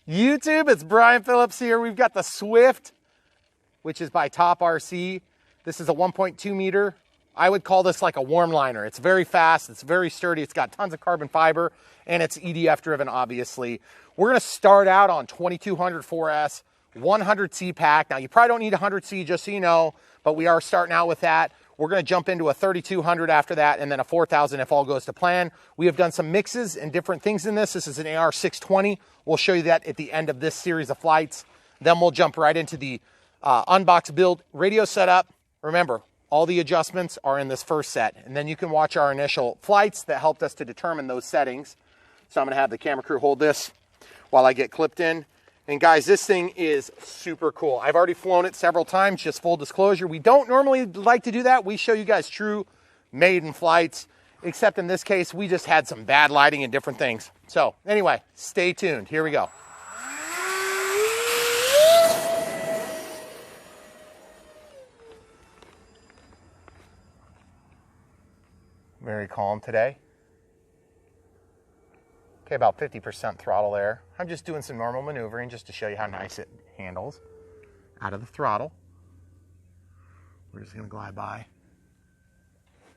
YouTube, it's Brian Phillips here. We've got the Swift, which is by Top RC. This is a 1.2 meter. I would call this like a warm liner. It's very fast, it's very sturdy, it's got tons of carbon fiber, and it's EDF driven, obviously. We're gonna start out on 2200 4S, 100C pack. Now, you probably don't need 100C, just so you know, but we are starting out with that. We're gonna jump into a 3200 after that, and then a 4000 if all goes to plan. We have done some mixes and different things in this. This is an AR620. We'll show you that at the end of this series of flights. Then we'll jump right into the Unbox build radio setup. Remember, all the adjustments are in this first set, and then you can watch our initial flights that helped us to determine those settings. So I'm gonna have the camera crew hold this while I get clipped in. And guys, this thing is super cool. I've already flown it several times, just full disclosure. We don't normally like to do that. We show you guys true maiden flights, except in this case, we just had some bad lighting and different things. So anyway, stay tuned. Here we go. Very calm today. Okay, about 50% throttle there. I'm just doing some normal maneuvering just to show you how nice it handles out of the throttle. We're just gonna glide by.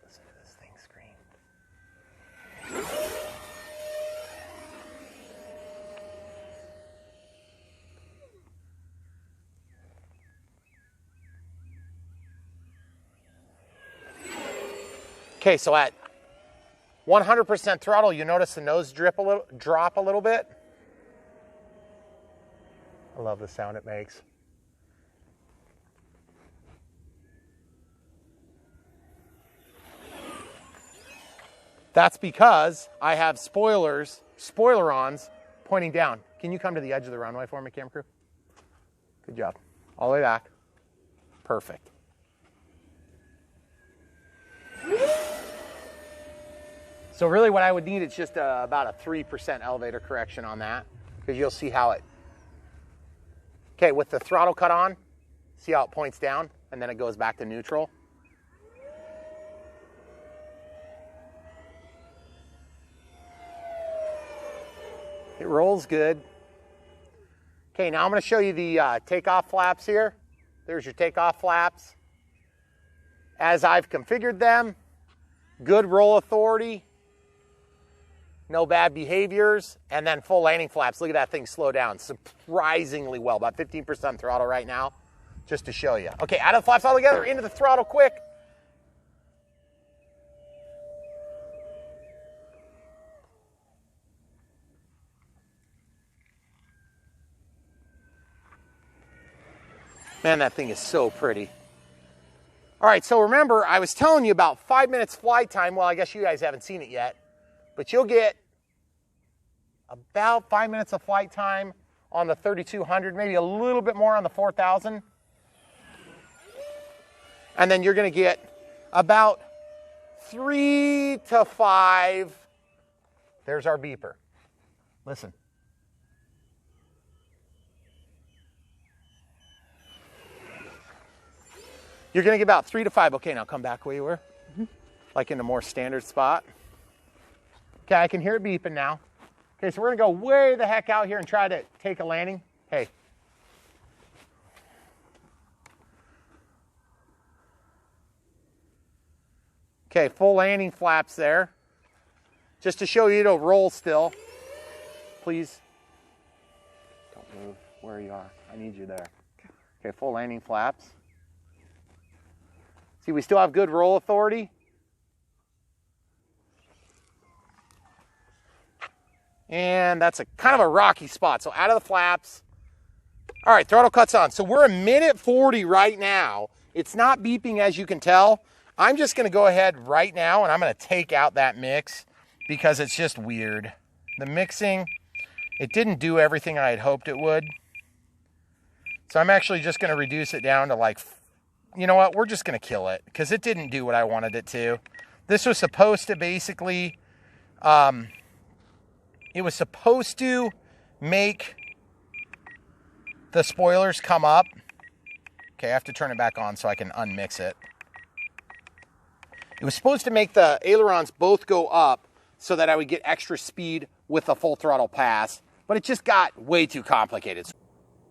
Listen to this thing scream. Okay, so at 100% throttle, you notice the nose drop a little bit. I love the sound it makes. That's because I have spoiler-ons pointing down. Can you come to the edge of the runway for me, camera crew? Good job. All the way back. Perfect. So really what I would need is just about a 3% elevator correction on that, because you'll see how it, okay, with the throttle cut on, see how it points down and then it goes back to neutral. It rolls good. Okay, now I'm gonna show you the takeoff flaps here. There's your takeoff flaps. As I've configured them, good roll authority, no bad behaviors, and then full landing flaps. Look at that thing slow down surprisingly well, about 15% throttle right now, just to show you. Okay, out of the flaps all together, into the throttle quick. Man, that thing is so pretty. All right, so remember, I was telling you about 5 minutes flight time. Well, I guess you guys haven't seen it yet, but you'll get about 5 minutes of flight time on the 3200, maybe a little bit more on the 4000. And then you're gonna get about 3 to 5. There's our beeper. Listen. You're gonna get about 3 to 5. Okay, now come back where you were. Like in a more standard spot. Okay, I can hear it beeping now. Okay, so we're gonna go way the heck out here and try to take a landing. Hey. Okay, full landing flaps there. Just to show you it'll roll still. Please don't move where you are. I need you there. Okay, full landing flaps. See, we still have good roll authority. And that's a kind of a rocky spot. So out of the flaps. All right, throttle cuts on. So we're a minute 40 right now. It's not beeping, as you can tell. I'm just gonna go ahead right now and I'm gonna take out that mix because it's just weird. The mixing, it didn't do everything I had hoped it would. So I'm actually just gonna reduce it down to like, you know what, we're just gonna kill it because it didn't do what I wanted it to. This was supposed to basically, it was supposed to make the spoilers come up. Okay, I have to turn it back on so I can unmix it. It was supposed to make the ailerons both go up so that I would get extra speed with a full throttle pass. but it just got way too complicated.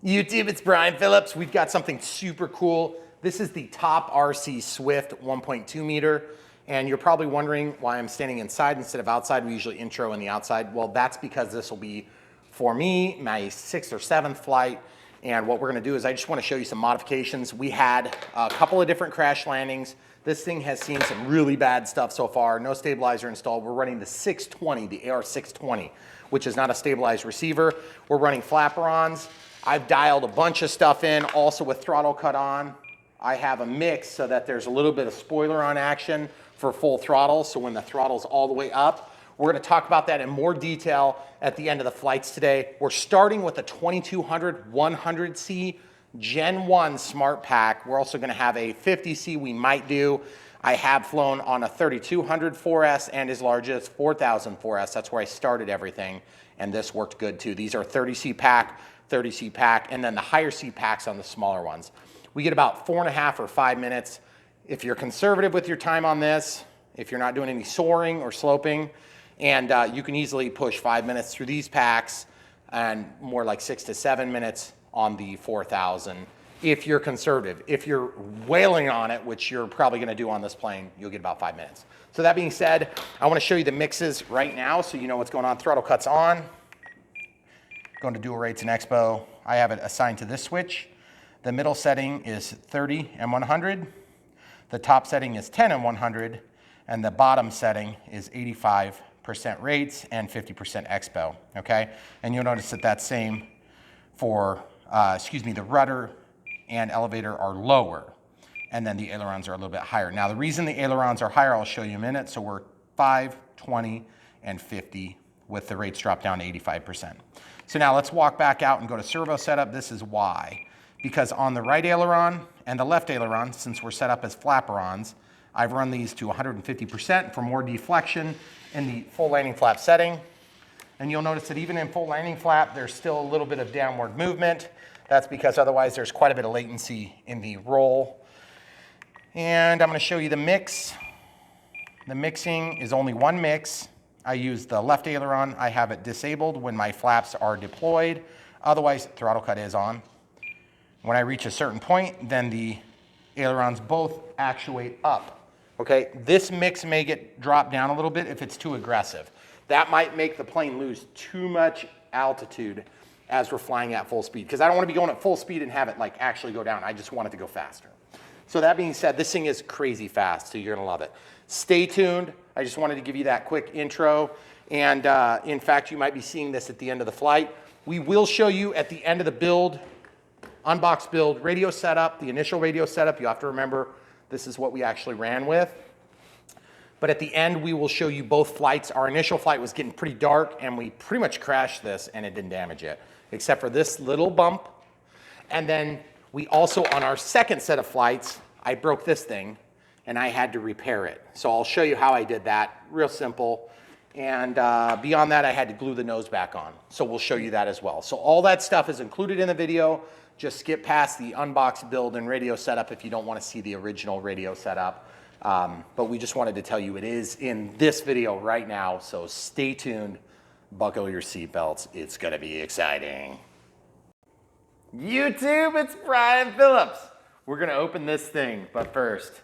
YouTube, it's Brian Phillips. We've got something super cool. This is the Top RC Swift 1.2 meter. And you're probably wondering why I'm standing inside instead of outside. We usually intro in the outside. Well, that's because this will be, for me, my 6th or 7th flight. And what we're gonna do is I just wanna show you some modifications. We had a couple of different crash landings. This thing has seen some really bad stuff so far. No stabilizer installed. We're running the 620, the AR620, which is not a stabilized receiver. We're running flapper-ons. I've dialed a bunch of stuff in, also with throttle cut on. I have a mix so that there's a little bit of spoiler on action for full throttle, so when the throttle's all the way up. We're gonna talk about that in more detail at the end of the flights today. We're starting with a 2200 100C Gen 1 Smart Pack. We're also gonna have a 50C we might do. I have flown on a 3200 4S and as large as 4000 4S. That's where I started everything, and this worked good too. These are 30C pack, 30C pack, and then the higher C packs on the smaller ones. We get about 4.5 or 5 minutes. If you're conservative with your time on this, if you're not doing any soaring or sloping, and you can easily push 5 minutes through these packs and more like 6 to 7 minutes on the 4000 if you're conservative. If you're wailing on it, which you're probably gonna do on this plane, you'll get about 5 minutes. So that being said, I wanna show you the mixes right now so you know what's going on. Throttle cuts on. Going to dual rates and expo. I have it assigned to this switch. The middle setting is 30 and 100. The top setting is 10 and 100. And the bottom setting is 85% rates and 50% expo, okay? And you'll notice that that's same for, the rudder and elevator are lower. And then the ailerons are a little bit higher. Now the reason the ailerons are higher, I'll show you in a minute. So we're 5, 20, and 50 with the rates dropped down to 85%. So now let's walk back out and go to servo setup. This is why. Because on the right aileron and the left aileron, since we're set up as flapper-ons, I've run these to 150% for more deflection in the full landing flap setting. And you'll notice that even in full landing flap, there's still a little bit of downward movement. That's because otherwise there's quite a bit of latency in the roll. And I'm gonna show you the mix. The mixing is only one mix. I use the left aileron. I have it disabled when my flaps are deployed. Otherwise, throttle cut is on. When I reach a certain point, then the ailerons both actuate up. Okay, this mix may get dropped down a little bit if it's too aggressive. That might make the plane lose too much altitude as we're flying at full speed, because I don't want to be going at full speed and have it like actually go down. I just want it to go faster. So that being said, this thing is crazy fast, so you're gonna love it. Stay tuned. I just wanted to give you that quick intro. And in fact, you might be seeing this at the end of the flight. We will show you at the end of the build, unbox build, radio setup, the initial radio setup. You have to remember, this is what we actually ran with. But at the end, we will show you both flights. Our initial flight was getting pretty dark, and we pretty much crashed this, and it didn't damage it, except for this little bump. And then we also, on our second set of flights, I broke this thing, and I had to repair it. So I'll show you how I did that, real simple. And beyond that, I had to glue the nose back on. So we'll show you that as well. So all that stuff is included in the video. Just skip past the unbox build and radio setup if you don't want to see the original radio setup. But we just wanted to tell you it is in this video right now. So stay tuned, buckle your seatbelts. It's gonna be exciting. YouTube, it's Brian Phillips. We're gonna open this thing, but first,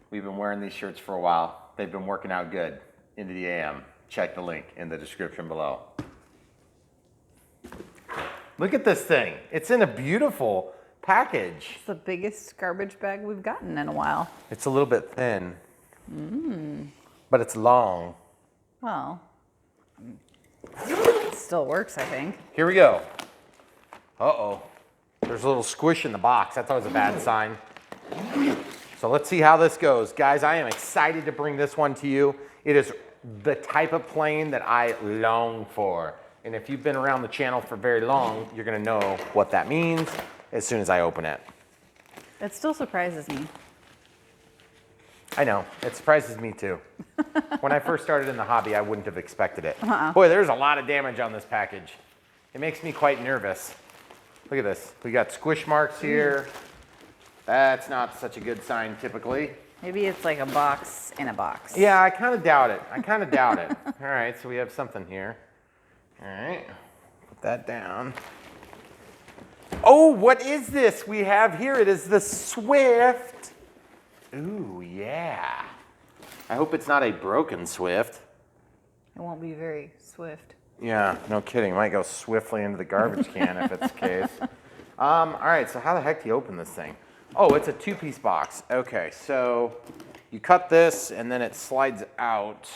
we've been wearing these shirts for a while. They've been working out good. Into the AM. Check the link in the description below. Look at this thing. It's in a beautiful package. It's the biggest garbage bag we've gotten in a while. It's a little bit thin, but it's long. Well, it still works, I think. Here we go. Uh-oh. There's a little squish in the box. That's always a bad sign. So let's see how this goes. Guys, I am excited to bring this one to you. It is the type of plane that I long for. And if you've been around the channel for very long, you're gonna know what that means as soon as I open it. It still surprises me. I know, it surprises me too. When I first started in the hobby, I wouldn't have expected it. Boy, there's a lot of damage on this package. It makes me quite nervous. Look at this, we got squish marks here. That's not such a good sign typically. Maybe it's like a box in a box. Yeah, I kind of doubt it. I kind of doubt it. All right, so we have something here. All right, Put that down. Oh, what is this we have here? It is the Swift. Ooh, yeah. I hope it's not a broken Swift. It won't be very swift. Yeah, no kidding. It might go swiftly into the garbage can if it's the case. All right, so how the heck do you open this thing? Oh, it's a two-piece box. Okay, so you cut this and then it slides out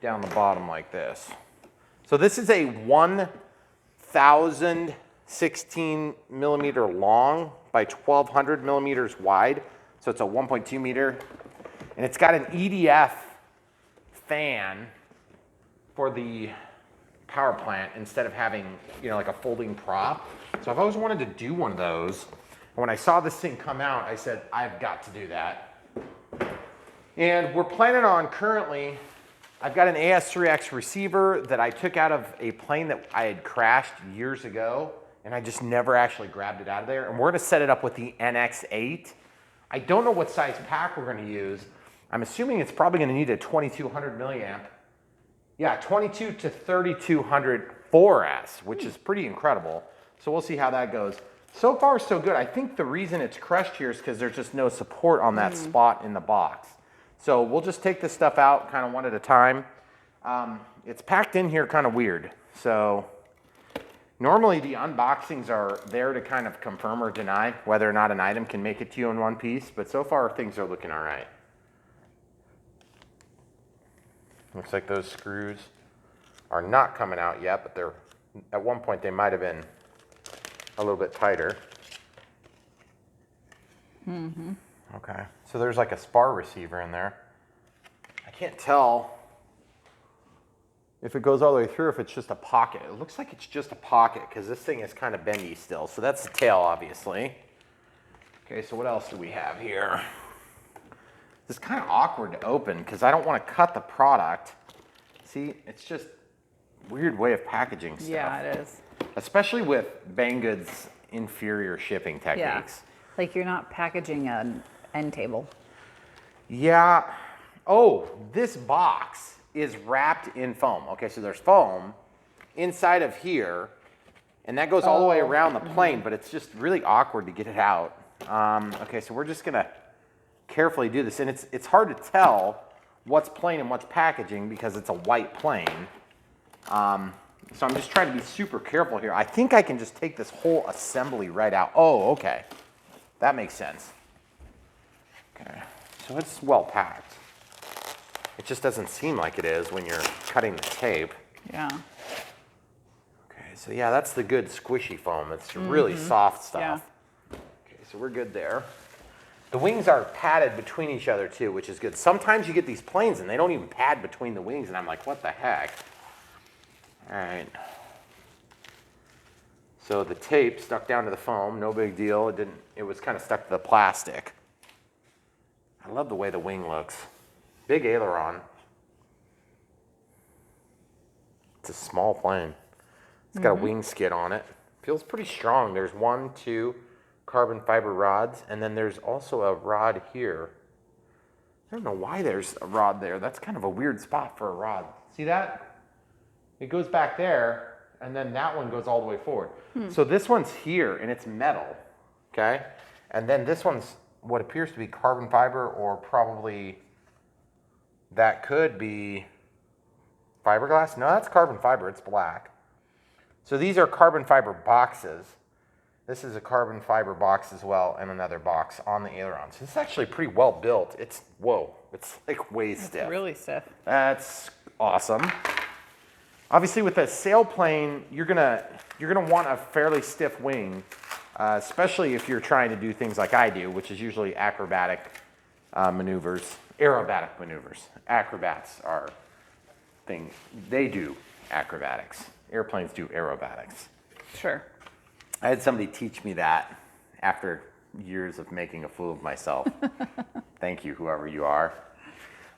down the bottom like this. So this is a 1,016 millimeter long by 1,200 millimeters wide. So it's a 1.2 meter. And it's got an EDF fan for the power plant instead of having, you know, like a folding prop. So I've always wanted to do one of those. And when I saw this thing come out, I said, I've got to do that. And we're planning on currently, I've got an AS3X receiver that I took out of a plane that I had crashed years ago, and I just never actually grabbed it out of there. And we're gonna set it up with the NX8. I don't know what size pack we're gonna use. I'm assuming it's probably gonna need a 2200 milliamp. Yeah, 22 to 3200 4S, which is pretty incredible. So we'll see how that goes. So far, so good. I think the reason it's crushed here is because there's just no support on that spot in the box. So we'll just take this stuff out kind of one at a time. It's packed in here kind of weird. So normally the unboxings are there to kind of confirm or deny whether or not an item can make it to you in one piece, but so far things are looking all right. Looks like those screws are not coming out yet, but they're, at one point they might have been a little bit tighter. Mm-hmm. Okay, so there's like a spar receiver in there. I can't tell if it goes all the way through, if it's just a pocket. It looks like it's just a pocket because this thing is kind of bendy still. So that's the tail, obviously. Okay, so what else do we have here? This is kind of awkward to open because I don't want to cut the product. See, it's just a weird way of packaging stuff. Yeah, it is. Especially with Banggood's inferior shipping techniques. Yeah. Like you're not packaging an end table. Yeah. Oh, this box is wrapped in foam. Okay, so there's foam inside of here, and that goes all the way around the plane, but it's just really awkward to get it out. Okay, so we're just gonna carefully do this, and it's hard to tell what's plane and what's packaging because it's a white plane. So I'm just trying to be super careful here. I think I can just take this whole assembly right out. Oh, okay. That makes sense. Okay, so it's well packed. It just doesn't seem like it is when you're cutting the tape. Yeah. Okay, so yeah, that's the good squishy foam. It's really soft stuff. Yeah. Okay, so we're good there. The wings are padded between each other too, which is good. Sometimes you get these planes and they don't even pad between the wings, and I'm like, what the heck? All right. So the tape stuck down to the foam, no big deal. It was kind of stuck to the plastic. I love the way the wing looks. Big aileron. It's a small plane. It's got a wing skid on it. Feels pretty strong. There's 1, 2 carbon fiber rods, and then there's also a rod here. I don't know why there's a rod there. That's kind of a weird spot for a rod. See that? It goes back there, and then that one goes all the way forward. So this one's here, and it's metal, okay? And then this one's what appears to be carbon fiber, or probably that could be fiberglass. No, that's carbon fiber. It's black. So these are carbon fiber boxes. This is a carbon fiber box as well, and another box on the aileron. So this is actually pretty well built. It's, whoa, it's like way stiff. It's really stiff. That's awesome. Obviously, with a sailplane, you're gonna want a fairly stiff wing, especially if you're trying to do things like I do, which is usually acrobatic maneuvers, aerobatic maneuvers. Acrobats are things, they do acrobatics. Airplanes do aerobatics. Sure. I had somebody teach me that after years of making a fool of myself. Thank you, whoever you are.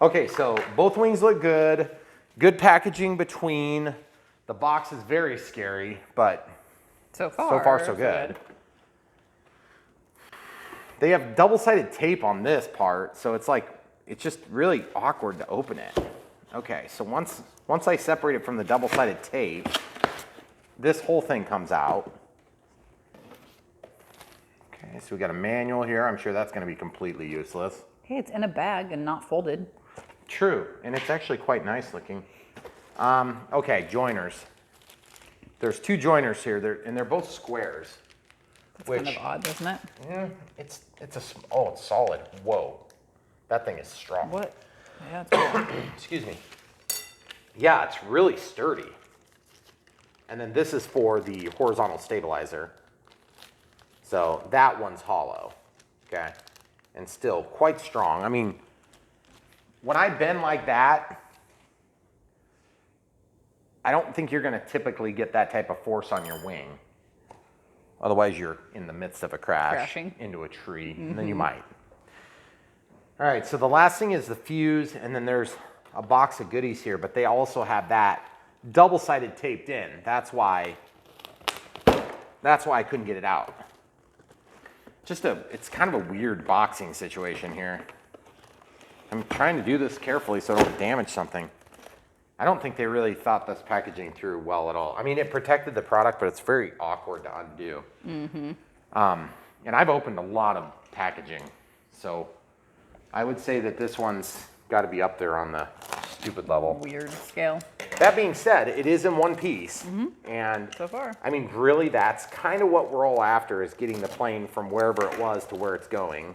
Okay, so both wings look good. Good packaging between. The box is very scary, but so far so good. They have double-sided tape on this part, so it's like, it's just really awkward to open it. Okay, so once I separate it from the double-sided tape, this whole thing comes out. Okay, so we got a manual here. I'm sure that's going to be completely useless. Hey, it's in a bag and not folded. True, and it's actually quite nice looking. Okay, joiners. There's two joiners here, and they're both squares. That's kind of odd, isn't it? Yeah, it's solid. Whoa, that thing is strong. What? Yeah, it's cool. Excuse me. Yeah, it's really sturdy. And then this is for the horizontal stabilizer. So that one's hollow, okay? And still quite strong. I mean, when I bend like that, I don't think you're gonna typically get that type of force on your wing. Otherwise, you're in the midst of a Crashing into a tree, and then you might. All right, so the last thing is the fuse, and then there's a box of goodies here, but they also have that double-sided taped in. That's why I couldn't get it out. It's kind of a weird boxing situation here. I'm trying to do this carefully so I don't damage something. I don't think they really thought this packaging through well at all. I mean, it protected the product, but it's very awkward to undo. Mm-hmm. And I've opened a lot of packaging, so I would say that this one's got to be up there on the stupid level. Weird scale. That being said, it is in one piece, and So far. I mean, really, that's kind of what we're all after, is getting the plane from wherever it was to where it's going.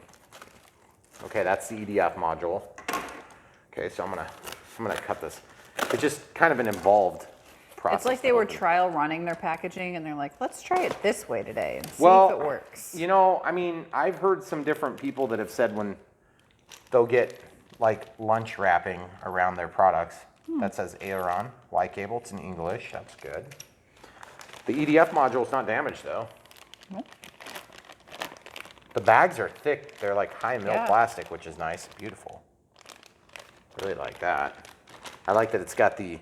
Okay, that's the EDF module. Okay, so I'm gonna cut this. It's just kind of an involved process. It's like they were trial running their packaging, and they're like, let's try it this way today and see if it works. You know, I mean, I've heard some different people that have said when they'll get like lunch wrapping around their products that says aileron, Y cable, it's in English, that's good. The EDF module is not damaged though. Nope. The bags are thick, they're like high mil Yeah. plastic, which is nice, beautiful. Really like that. I like that it's got the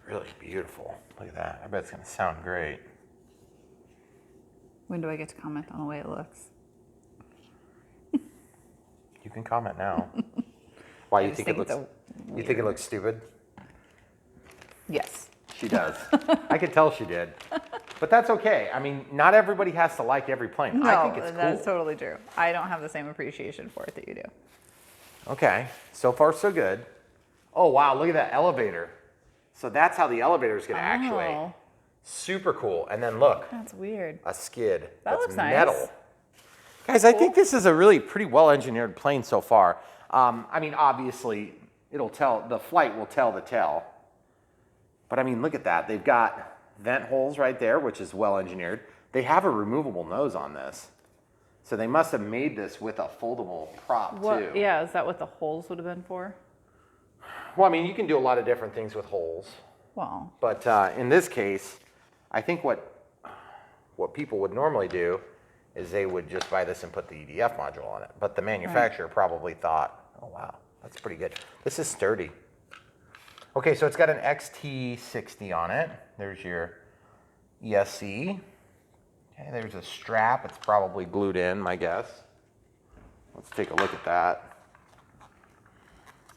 really beautiful. Look at that. I bet it's gonna sound great. When do I get to comment on the way it looks? You can comment now. Why I you just think it think looks? it's You think it looks stupid? Yes. She does. I could tell she did. But that's okay. I mean, not everybody has to like every plane. No, I think it's cool. that's totally true. I don't have the same appreciation for it that you do. Okay, so far so good. Oh wow, look at that elevator. So that's how the elevator is going to actuate. Oh. Super cool. And then look, That's weird. a skid. That that's looks nice. metal. Guys, I think this is a really pretty well engineered plane so far. I mean, obviously, the flight will tell the tale. But I mean, look at that. They've got vent holes right there, which is well engineered. They have a removable nose on this. So they must have made this with a foldable prop too. Yeah, is that what the holes would have been for? Well, I mean, you can do a lot of different things with holes. Well, But in this case, I think what people would normally do is they would just buy this and put the EDF module on it. But the manufacturer probably thought, oh wow, that's pretty good. This is sturdy. Okay, so it's got an XT60 on it. There's your ESC. Okay, there's a strap. It's probably glued in, my guess. Let's take a look at that.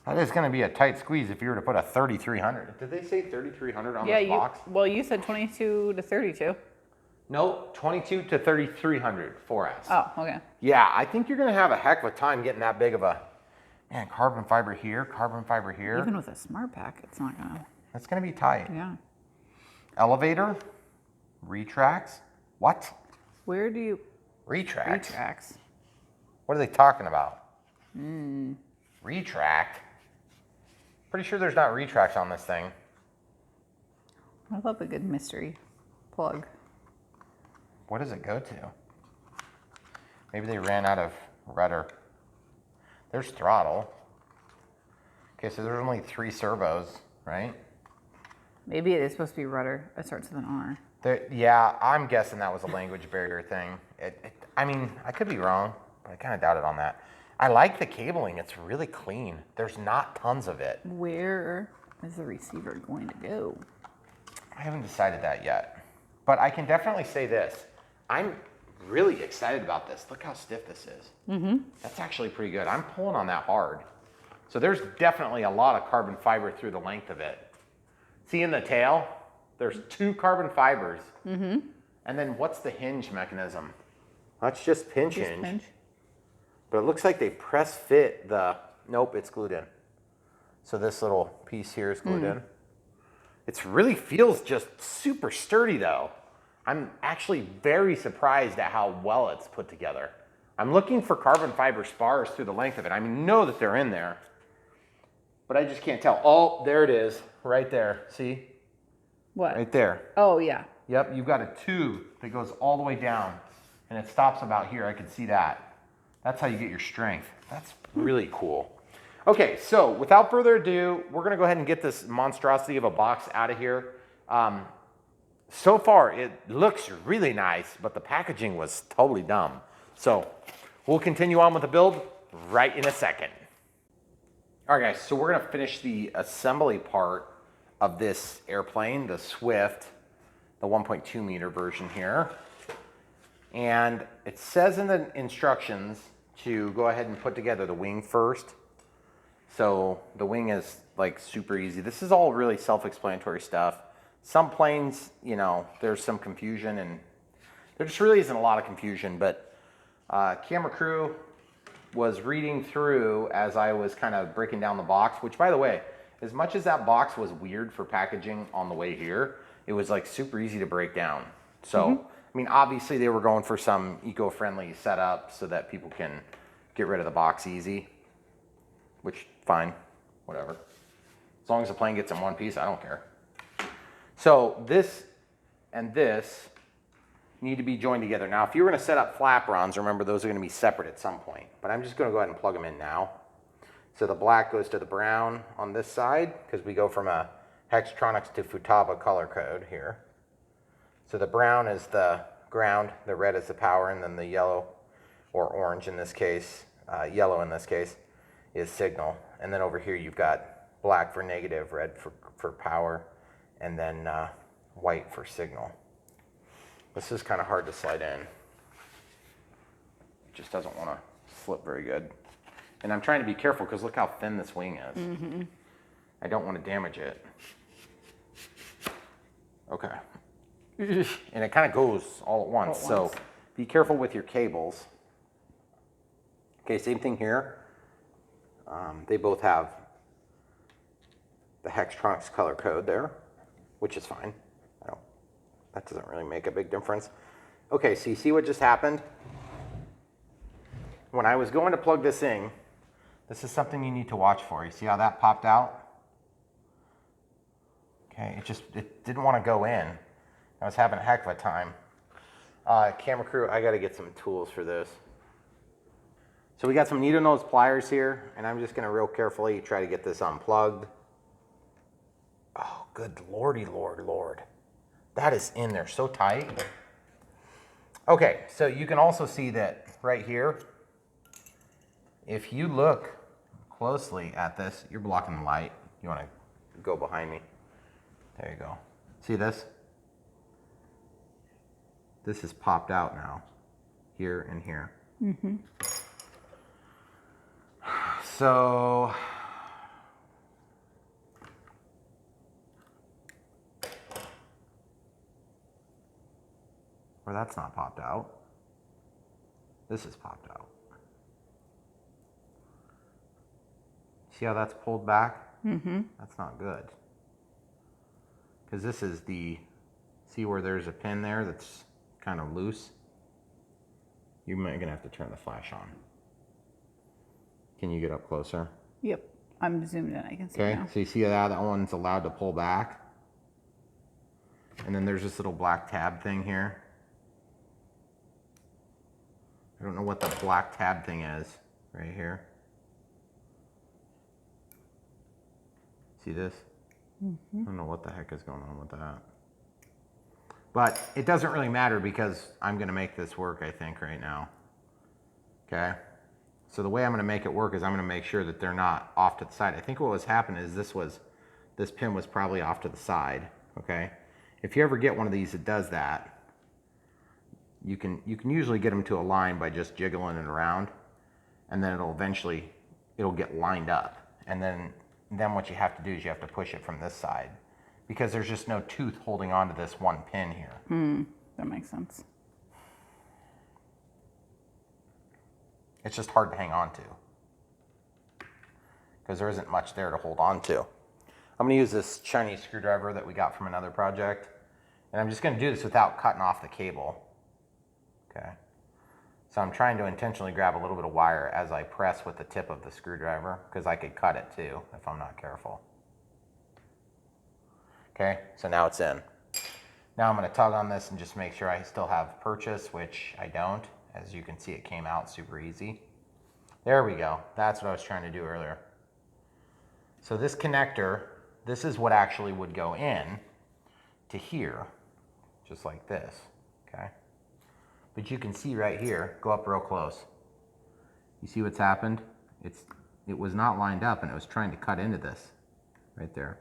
That is going to be a tight squeeze if you were to put a 3300. Did they say 3300 on this box? Well, you said 22 to 32. No, 22 to 3300 4S. Oh, okay. Yeah, I think you're going to have a heck of a time getting that big of a, man, carbon fiber here. Even with a smart pack, it's not gonna. That's going to be tight. Yeah. Elevator, retracts. What? Where do you Retracts? retracts? What are they talking about? Retract? Pretty sure there's not retracts on this thing. I love a good mystery plug. What does it go to? Maybe they ran out of rudder. There's throttle. Okay, so there's only 3 servos, right? Maybe it is supposed to be rudder. It starts with an R. Yeah, I'm guessing that was a language barrier thing. I mean, I could be wrong, but I kind of doubt it on that. I like the cabling. It's really clean. There's not tons of it. Where is the receiver going to go? I haven't decided that yet. But I can definitely say this. I'm really excited about this. Look how stiff this is. Mm-hmm. That's actually pretty good. I'm pulling on that hard. So there's definitely a lot of carbon fiber through the length of it. See in the tail, there's 2 carbon fibers. And then what's the hinge mechanism? That's just pinch hinge. But it looks like they press fit the, nope, it's glued in. So this little piece here is glued in. It really feels just super sturdy though. I'm actually very surprised at how well it's put together. I'm looking for carbon fiber spars through the length of it. I know that they're in there, but I just can't tell. Oh, there it is, right there. See? What? Right there. Oh, yeah. Yep, you've got a tube that goes all the way down, and it stops about here. I can see that. That's how you get your strength. That's really cool. Okay, so without further ado, we're gonna go ahead and get this monstrosity of a box out of here. So far, it looks really nice, but the packaging was totally dumb. So we'll continue on with the build right in a second. All right, guys, so we're gonna finish the assembly part of this airplane, the Swift, the 1.2 meter version here. And it says in the instructions to go ahead and put together the wing first. So the wing is like super easy. This is all really self-explanatory stuff. Some planes, you know, there's some confusion, and there just really isn't a lot of confusion, but camera crew was reading through as I was kind of breaking down the box, which, by the way, as much as that box was weird for packaging on the way here, it was like super easy to break down. So, I mean, obviously they were going for some eco-friendly setup so that people can get rid of the box easy, which, fine, whatever. As long as the plane gets in one piece, I don't care. So this and this need to be joined together. Now, if you were gonna set up flaperons, remember those are gonna be separate at some point, but I'm just gonna go ahead and plug them in now. So the black goes to the brown on this side, because we go from a Hextronics to Futaba color code here. So the brown is the ground, the red is the power, and then the yellow, or orange in this case, yellow in this case, is signal. And then over here you've got black for negative, red for power, and then white for signal. This is kind of hard to slide in. It just doesn't want to slip very good. And I'm trying to be careful because look how thin this wing is. I don't want to damage it. Okay. And it kind of goes all at once. So be careful with your cables. Okay, same thing here. They both have the Hextronics color code there, which is fine. That doesn't really make a big difference. Okay, so you see what just happened? When I was going to plug this in, this is something you need to watch for. You see how that popped out? Okay, it didn't want to go in. I was having a heck of a time. Camera crew, I gotta get some tools for this. So we got some needle nose pliers here, and I'm just gonna real carefully try to get this unplugged. Oh, good lordy, Lord. That is in there so tight. Okay, so you can also see that right here, if you look closely at this, you're blocking the light. You wanna go behind me. There you go. See this? This is popped out now, here and here. So, or that's not popped out. This is popped out. See how that's pulled back? That's not good. Because this is the, see where there's a pin there that's kind of loose? You're gonna have to turn the flash on. Can you get up closer? Yep, I'm zoomed in, I can see Okay, now. so you see how that one's allowed to pull back? And then there's this little black tab thing here. I don't know what the black tab thing is right here. See this? I don't know what the heck is going on with that. But it doesn't really matter because I'm gonna make this work, I think, right now. Okay? So the way I'm gonna make it work is I'm gonna make sure that they're not off to the side. I think what was happening is this pin was probably off to the side, okay? If you ever get one of these that does that, you can usually get them to align by just jiggling it around, and then it'll get lined up. And then what you have to do is you have to push it from this side because there's just no tooth holding on to this one pin here. That makes sense. It's just hard to hang on to because there isn't much there to hold on to. I'm going to use this Chinese screwdriver that we got from another project, and I'm just going to do this without cutting off the cable. Okay. So I'm trying to intentionally grab a little bit of wire as I press with the tip of the screwdriver because I could cut it too if I'm not careful. Okay, so now it's in. Now I'm going to tug on this and just make sure I still have purchase, which I don't. As you can see, it came out super easy. There we go. That's what I was trying to do earlier. So this connector, this is what actually would go in to here, just like this, okay? But you can see right here, go up real close. You see what's happened? It was not lined up and it was trying to cut into this right there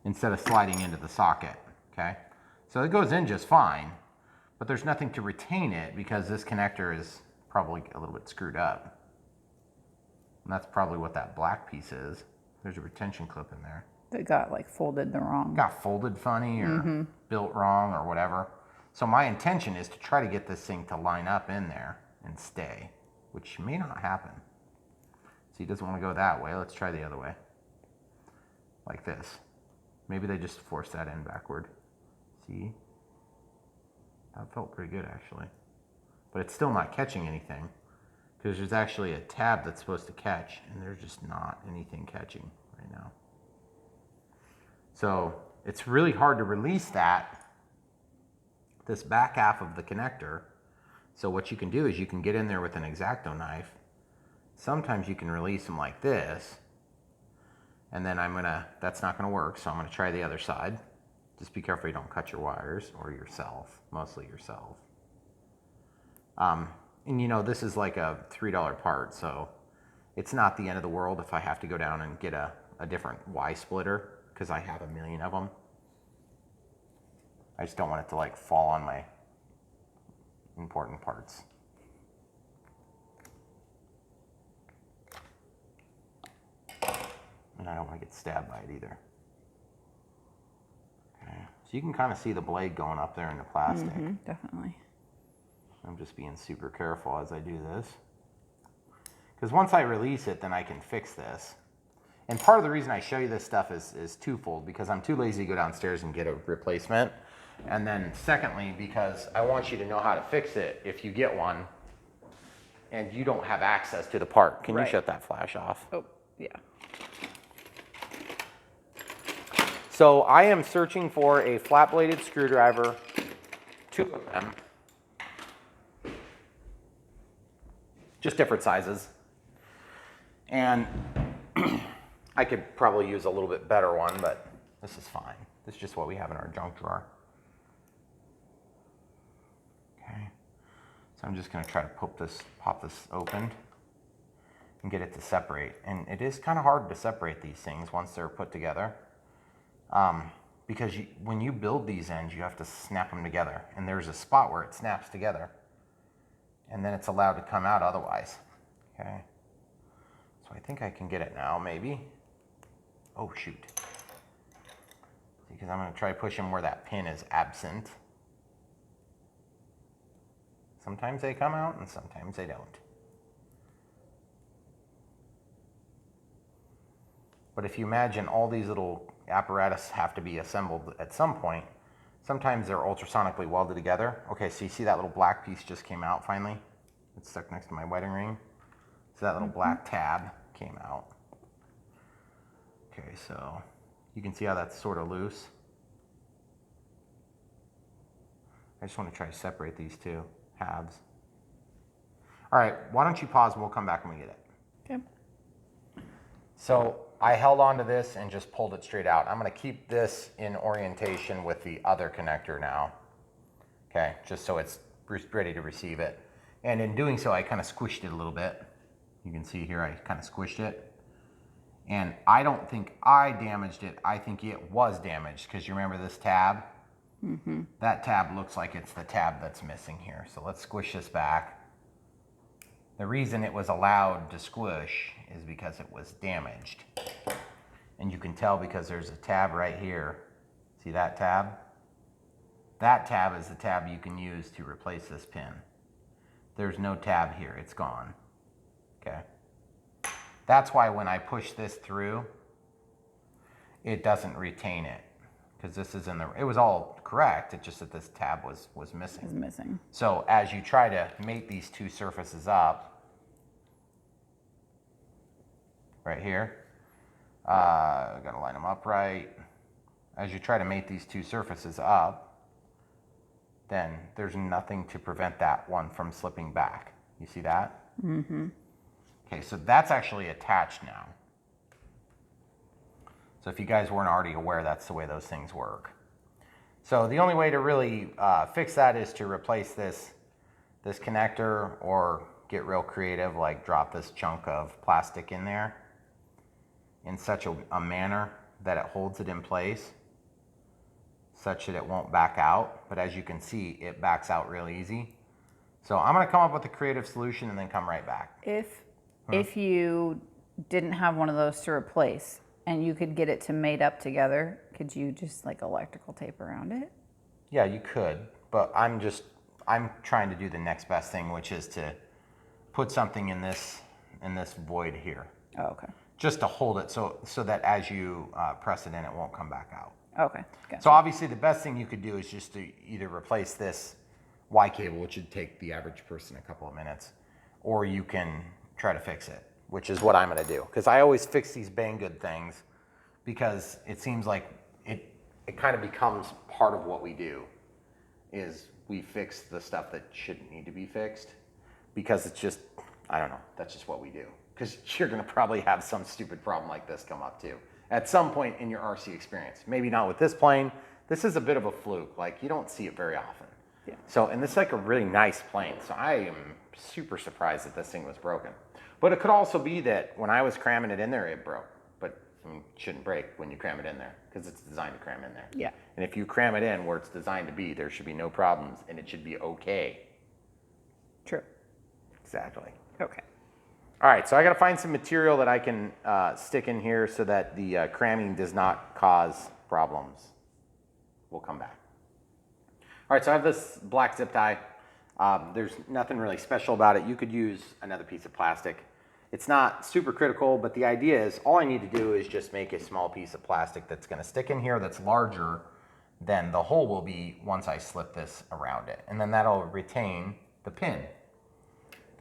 instead of sliding into the socket, okay? So it goes in just fine, but there's nothing to retain it because this connector is probably a little bit screwed up. And that's probably what that black piece is. There's a retention clip in there. That got like folded the wrong. Got folded funny or built wrong or whatever. So my intention is to try to get this thing to line up in there and stay, which may not happen. So he doesn't want to go that way. Let's try the other way. Like this. Maybe they just forced that in backward. See? That felt pretty good actually. But it's still not catching anything because there's actually a tab that's supposed to catch and there's just not anything catching right now. So it's really hard to release this back half of the connector. So what you can do is you can get in there with an X-Acto knife. Sometimes you can release them like this. And then that's not gonna work, so I'm gonna try the other side. Just be careful you don't cut your wires or yourself, mostly yourself. And you know, this is like a $3 part, so it's not the end of the world if I have to go down and get a different Y splitter, because I have a million of them. I just don't want it to like fall on my important parts. And I don't want to get stabbed by it either. Okay. So you can kind of see the blade going up there in the plastic. Definitely. I'm just being super careful as I do this. Because once I release it, then I can fix this. And part of the reason I show you this stuff is twofold, because I'm too lazy to go downstairs and get a replacement. And then secondly, because I want you to know how to fix it if you get one and you don't have access to the part. Can you shut that flash off? Oh, yeah. So I am searching for a flat-bladed screwdriver, 2 of them. Just different sizes. And I could probably use a little bit better one, but this is fine. This is just what we have in our junk drawer. Okay. So I'm just going to try to pop this open and get it to separate. And it is kind of hard to separate these things once they're put together. Because when you build these ends, you have to snap them together. And there's a spot where it snaps together. And then it's allowed to come out otherwise. Okay. So I think I can get it now, maybe. Oh, shoot. Because I'm going to try pushing where that pin is absent. Sometimes they come out and sometimes they don't. But if you imagine all these little apparatus have to be assembled at some point, sometimes they're ultrasonically welded together. Okay, so you see that little black piece just came out finally? It's stuck next to my wedding ring. So that little black tab came out. Okay, so you can see how that's sort of loose. I just want to try to separate these two halves. All right, why don't you pause and we'll come back when we get it. Okay. So I held on to this and just pulled it straight out. I'm going to keep this in orientation with the other connector now. Okay, just so it's ready to receive it. And in doing so, I kind of squished it a little bit. You can see here, I kind of squished it. And I don't think I damaged it. I think it was damaged because you remember this tab? That tab looks like it's the tab that's missing here. So let's squish this back. The reason it was allowed to squish is because it was damaged. And you can tell because there's a tab right here. See that tab? That tab is the tab you can use to replace this pin. There's no tab here, it's gone. Okay. That's why when I push this through, it doesn't retain it. Because this is in the, it was all correct, it's just that this tab was missing. It's missing. So as you try to mate these two surfaces up, right here, gotta line them up right. As you try to mate these two surfaces up, then there's nothing to prevent that one from slipping back. You see that? Mm-hmm. Okay, so that's actually attached now. So if you guys weren't already aware, that's the way those things work. So the only way to really fix that is to replace this connector, or get real creative, like drop this chunk of plastic in there in such a manner that it holds it in place, such that it won't back out. But as you can see, it backs out real easy. So I'm gonna come up with a creative solution and then come right back. If you didn't have one of those to replace and you could get it to mate up together, could you just like electrical tape around it? Yeah, you could, but I'm trying to do the next best thing, which is to put something in this void here. Oh, okay. Just to hold it so that as you press it in, it won't come back out. Okay. Gotcha. So obviously the best thing you could do is just to either replace this Y cable, which would take the average person a couple of minutes, or you can try to fix it, which is what I'm gonna do. Because I always fix these Banggood things because it seems like it kind of becomes part of what we do, is we fix the stuff that shouldn't need to be fixed, because it's just, I don't know, that's just what we do. Because you're gonna probably have some stupid problem like this come up too at some point in your RC experience. Maybe not with this plane. This is a bit of a fluke. Like, you don't see it very often. Yeah. So, and this is like a really nice plane. So I am super surprised that this thing was broken. But it could also be that when I was cramming it in there, it broke. But I mean, it shouldn't break when you cram it in there, because it's designed to cram in there. Yeah. And if you cram it in where it's designed to be, there should be no problems, and it should be okay. True. Exactly. Okay. All right, so I gotta find some material that I can stick in here so that the cramming does not cause problems. We'll come back. All right, so I have this black zip tie. There's nothing really special about it. You could use another piece of plastic. It's not super critical, but the idea is all I need to do is just make a small piece of plastic that's gonna stick in here that's larger than the hole will be once I slip this around it. And then that'll retain the pin.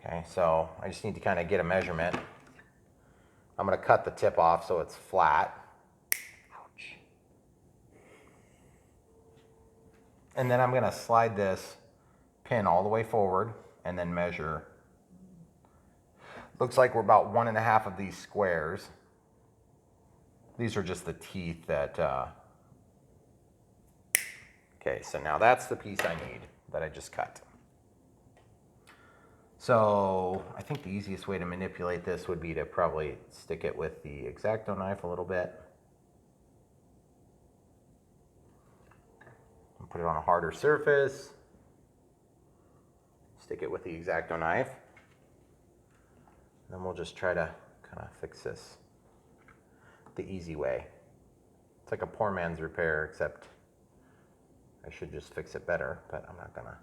Okay, so I just need to kind of get a measurement. I'm gonna cut the tip off so it's flat. Ouch. And then I'm gonna slide this pin all the way forward and then measure. Looks like we're about 1.5 of these squares. These are just the teeth that, okay, so now that's the piece I need that I just cut. So I think the easiest way to manipulate this would be to probably stick it with the X-Acto knife a little bit. And put it on a harder surface. Stick it with the X-Acto knife. Then we'll just try to kind of fix this the easy way. It's like a poor man's repair, except I should just fix it better, but I'm not gonna,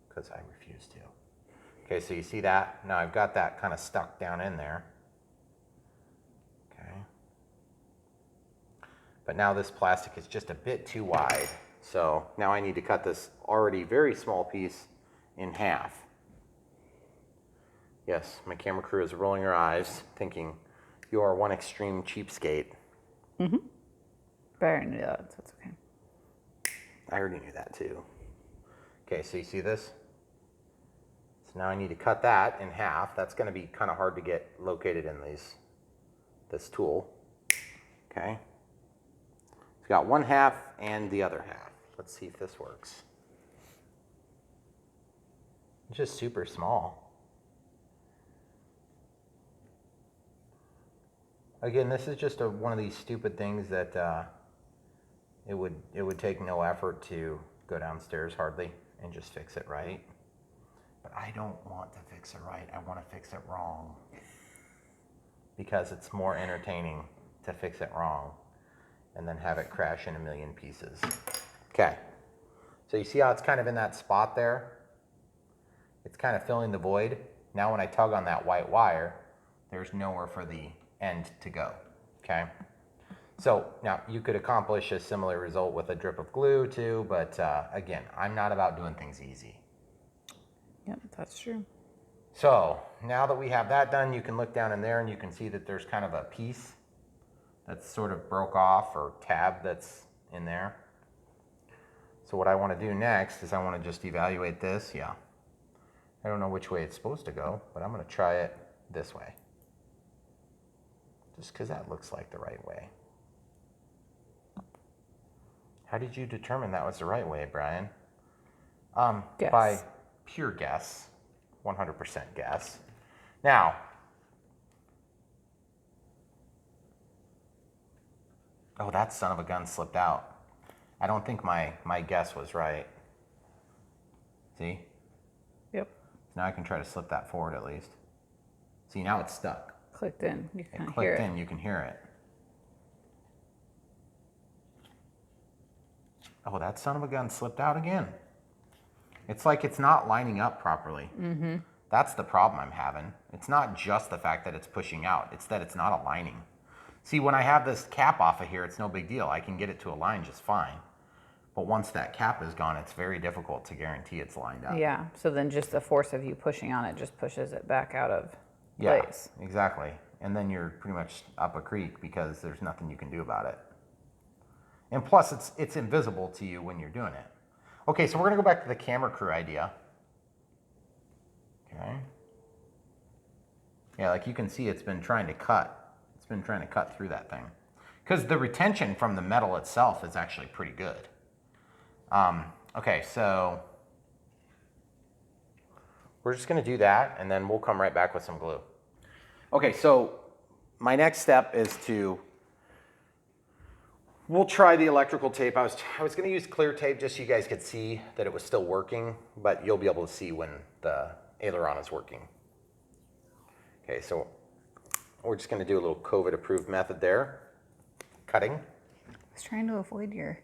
because I refuse to. Okay, so you see that? Now I've got that kind of stuck down in there. Okay. But now this plastic is just a bit too wide. So now I need to cut this already very small piece in half. Yes, my camera crew is rolling her eyes, thinking, you are one extreme cheapskate. Mm-hmm. But I already knew that, so it's okay. I already knew that too. Okay, so you see this? So now I need to cut that in half. That's going to be kind of hard to get located in this tool. Okay. It's got 1/2 and the other half. Let's see if this works. It's just super small. Again, this is just one of these stupid things that it would take no effort to go downstairs hardly and just fix it right. But I don't want to fix it right. I want to fix it wrong, because it's more entertaining to fix it wrong and then have it crash in a million pieces. Okay, so you see how it's kind of in that spot there? It's kind of filling the void. Now when I tug on that white wire, there's nowhere for the end to go, okay? So now you could accomplish a similar result with a drip of glue too, but again, I'm not about doing things easy. Yep, that's true. So now that we have that done, you can look down in there and you can see that there's kind of a piece that's sort of broke off, or tab that's in there. So what I want to do next is I want to just evaluate this. Yeah, I don't know which way it's supposed to go, but I'm going to try it this way. Just because that looks like the right way. How did you determine that was the right way, Brian? Guess. By pure guess, 100% guess. Now, oh, that son of a gun slipped out. I don't think my guess was right. See? Yep. Now I can try to slip that forward at least. See, now it's stuck. Clicked in. You can It hear clicked it. in, you can hear it. Oh, that son of a gun slipped out again. It's like it's not lining up properly. Mm-hmm. That's the problem I'm having. It's not just the fact that it's pushing out, it's that it's not aligning. See, when I have this cap off of here, it's no big deal. I can get it to align just fine. But once that cap is gone, it's very difficult to guarantee it's lined up. Yeah, so then just the force of you pushing on it just pushes it back out of Yeah, place. exactly. And then you're pretty much up a creek because there's nothing you can do about it. And plus, it's invisible to you when you're doing it. Okay, so we're gonna go back to the camera crew idea. Okay. Yeah, like you can see, it's been trying to cut. It's been trying to cut through that thing. Because the retention from the metal itself is actually pretty good. Okay, so we're just gonna do that, and then we'll come right back with some glue. Okay, so my next step is we'll try the electrical tape. I was gonna use clear tape just so you guys could see that it was still working, but you'll be able to see when the aileron is working. Okay, so we're just gonna do a little COVID approved method there. Cutting. I was trying to avoid your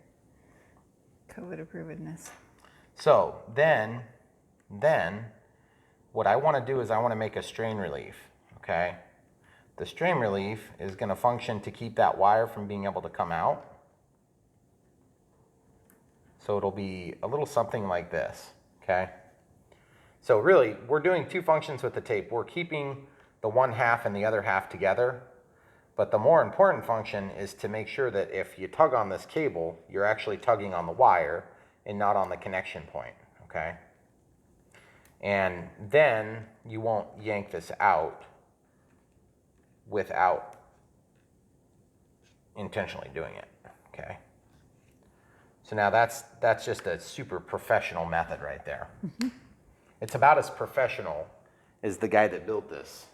COVID approvedness. So then what I wanna do is I wanna make a strain relief, okay? The strain relief is gonna function to keep that wire from being able to come out. So it'll be a little something like this, okay? So really, we're doing two functions with the tape. We're keeping the one half and the other half together, but the more important function is to make sure that if you tug on this cable, you're actually tugging on the wire and not on the connection point, okay? And then you won't yank this out without intentionally doing it, okay? So now that's just a super professional method right there. Mm-hmm. It's about as professional as the guy that built this,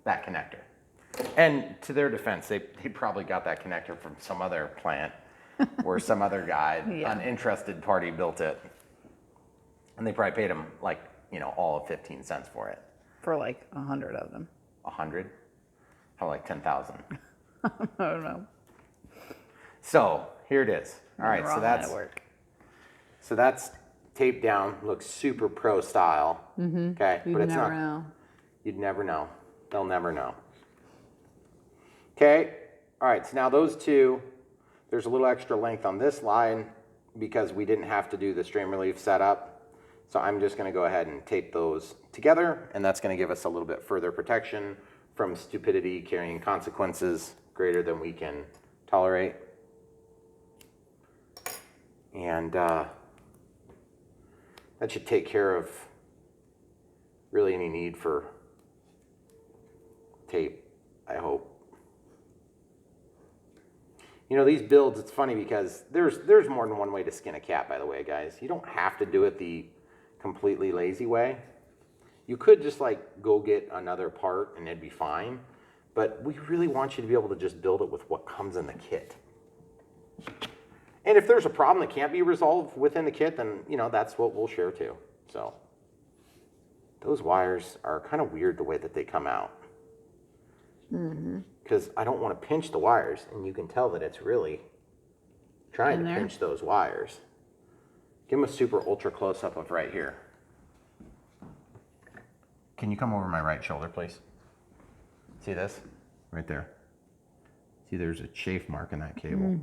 that connector. And to their defense, they probably got that connector from some other plant where some other guy, uninterested party built it. And they probably paid him like, all of 15 cents for it. For like 100 of them. 100? How like 10,000? I don't know. So here it is. All right, so that's taped down. Looks super pro style. Mm-hmm. Okay, but it's not. Know. You'd never know. They'll never know. Okay. All right. So now those two, there's a little extra length on this line because we didn't have to do the strain relief setup. So I'm just going to go ahead and tape those together, and that's going to give us a little bit further protection from stupidity carrying consequences greater than we can tolerate. And that should take care of really any need for tape, I hope. These builds, it's funny because there's more than one way to skin a cat, by the way, guys. You don't have to do it the completely lazy way. You could just like go get another part and it'd be fine. But we really want you to be able to just build it with what comes in the kit. And if there's a problem that can't be resolved within the kit, then, that's what we'll share too. So those wires are kind of weird the way that they come out. Because I don't want to pinch the wires, and you can tell that it's really trying to pinch those wires. Give them a super ultra close up of right here. Can you come over my right shoulder, please? See this? Right there. See, there's a chafe mark in that cable.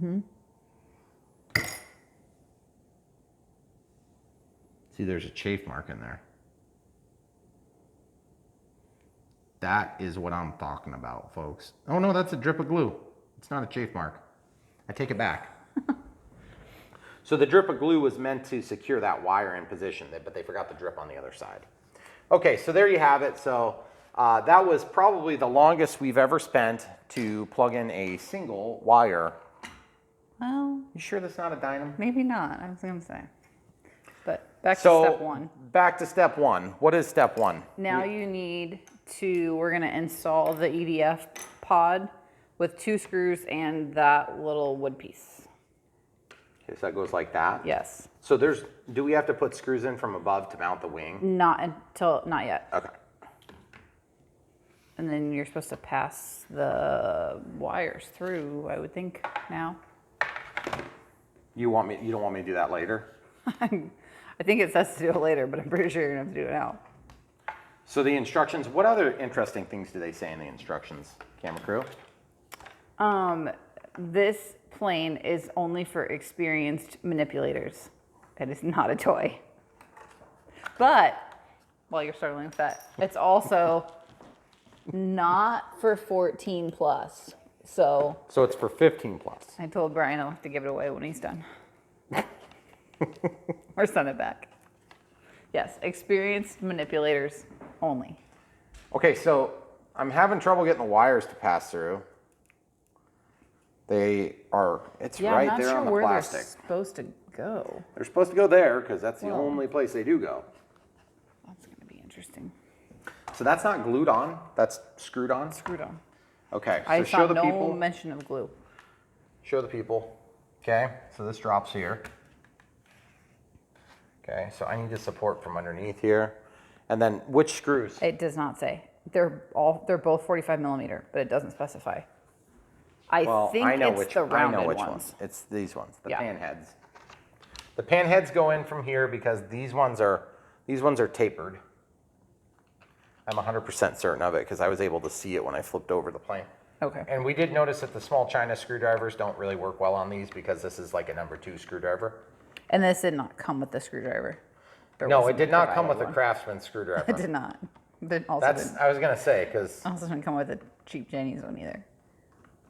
See, there's a chafe mark in there. That is what I'm talking about, folks. Oh no, that's a drip of glue. It's not a chafe mark. I take it back. So the drip of glue was meant to secure that wire in position, but they forgot the drip on the other side. Okay, so there you have it. So that was probably the longest we've ever spent to plug in a single wire. Well, You sure that's not a dynamo? maybe not, I was going to say. But back to step one. Back to step one. What is step one? Now you need to, we're going to install the EDF pod with 2 screws and that little wood piece. Okay, so that goes like that? Yes. So do we have to put screws in from above to mount the wing? Not yet. Okay. And then you're supposed to pass the wires through, I would think, now. You don't want me to do that later? I think it says to do it later, but I'm pretty sure you're going to have to do it now. So the instructions, what other interesting things do they say in the instructions, camera crew? This plane is only for experienced manipulators. It is not a toy. But, while you're struggling with that, it's also not for 14 plus. So it's for 15 plus. I told Brian I'll have to give it away when he's done. Or send it back. Yes, experienced manipulators only. Okay, so I'm having trouble getting the wires to pass through. It's right there on the plastic. They're supposed to go. They're supposed to go there because that's the only place they do go. That's going to be interesting. So that's not glued on, that's screwed on? Screwed on. Okay, so I show saw the no people. mention of glue. Show the people. Okay, so this drops here. Okay, so I need to support from underneath here. And then which screws? It does not say. They're both 45 millimeter, but it doesn't specify. I think it's the rounded ones. It's these ones, the Yeah. pan heads. The pan heads go in from here because these ones are tapered. I'm 100% certain of it because I was able to see it when I flipped over the plane. Okay. And we did notice that the small China screwdrivers don't really work well on these because this is like a number 2 screwdriver. And this did not come with the screwdriver. No, it did not come with a Craftsman screwdriver. It did not. But also I was gonna say because also didn't come with a cheap Jenny's one either.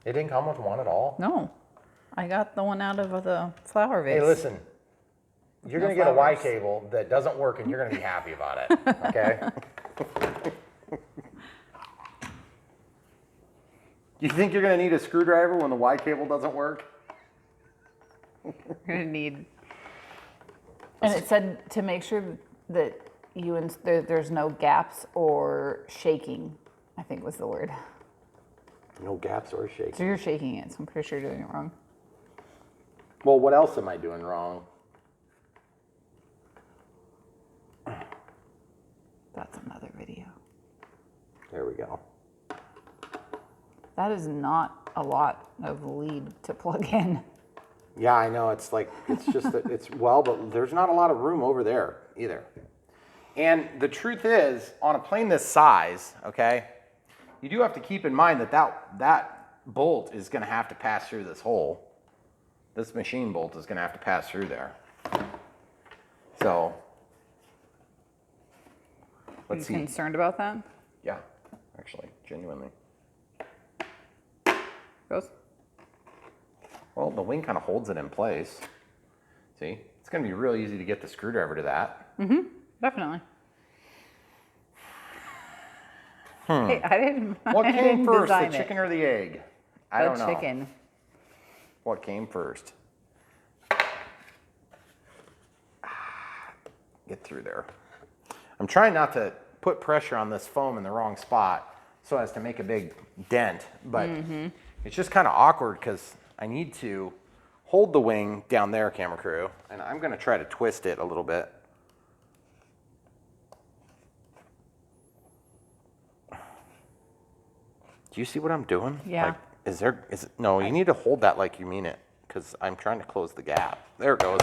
it didn't come with one at all. No, I got the one out of the flower vase. Hey, listen, you're No gonna get a Y flowers. cable that doesn't work, and you're gonna be happy about it. Okay. You think you're gonna need a screwdriver when the Y cable doesn't work? You're gonna need. And it said to make sure that there's no gaps or shaking, I think was the word. No gaps or shaking. So you're shaking it, so I'm pretty sure you're doing it wrong. Well, what else am I doing wrong? That's another video. There we go. That is not a lot of lead to plug in. Yeah, I know. It's like, it's just that but there's not a lot of room over there either. And the truth is, on a plane this size, okay, you do have to keep in mind that bolt is going to have to pass through this hole. This machine bolt is going to have to pass through there. So, let's see. Are you concerned about that? Yeah, actually, genuinely. Goes? Well, the wing kind of holds it in place. See? It's going to be real easy to get the screwdriver to that. Mm-hmm. Definitely. Hey, I didn't. What I came didn't first, the design it. chicken or the egg? I don't know. The chicken. What came first? Get through there. I'm trying not to put pressure on this foam in the wrong spot so as to make a big dent, but it's just kind of awkward because I need to hold the wing down there, camera crew, and I'm going to try to twist it a little bit. Do you see what I'm doing? Yeah. Like, is it, no, you need to hold that like you mean it, because I'm trying to close the gap. There it goes.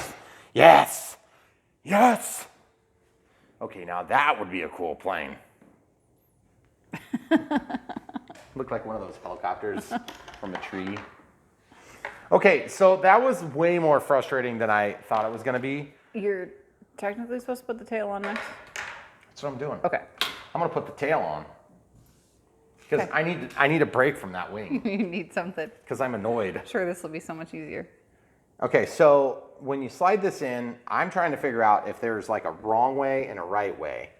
Yes! Yes! Okay, now that would be a cool plane. Looked like one of those helicopters from a tree. Okay, so that was way more frustrating than I thought it was going to be. You're technically supposed to put the tail on next? That's what I'm doing. Okay. I'm going to put the tail on. Because Okay. I need a break from that wing. You need something. Because I'm annoyed. Sure, this will be so much easier. Okay, so when you slide this in, I'm trying to figure out if there's like a wrong way and a right way.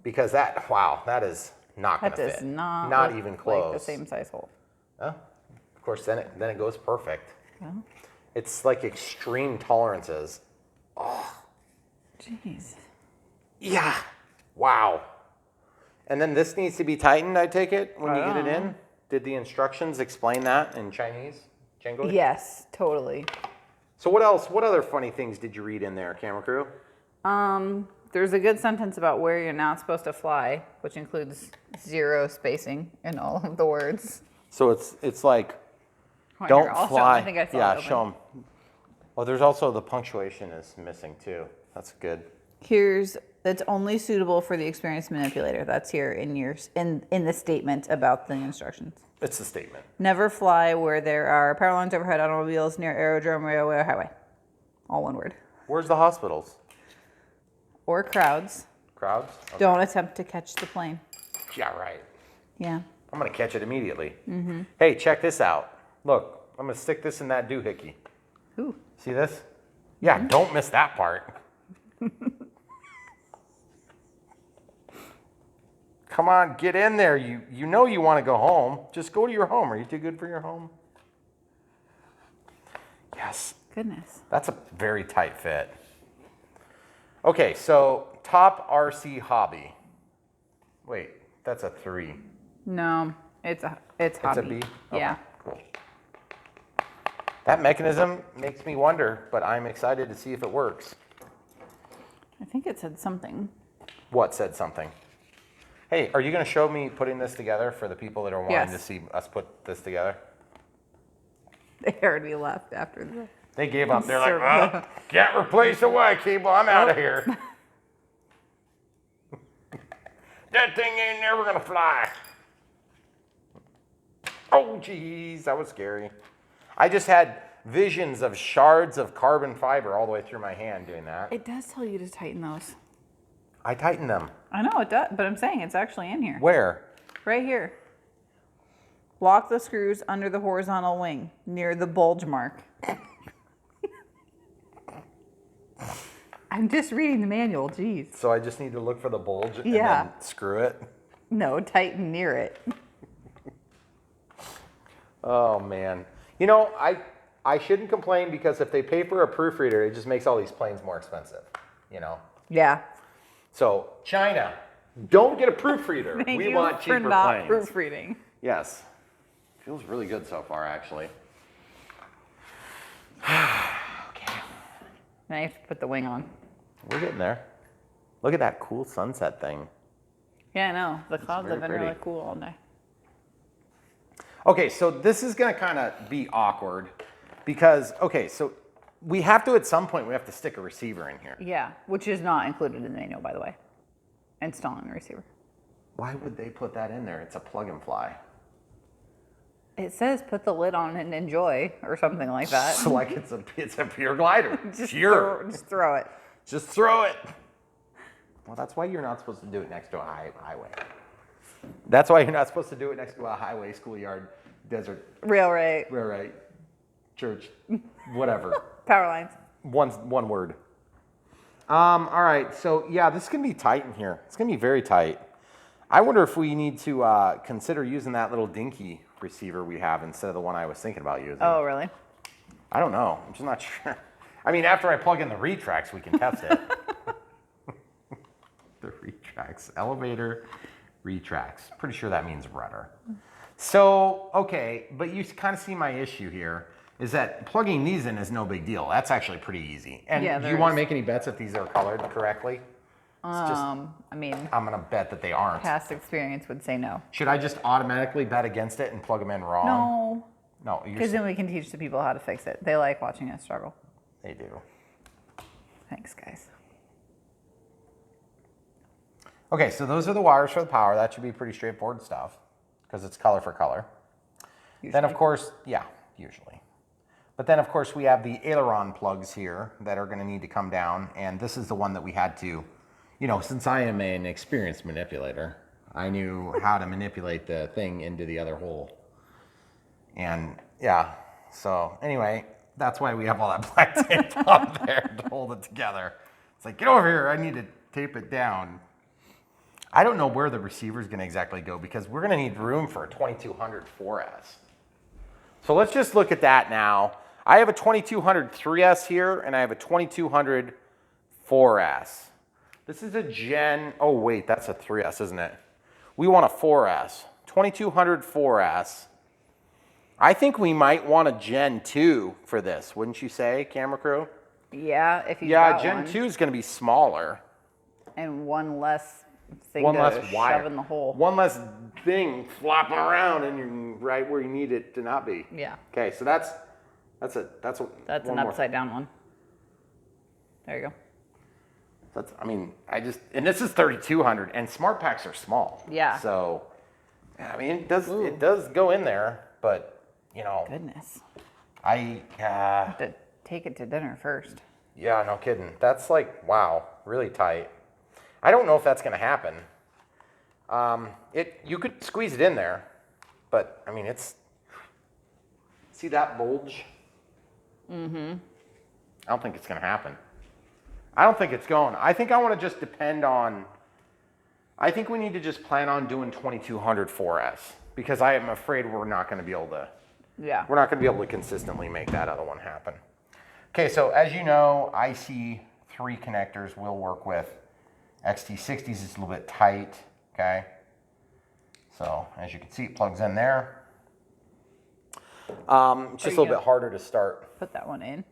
Because that, wow, that is not going to fit. That does not look even close. like the same size hole. Oh, of course, then it goes perfect. Well, It's like extreme tolerances. Oh, jeez. yeah. Wow. And then this needs to be tightened, I take it, when you get it in? Did the instructions explain that in Chinese? Chinglish? Yes, totally. So what else? What other funny things did you read in there, camera crew? There's a good sentence about where you're not supposed to fly, which includes 0 spacing in all of the words. So it's like, Come on, don't here, I'll fly. Show 'em. I think I saw yeah, it open. show them. Oh, there's also the punctuation is missing too. That's good. That's only suitable for the experienced manipulator. That's here in the statement about the instructions. It's the statement. Never fly where there are power lines overhead, automobiles near aerodrome, railway, or highway. All one word. Where's the hospitals? Or crowds. Crowds? Okay. Don't attempt to catch the plane. Yeah, right. Yeah. I'm going to catch it immediately. Mm-hmm. Hey, check this out. Look, I'm going to stick this in that doohickey. Ooh. See this? Yeah, don't miss that part. Come on, get in there. You know you want to go home. Just go to your home. Are you too good for your home? Yes. Goodness. That's a very tight fit. Okay, so top RC hobby. Wait, that's a 3. No, it's hobby. It's a B? Okay, Yeah. cool. That mechanism makes me wonder, but I'm excited to see if it works. I think it said something. What said something? Hey, are you going to show me putting this together for the people that are wanting to Yes. see us put this together? They already left after the. They gave up. They're like, well, can't replace the Y cable. I'm out of here. That thing ain't never going to fly. Oh, geez, that was scary. I just had visions of shards of carbon fiber all the way through my hand doing that. It does tell you to tighten those. I tightened them. I know it does, but I'm saying it's actually in here. Where? Right here. Lock the screws under the horizontal wing near the bulge mark. I'm just reading the manual, jeez. So I just need to look for the bulge and Yeah. then screw it? No, tighten near it. Oh, man. You know, I shouldn't complain because if they pay for a proofreader, it just makes all these planes more expensive, you know? Yeah. So, China, don't get a proofreader. Thank We you want for cheaper not planes. proofreading. Yes. Feels really good so far, actually. Okay. Now you have to put the wing on. We're getting there. Look at that cool sunset thing. Yeah, I know. The clouds very have been pretty. really cool all day. Okay, so this is going to kind of be awkward because, okay, so we have to, at some point, we have to stick a receiver in here. Yeah, which is not included in the manual, by the way. Installing a receiver. Why would they put that in there? It's a plug and fly. It says put the lid on and enjoy, or something like that. So like it's a pure glider. Just Pure. Just throw it. Just throw it. Well, that's why you're not supposed to do it next to a highway. That's why you're not supposed to do it next to a highway, schoolyard, desert, Railway. church, whatever. Power lines. One word. All right, so yeah, this is gonna be tight in here. It's gonna be very tight. I wonder if we need to consider using that little dinky receiver we have instead of the one I was thinking about using. Oh, really? I don't know. I'm just not sure. I mean, after I plug in the retracts, we can test it. The retracts, elevator retracts. Pretty sure that means rudder. So, okay, but you kind of see my issue here is that plugging these in is no big deal. That's actually pretty easy. And Yeah, do there you want to is. make any bets if these are colored correctly? I mean, I'm gonna bet that they aren't. past experience would say no. Should I just automatically bet against it and plug them in wrong? No. No, Because then we can teach the people how to fix it. They like watching us struggle. They do. Thanks, guys. Okay, so those are the wires for the power. That should be pretty straightforward stuff because it's color for color. Usually. Then, of course, yeah, usually. But then, of course, we have the aileron plugs here that are going to need to come down. And this is the one that we had to, you know, since I am an experienced manipulator, I knew how to manipulate the thing into the other hole. And yeah, so anyway, that's why we have all that black tape on there to hold it together. It's like, get over here, I need to tape it down. I don't know where the receiver is going to exactly go because we're going to need room for a 2200 4S. So let's just look at that now. I have a 2200 3S here and I have a 2200 4S. This is a Gen, oh wait, that's a 3S, isn't it? We want a 4S, 2200 4S. I think we might want a Gen 2 for this, wouldn't you say, camera crew? Yeah, if you Yeah, got Gen one. 2 is going to be smaller. And one less thing One to less wire. shove in the hole. One less thing flopping around and you're right where you need it to not be. Yeah. Okay, so that's an one more. upside down one. There you go. That's, I mean, and this is 3200 and smart packs are small. Yeah. So, I mean, it does go in there, but you know. Goodness. I have to take it to dinner first. Yeah, no kidding. That's like, wow, really tight. I don't know if that's going to happen. You could squeeze it in there, but I mean, see that bulge? Mm-hmm. I don't think it's going to happen. I don't think it's going. I think I want to just I think we need to just plan on doing 2200 4S because I am afraid we're not going to be able to, we're not going to be able to consistently make that other one happen. Okay, so as you know, IC3 connectors will work with. XT60s is a little bit tight, okay? So as you can see, it plugs in there. It's just a little bit harder to start. Put that one in.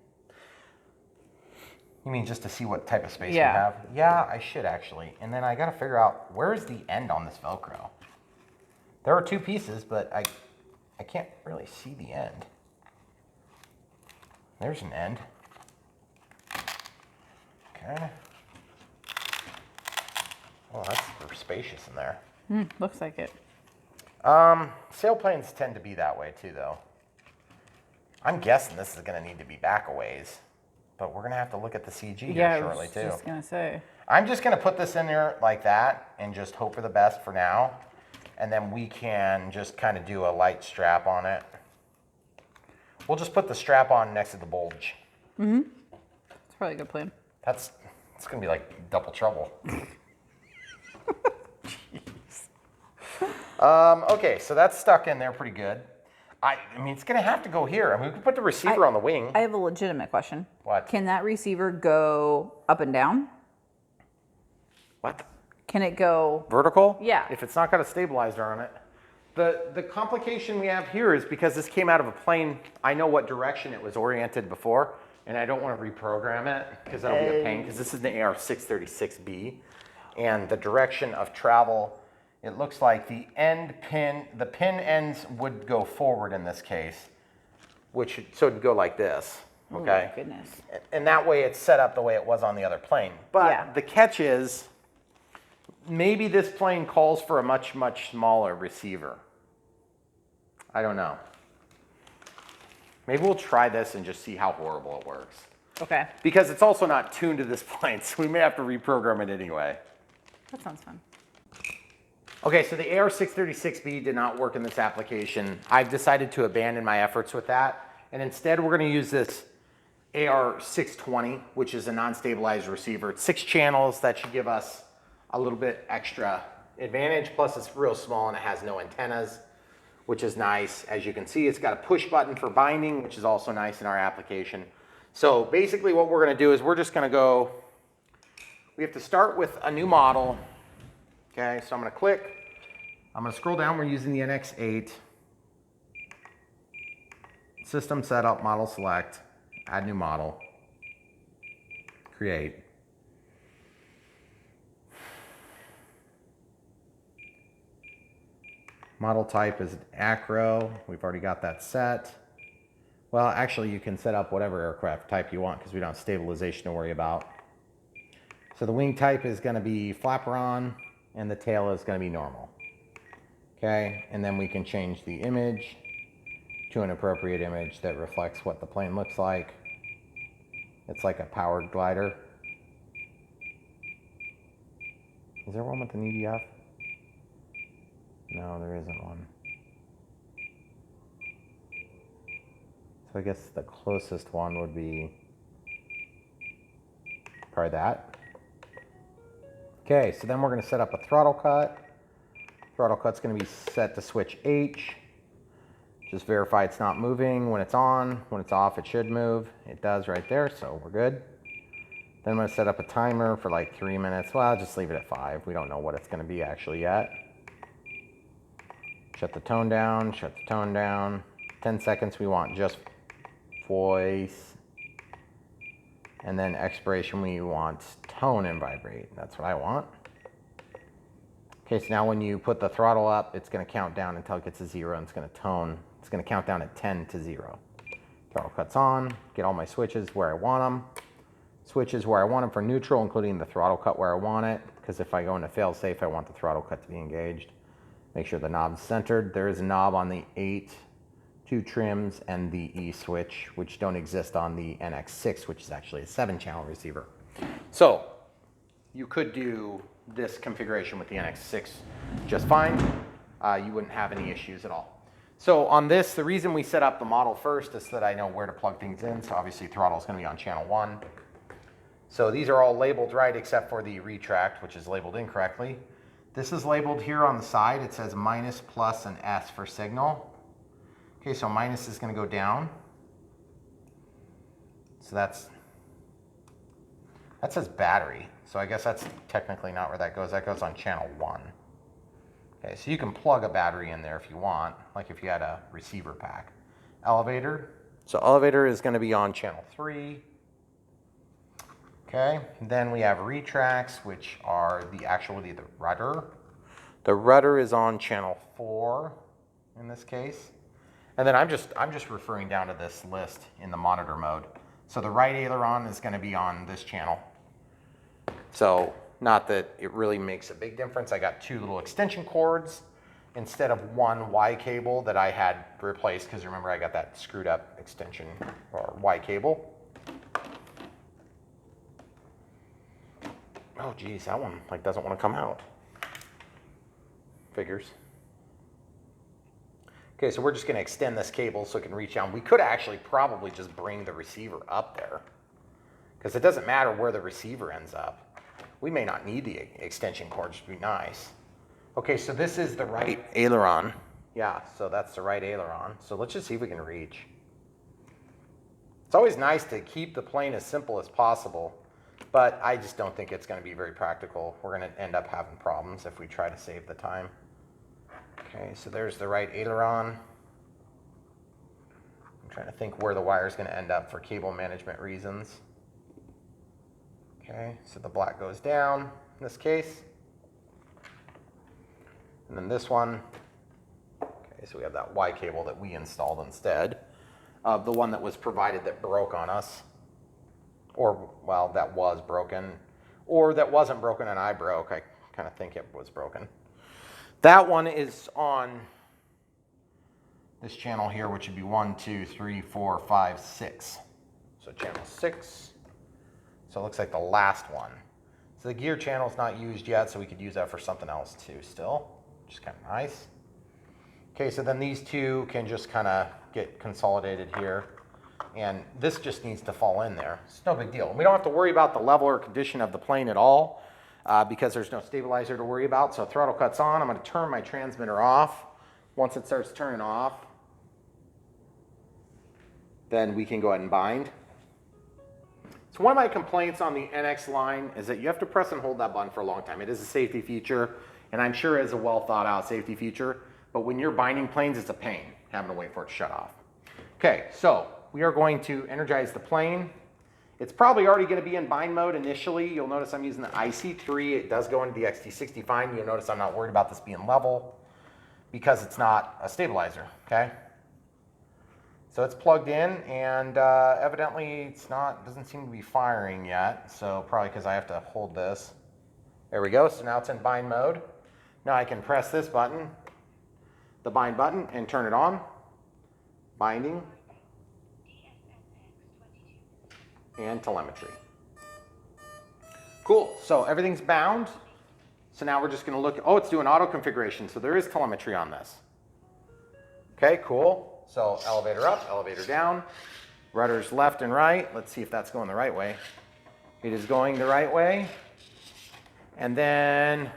You mean just to see what type of space we have? Yeah, I should actually. And then I got to figure out where's the end on this Velcro. There are two pieces, but I can't really see the end. There's an end. Okay. Oh, that's spacious in there. Looks like it. Sailplanes tend to be that way too, though. I'm guessing this is going to need to be back a ways, but we're going to have to look at the CG here shortly too. Yeah, I was just going to say. I'm just going to put this in there like that and just hope for the best for now, and then we can just kind of do a light strap on it. We'll just put the strap on next to the bulge. Mm-hmm. That's probably a good plan. It's going to be like double trouble. Okay, so that's stuck in there pretty good. I mean, it's going to have to go here. I mean, we can put the receiver on the wing. I have a legitimate question. What? Can that receiver go up and down? What? Can it go vertical? Yeah. If it's not got a stabilizer on it. The complication we have here is because this came out of a plane, I know what direction it was oriented before, and I don't want to reprogram it because that'll be a pain, because this is the AR636B, and the direction of travel, it looks like the pin ends would go forward in this case, so it'd go like this, okay? Oh my goodness. And that way it's set up the way it was on the other plane. But the catch is, maybe this plane calls for a much, much smaller receiver. I don't know. Maybe we'll try this and just see how horrible it works. Okay. Because it's also not tuned to this plane, so we may have to reprogram it anyway. That sounds fun. Okay, so the AR636B did not work in this application. I've decided to abandon my efforts with that, and instead we're going to use this AR620, which is a non-stabilized receiver. It's 6 channels. That should give us a little bit extra advantage, plus it's real small and it has no antennas, which is nice. As you can see, it's got a push button for binding, which is also nice in our application. So basically what we're going to do is we're just going to go, we have to start with a new model. Okay, so I'm going to click, I'm going to scroll down, we're using the NX8. System setup, model select, add new model, create. Model type is acro. We've already got that set. Well, actually, you can set up whatever aircraft type you want because we don't have stabilization to worry about. So the wing type is going to be flaperon, and the tail is going to be normal. Okay, and then we can change the image to an appropriate image that reflects what the plane looks like. It's like a powered glider. Is there one with an EDF? No, there isn't one. So I guess the closest one would be probably that. Okay, so then we're going to set up a throttle cut. Throttle cut's going to be set to switch H. Just verify it's not moving when it's on. When it's off, it should move. It does right there, so we're good. Then I'm going to set up a timer for like 3 minutes. Well, I'll just leave it at 5. We don't know what it's going to be actually yet. Shut the tone down, shut the tone down. 10 seconds, we want just voice. And then expiration, we want tone and vibrate. That's what I want. Okay, so now when you put the throttle up, it's going to count down until it gets to 0, and it's going to tone. It's going to count down at 10 to 0. Throttle cuts on, get all my switches where I want them. Switches where I want them for neutral, including the throttle cut where I want it, because if I go into fail safe, I want the throttle cut to be engaged. Make sure the knob's centered. There is a knob on the 8, 2 trims, and the E switch, which don't exist on the NX6, which is actually a 7-channel receiver. So you could do this configuration with the NX6 just fine. You wouldn't have any issues at all. So on this, the reason we set up the model first is so that I know where to plug things in. So obviously throttle is going to be on channel 1. So these are all labeled right except for the retract, which is labeled incorrectly. This is labeled here on the side. It says minus, plus, and S for signal. Okay, so minus is going to go down. So that says battery. So I guess that's technically not where that goes. That goes on channel 1. Okay, so you can plug a battery in there if you want, like if you had a receiver pack. Elevator. So elevator is going to be on channel 3. Okay, then we have retracts, which are the rudder. The rudder is on channel 4 in this case. And then I'm just referring down to this list in the monitor mode. So the right aileron is going to be on this channel. So not that it really makes a big difference. I got 2 little extension cords instead of 1 Y cable that I had replaced, because remember I got that screwed up extension or Y cable. Oh geez, that one like doesn't want to come out. Figures. Okay, so we're just going to extend this cable so it can reach down. We could actually probably just bring the receiver up there, because it doesn't matter where the receiver ends up. We may not need the extension cord, which would be nice. Okay, so this is the right aileron. Yeah, so that's the right aileron. So let's just see if we can reach. It's always nice to keep the plane as simple as possible, but I just don't think it's going to be very practical. We're going to end up having problems if we try to save the time. Okay, so there's the right aileron. I'm trying to think where the wire is going to end up for cable management reasons. Okay, so the black goes down in this case. And then this one. Okay, so we have that Y cable that we installed instead of the one that was provided that broke on us. Or, well, that was broken. Or that wasn't broken and I broke. I kind of think it was broken. That one is on this channel here, which would be 1, 2, 3, 4, 5, 6. So channel 6. So it looks like the last one. So the gear channel is not used yet, so we could use that for something else too still, which is kind of nice. Okay, so then these 2 can just kind of get consolidated here. And this just needs to fall in there. It's no big deal. We don't have to worry about the level or condition of the plane at all, because there's no stabilizer to worry about. So throttle cuts on. I'm going to turn my transmitter off. Once it starts turning off, then we can go ahead and bind. So one of my complaints on the NX line is that you have to press and hold that button for a long time. It is a safety feature, and I'm sure it's a well thought out safety feature, but when you're binding planes, it's a pain having to wait for it to shut off. Okay, so we are going to energize the plane. It's probably already going to be in bind mode initially. You'll notice I'm using the IC3. It does go into the XT60 fine. You'll notice I'm not worried about this being level. because it's not a stabilizer, okay? So it's plugged in, and evidently doesn't seem to be firing yet, so probably because I have to hold this. There we go, so now it's in bind mode. Now I can press this button, the bind button, and turn it on. Binding. And telemetry. Cool, so everything's bound. So now we're just gonna look, oh, it's doing auto configuration, so there is telemetry on this. Okay, cool. So elevator up, elevator down, rudders left and right. Let's see if that's going the right way. It is going the right way. And then,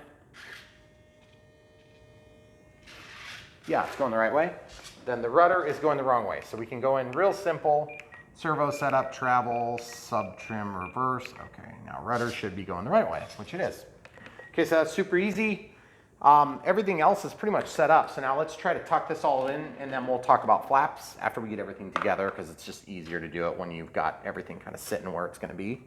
yeah, it's going the right way. Then the rudder is going the wrong way. So we can go in real simple, servo setup, travel, sub trim, reverse. Okay, now rudder should be going the right way, which it is. Okay, so that's super easy. Everything else is pretty much set up. So now let's try to tuck this all in, and then we'll talk about flaps after we get everything together, because it's just easier to do it when you've got everything kind of sitting where it's gonna be.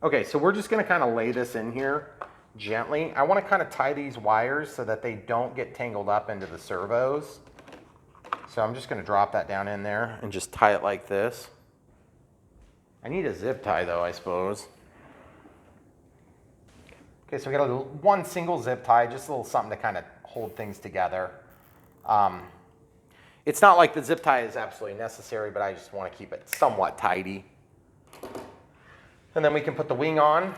Okay, so we're just gonna kind of lay this in here gently. I wanna kind of tie these wires so that they don't get tangled up into the servos. So I'm just gonna drop that down in there and just tie it like this. I need a zip tie though, I suppose. Okay, so we got one single zip tie, just a little something to kind of hold things together. It's not like the zip tie is absolutely necessary, but I just want to keep it somewhat tidy. And then we can put the wing on.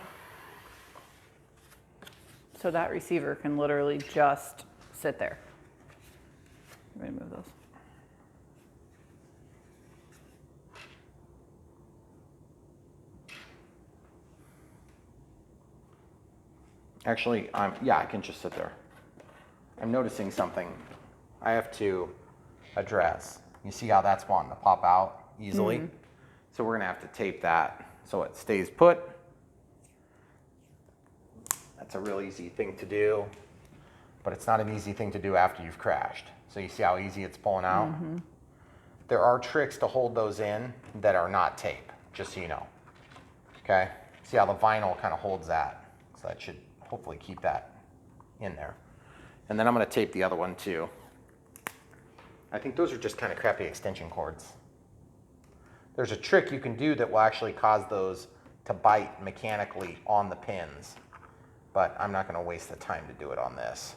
So that receiver can literally just sit there. Let me move those. Actually, yeah, I can just sit there. I'm noticing something I have to address. You see how that's wanting to pop out easily? Mm-hmm. So we're gonna have to tape that so it stays put. That's a real easy thing to do, but it's not an easy thing to do after you've crashed. So you see how easy it's pulling out? Mm-hmm. There are tricks to hold those in that are not tape, just so you know. Okay? See how the vinyl kind of holds that? So that should hopefully keep that in there. And then I'm gonna tape the other one too. I think those are just kind of crappy extension cords. There's a trick you can do that will actually cause those to bite mechanically on the pins, but I'm not gonna waste the time to do it on this,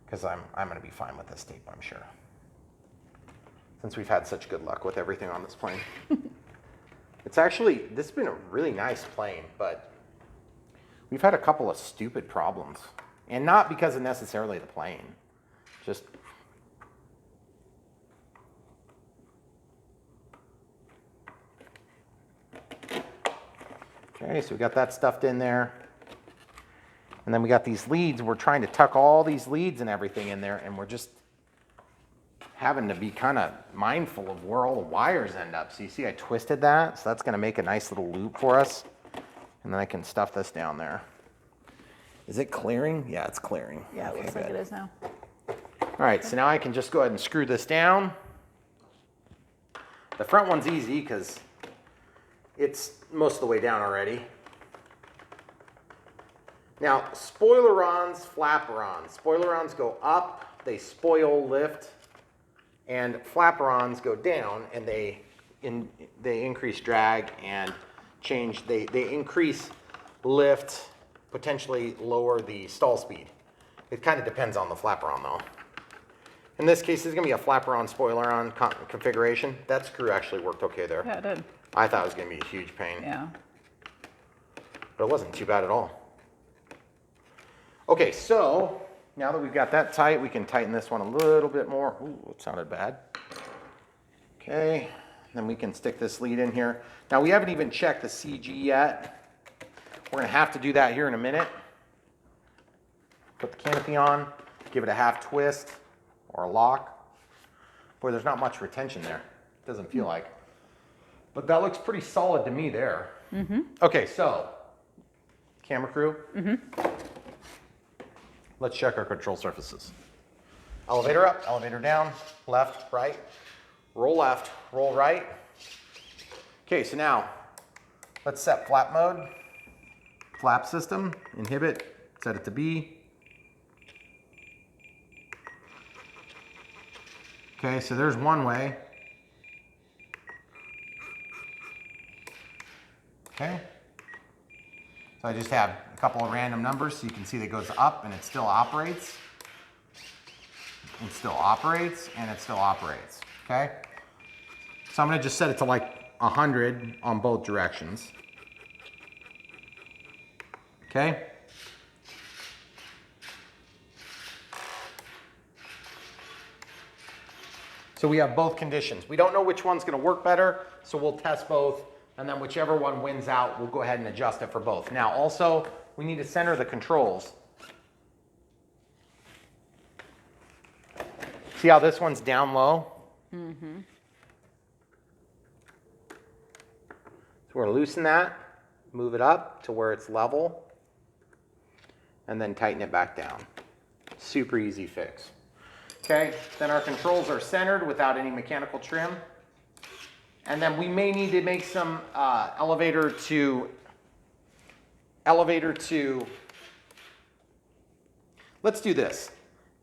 because I'm gonna be fine with this tape, I'm sure. Since we've had such good luck with everything on this plane. This has been a really nice plane, but we've had a couple of stupid problems. And not because of necessarily the plane. Just okay, so we got that stuffed in there. And then we got these leads. We're trying to tuck all these leads and everything in there, and we're just having to be kind of mindful of where all the wires end up. So you see I twisted that, so that's gonna make a nice little loop for us. And then I can stuff this down there. Is it clearing? Yeah, it's clearing. Yeah, it looks like it is now. All right, so now I can just go ahead and screw this down. The front one's easy because it's most of the way down already. Now, spoilerons, flaperons. Spoilerons go up, they spoil lift, and flaperons go down, and they increase drag and change. They increase lift, potentially lower the stall speed. It kind of depends on the flaperon though. In this case, it's gonna be a flaperon spoileron configuration. That screw actually worked okay there. Yeah, it did. I thought it was gonna be a huge pain. Yeah. But it wasn't too bad at all. Okay, so now that we've got that tight, we can tighten this one a little bit more. Ooh, it sounded bad. Okay, then we can stick this lead in here. Now we haven't even checked the CG yet. We're gonna have to do that here in a minute. Put the canopy on, give it a half twist or a lock. Boy, there's not much retention there. It doesn't feel like. But that looks pretty solid to me there. Mm-hmm. Okay, so camera crew. Mm-hmm. Let's check our control surfaces. Elevator up, elevator down, left, right, roll right. Okay, so now let's set flap mode. Flap system, inhibit, set it to B. Okay, so there's one way. Okay. So I just have a couple of random numbers so you can see that it goes up and it still operates. It still operates and it still operates. Okay. So I'm going to just set it to like 100 on both directions. Okay. So we have both conditions. We don't know which one's going to work better, so we'll test both, and then whichever one wins out, we'll go ahead and adjust it for both. Now also, we need to center the controls. See how this one's down low? Mm-hmm. So we're going to loosen that, move it up to where it's level, and then tighten it back down. Super easy fix. Okay, then our controls are centered without any mechanical trim. And then we may need to make some elevator to, let's do this.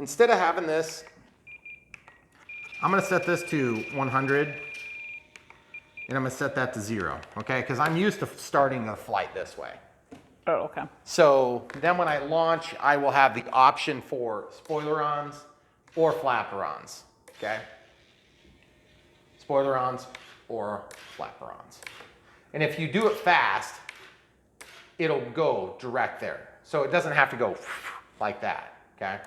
Instead of having this, I'm gonna set this to 100 and I'm gonna set that to 0, okay? Because I'm used to starting a flight this way. Oh, okay. So then when I launch, I will have the option for spoiler-ons or flapper-ons, okay? Spoiler-ons or flapper-ons. And if you do it fast, it'll go direct there. So it doesn't have to go like that, okay?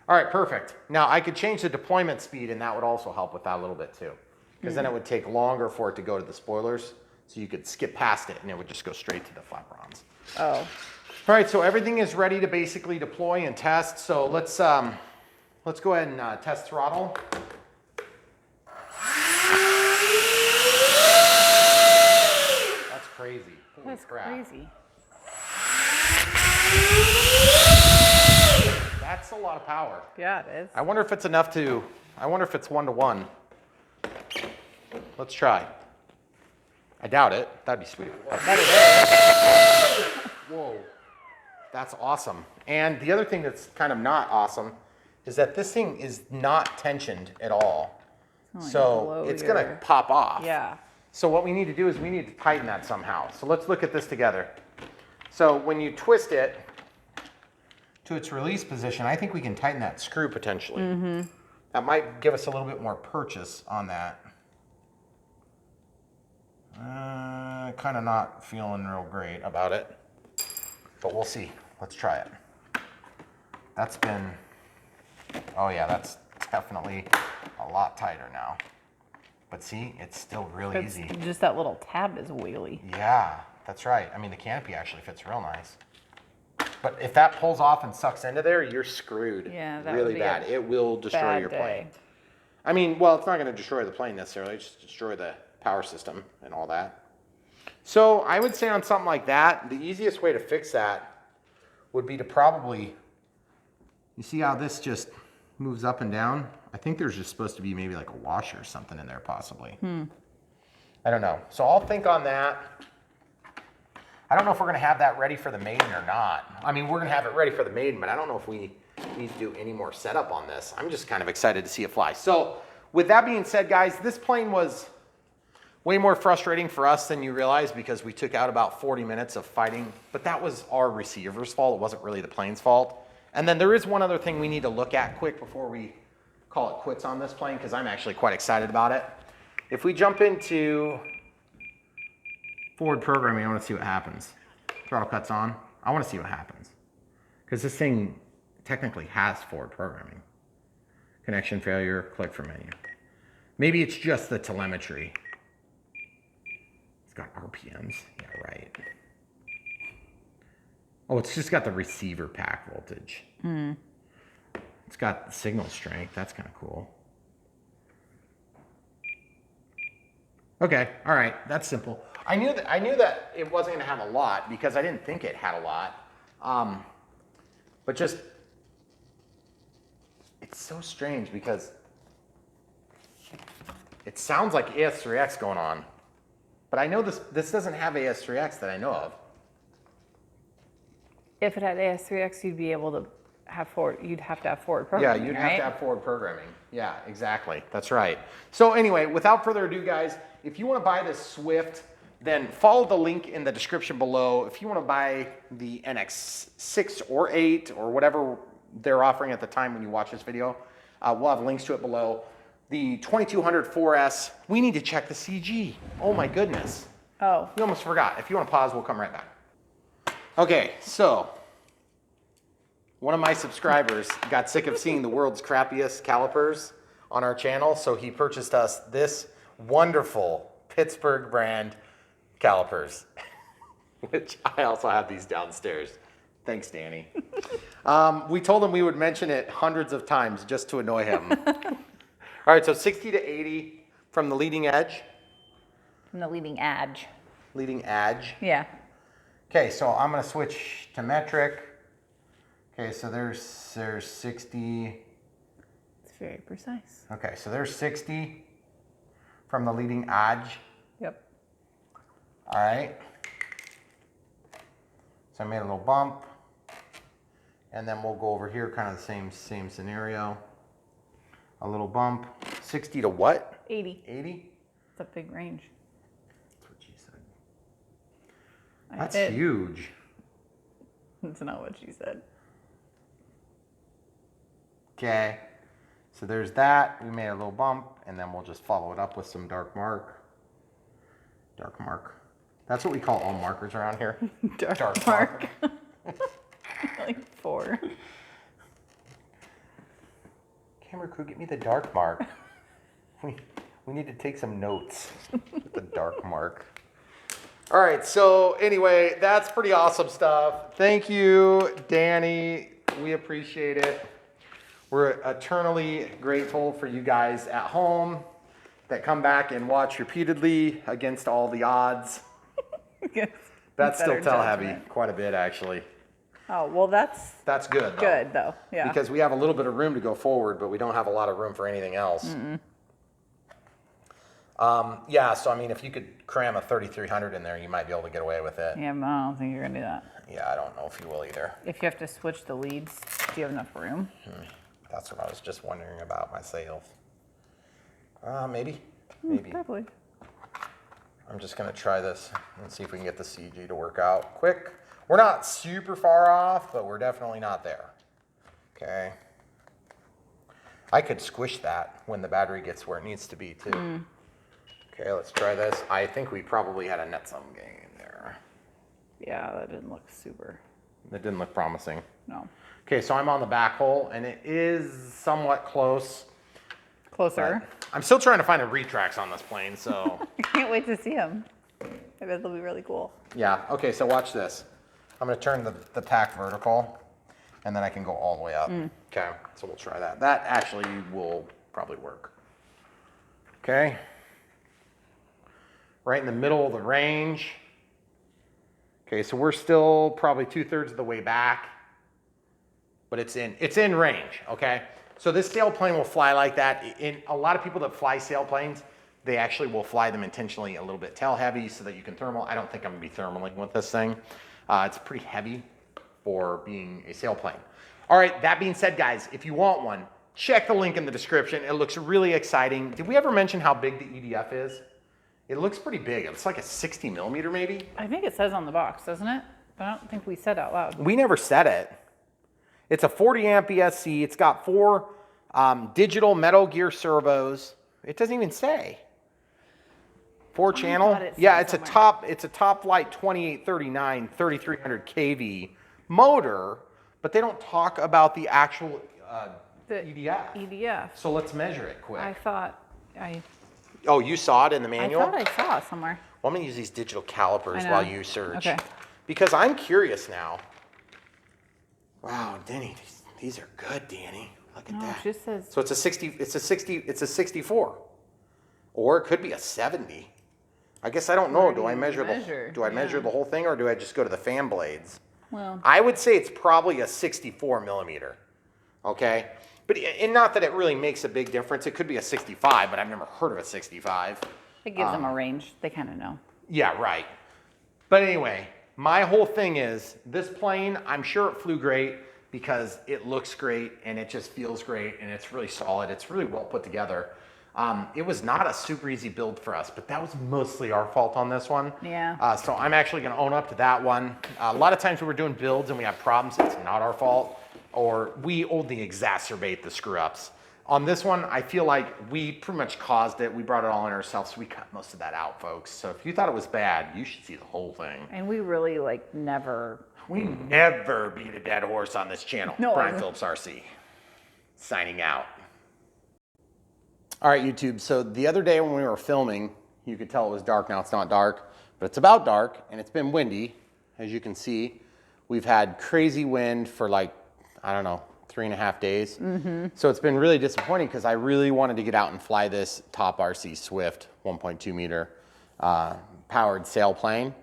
All right, perfect. Now I could change the deployment speed and that would also help with that a little bit too. Because then it would take longer for it to go to the spoilers. So you could skip past it and it would just go straight to the flapper-ons. Oh. All right, so everything is ready to basically deploy and test. So let's go ahead and test throttle. That's crazy. Holy That's crap. crazy. That's a lot of power. Yeah, it is. I wonder if it's enough to, I wonder if it's 1-to-1. Let's try. I doubt it. That'd be sweet. Whoa. That's awesome. And the other thing that's kind of not awesome is that this thing is not tensioned at all. So it's going to pop off. Yeah. So what we need to do is we need to tighten that somehow. So let's look at this together. So when you twist it to its release position, I think we can tighten that screw potentially. Mm-hmm. That might give us a little bit more purchase on that. Kind of not feeling real great about it, but we'll see. Let's try it. That's been, oh yeah, that's definitely a lot tighter now. But see, it's still really easy. Just that little tab is wiggly. Yeah, that's right. I mean, the canopy actually fits real nice. But if that pulls off and sucks into there, you're screwed. Yeah, that really would be bad. It will destroy your plane. I mean, well, it's not going to destroy the plane necessarily. It's just destroy the power system and all that. So I would say on something like that, the easiest way to fix that would be to probably, you see how this just moves up and down? I think there's just supposed to be maybe like a washer or something in there possibly. I don't know. So I'll think on that. I don't know if we're going to have that ready for the maiden or not. I mean, we're going to have it ready for the maiden, but I don't know if we need to do any more setup on this. I'm just kind of excited to see it fly. So with that being said, guys, this plane was way more frustrating for us than you realize because we took out about 40 minutes of fighting, but that was our receiver's fault. It wasn't really the plane's fault. And then there is one other thing we need to look at quick before we call it quits on this plane because I'm actually quite excited about it. If we jump into forward programming, I want to see what happens. Throttle cuts on. I want to see what happens because this thing technically has forward programming. Connection failure, click for menu. Maybe it's just the telemetry. It's got RPMs. Yeah, right. Oh, it's just got the receiver pack voltage. It's got signal strength. That's kind of cool. Okay, all right, that's simple. I knew that it wasn't going to have a lot because I didn't think it had a lot. But just, it's so strange because it sounds like AS3X going on. But I know this doesn't have AS3X that I know of. If it had AS3X, you'd be able to have forward. You'd have to have forward Yeah, programming. you'd right? have to have forward programming. Yeah, exactly. That's right. So anyway, without further ado, guys, if you want to buy this Swift, then follow the link in the description below. If you want to buy the NX6 or 8 or whatever they're offering at the time when you watch this video, we'll have links to it below. The 2200 4S, we need to check the CG. Oh my goodness. Oh. We almost forgot. If you want to pause, we'll come right back. Okay, so one of my subscribers got sick of seeing the world's crappiest calipers on our channel, so he purchased us this wonderful Pittsburgh brand calipers, which I also have these downstairs. Thanks, Danny. We told him we would mention it hundreds of times just to annoy him. All right, so 60 to 80 from the leading edge. From the leading edge. Leading edge. Yeah. Okay, so I'm gonna switch to metric. Okay, so there's 60. It's very precise. Okay, so there's 60 from the leading edge. Yep. All right. So I made a little bump. And then we'll go over here, kind of the same scenario. A little bump. 60 to what? 80. 80? It's a big range. That's what she said. That's huge. That's not what she said. Okay. So there's that. We made a little bump, and then we'll just follow it up with some dark mark. Dark mark. That's what we call all markers around here. Dark mark. Like 4. Camera crew, get me the dark mark. We need to take some notes with the dark mark. All right, so anyway, that's pretty awesome stuff. Thank you, Danny. We appreciate it. We're eternally grateful for you guys at home that come back and watch repeatedly against all the odds. Yes. That's still Better tell heavy, judgment. quite a bit actually. Oh, well, that's good though. good, though. Yeah. Because we have a little bit of room to go forward, but we don't have a lot of room for anything else. Yeah, so I mean, if you could cram a 3300 in there, you might be able to get away with it. Yeah, but I don't think you're going to do that. Yeah, I don't know if you will either. If you have to switch the leads, do you have enough room? That's what I was just wondering about myself. Maybe. Probably. I'm just gonna try this and see if we can get the CG to work out quick. We're not super far off, but we're definitely not there. Okay. I could squish that when the battery gets where it needs to be too. Okay, let's try this. I think we probably had a net sum gain there. Yeah, that didn't look super. That didn't look promising. No. Okay, so I'm on the back hole and it is somewhat close. Closer. I'm still trying to find the retracts on this plane, so. I can't wait to see them. I bet they'll be really cool. Yeah, okay, so watch this. I'm gonna turn the pack vertical and then I can go all the way up. Okay, so we'll try that. That actually will probably work. Okay. Right in the middle of the range. Okay, so we're still probably 2/3 of the way back, but it's in range, okay? So this sailplane will fly like that. In a lot of people that fly sailplanes, they actually will fly them intentionally a little bit tail heavy so that you can thermal. I don't think I'm gonna be thermaling with this thing. It's pretty heavy for being a sailplane. All right, that being said, guys, if you want one, check the link in the description. It looks really exciting. Did we ever mention how big the EDF is? It looks pretty big. It's like a 60 millimeter maybe. I think it says on the box, doesn't it? But I don't think we said out loud. We never said it. It's a 40 amp ESC. It's got 4 digital Metal Gear servos. It doesn't even say. 4 channel. thought it said Yeah, somewhere. it's a top flight 2839 3300 kV motor, but they don't talk about the actual The EDF. EDF. So let's measure it quick. I thought I Oh, you saw it in the manual? thought I saw it somewhere. Well, I'm going to use these digital calipers I know. while you search. Okay. Because I'm curious now. Wow, Danny, these are good, Danny. Look at No, it that. just says So it's a 64. Or it could be a 70. I guess I don't know. Where Do do I you measure measure? do I measure Yeah. the whole thing or do I just go to the fan blades? well. I would say it's probably a 64 millimeter. Okay? And not that it really makes a big difference. It could be a 65, but I've never heard of a 65. It gives them a range. They kind of know. Yeah, right. But anyway, my whole thing is this plane, I'm sure it flew great. because it looks great and it just feels great and it's really solid. It's really well put together. It was not a super easy build for us, but that was mostly our fault on this one. Yeah. So I'm actually going to own up to that one. A lot of times when we're doing builds and we have problems, it's not our fault, or we only exacerbate the screw ups. On this one, I feel like we pretty much caused it. We brought it all in ourselves, so we cut most of that out, folks. So if you thought it was bad, you should see the whole thing. And we really like never. We never beat a dead horse on this channel. No. Brian Phillips RC, signing out. All right, YouTube. So the other day when we were filming, you could tell it was dark. Now it's not dark, but it's about dark, and it's been windy. As you can see, we've had crazy wind for like, I don't know, 3.5 days. So it's been really disappointing because I really wanted to get out and fly this Top RC Swift 1.2 meter powered sailplane.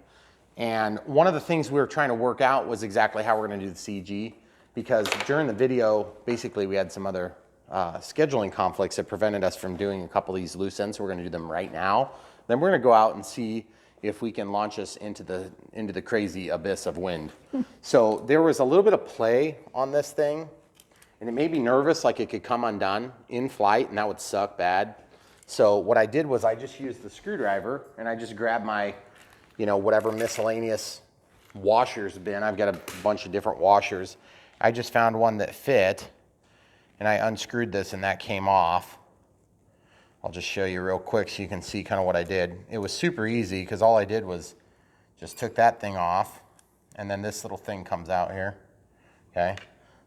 And one of the things we were trying to work out was exactly how we're going to do the CG, because during the video, basically we had some other scheduling conflicts that prevented us from doing a couple of these loose ends. So we're going to do them right now. Then we're going to go out and see if we can launch us into the crazy abyss of wind. So there was a little bit of play on this thing, and it made me nervous, like it could come undone in flight, and that would suck bad. So what I did was I just used the screwdriver, and I just grabbed my, whatever miscellaneous washers bin. I've got a bunch of different washers. I just found one that fit, and I unscrewed this, and that came off. I'll just show you real quick so you can see kind of what I did. It was super easy because all I did was just took that thing off, and then this little thing comes out here, okay?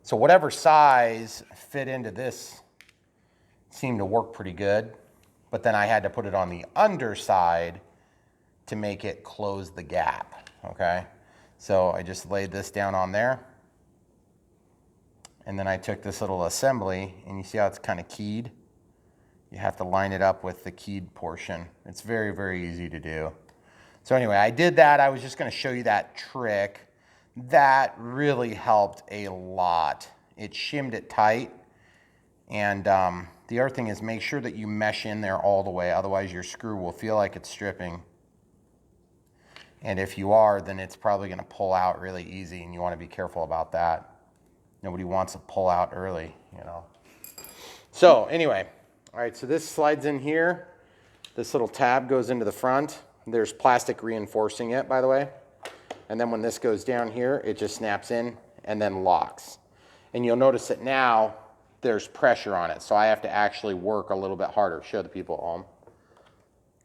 So whatever size fit into this seemed to work pretty good, but then I had to put it on the underside to make it close the gap, okay? So I just laid this down on there, and then I took this little assembly, and you see how it's kind of keyed? You have to line it up with the keyed portion. It's very, very easy to do. So anyway, I did that. I was just going to show you that trick. That really helped a lot. It shimmed it tight. And the other thing is make sure that you mesh in there all the way. Otherwise, your screw will feel like it's stripping. And if you are, then it's probably going to pull out really easy, and you want to be careful about that. Nobody wants to pull out early, So anyway. All right, so this slides in here. This little tab goes into the front. There's plastic reinforcing it, by the way. And then when this goes down here, it just snaps in and then locks. And you'll notice that now there's pressure on it. So I have to actually work a little bit harder. Show the people at home.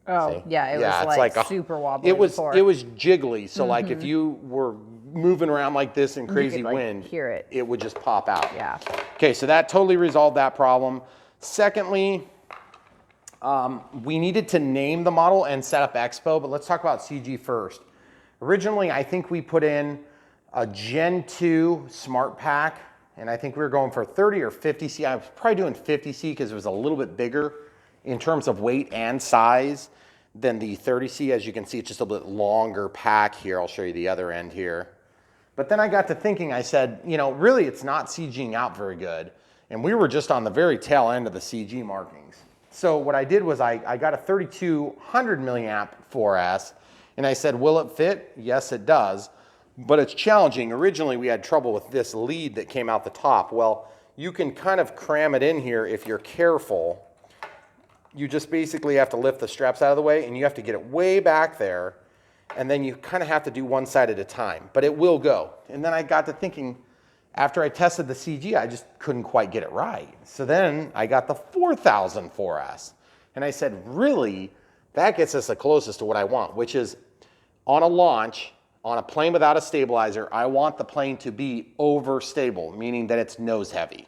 Oh, See? yeah, it was like super wobbly. It was jiggly. So like if you were moving around like this in crazy wind, hear it. It would just pop out. Yeah. Okay, so that totally resolved that problem. Secondly, we needed to name the model and set up Expo, but let's talk about CG first. Originally, I think we put in a Gen 2 Smart Pack, and I think we were going for 30 or 50C. I was probably doing 50C because it was a little bit bigger in terms of weight and size than the 30C. As you can see, it's just a bit longer pack here. I'll show you the other end here. But then I got to thinking, I said, really it's not CGing out very good. And we were just on the very tail end of the CG markings. So what I did was I got a 3200 milliamp 4S, and I said, will it fit? Yes, it does, but it's challenging. Originally, we had trouble with this lead that came out the top. Well, you can kind of cram it in here if you're careful. You just basically have to lift the straps out of the way, and you have to get it way back there, and then you kind of have to do one side at a time, but it will go. And then I got to thinking, after I tested the CG, I just couldn't quite get it right. So then I got the 4000 4S. And I said, really, that gets us the closest to what I want, which is on a launch, on a plane without a stabilizer, I want the plane to be overstable, meaning that it's nose heavy,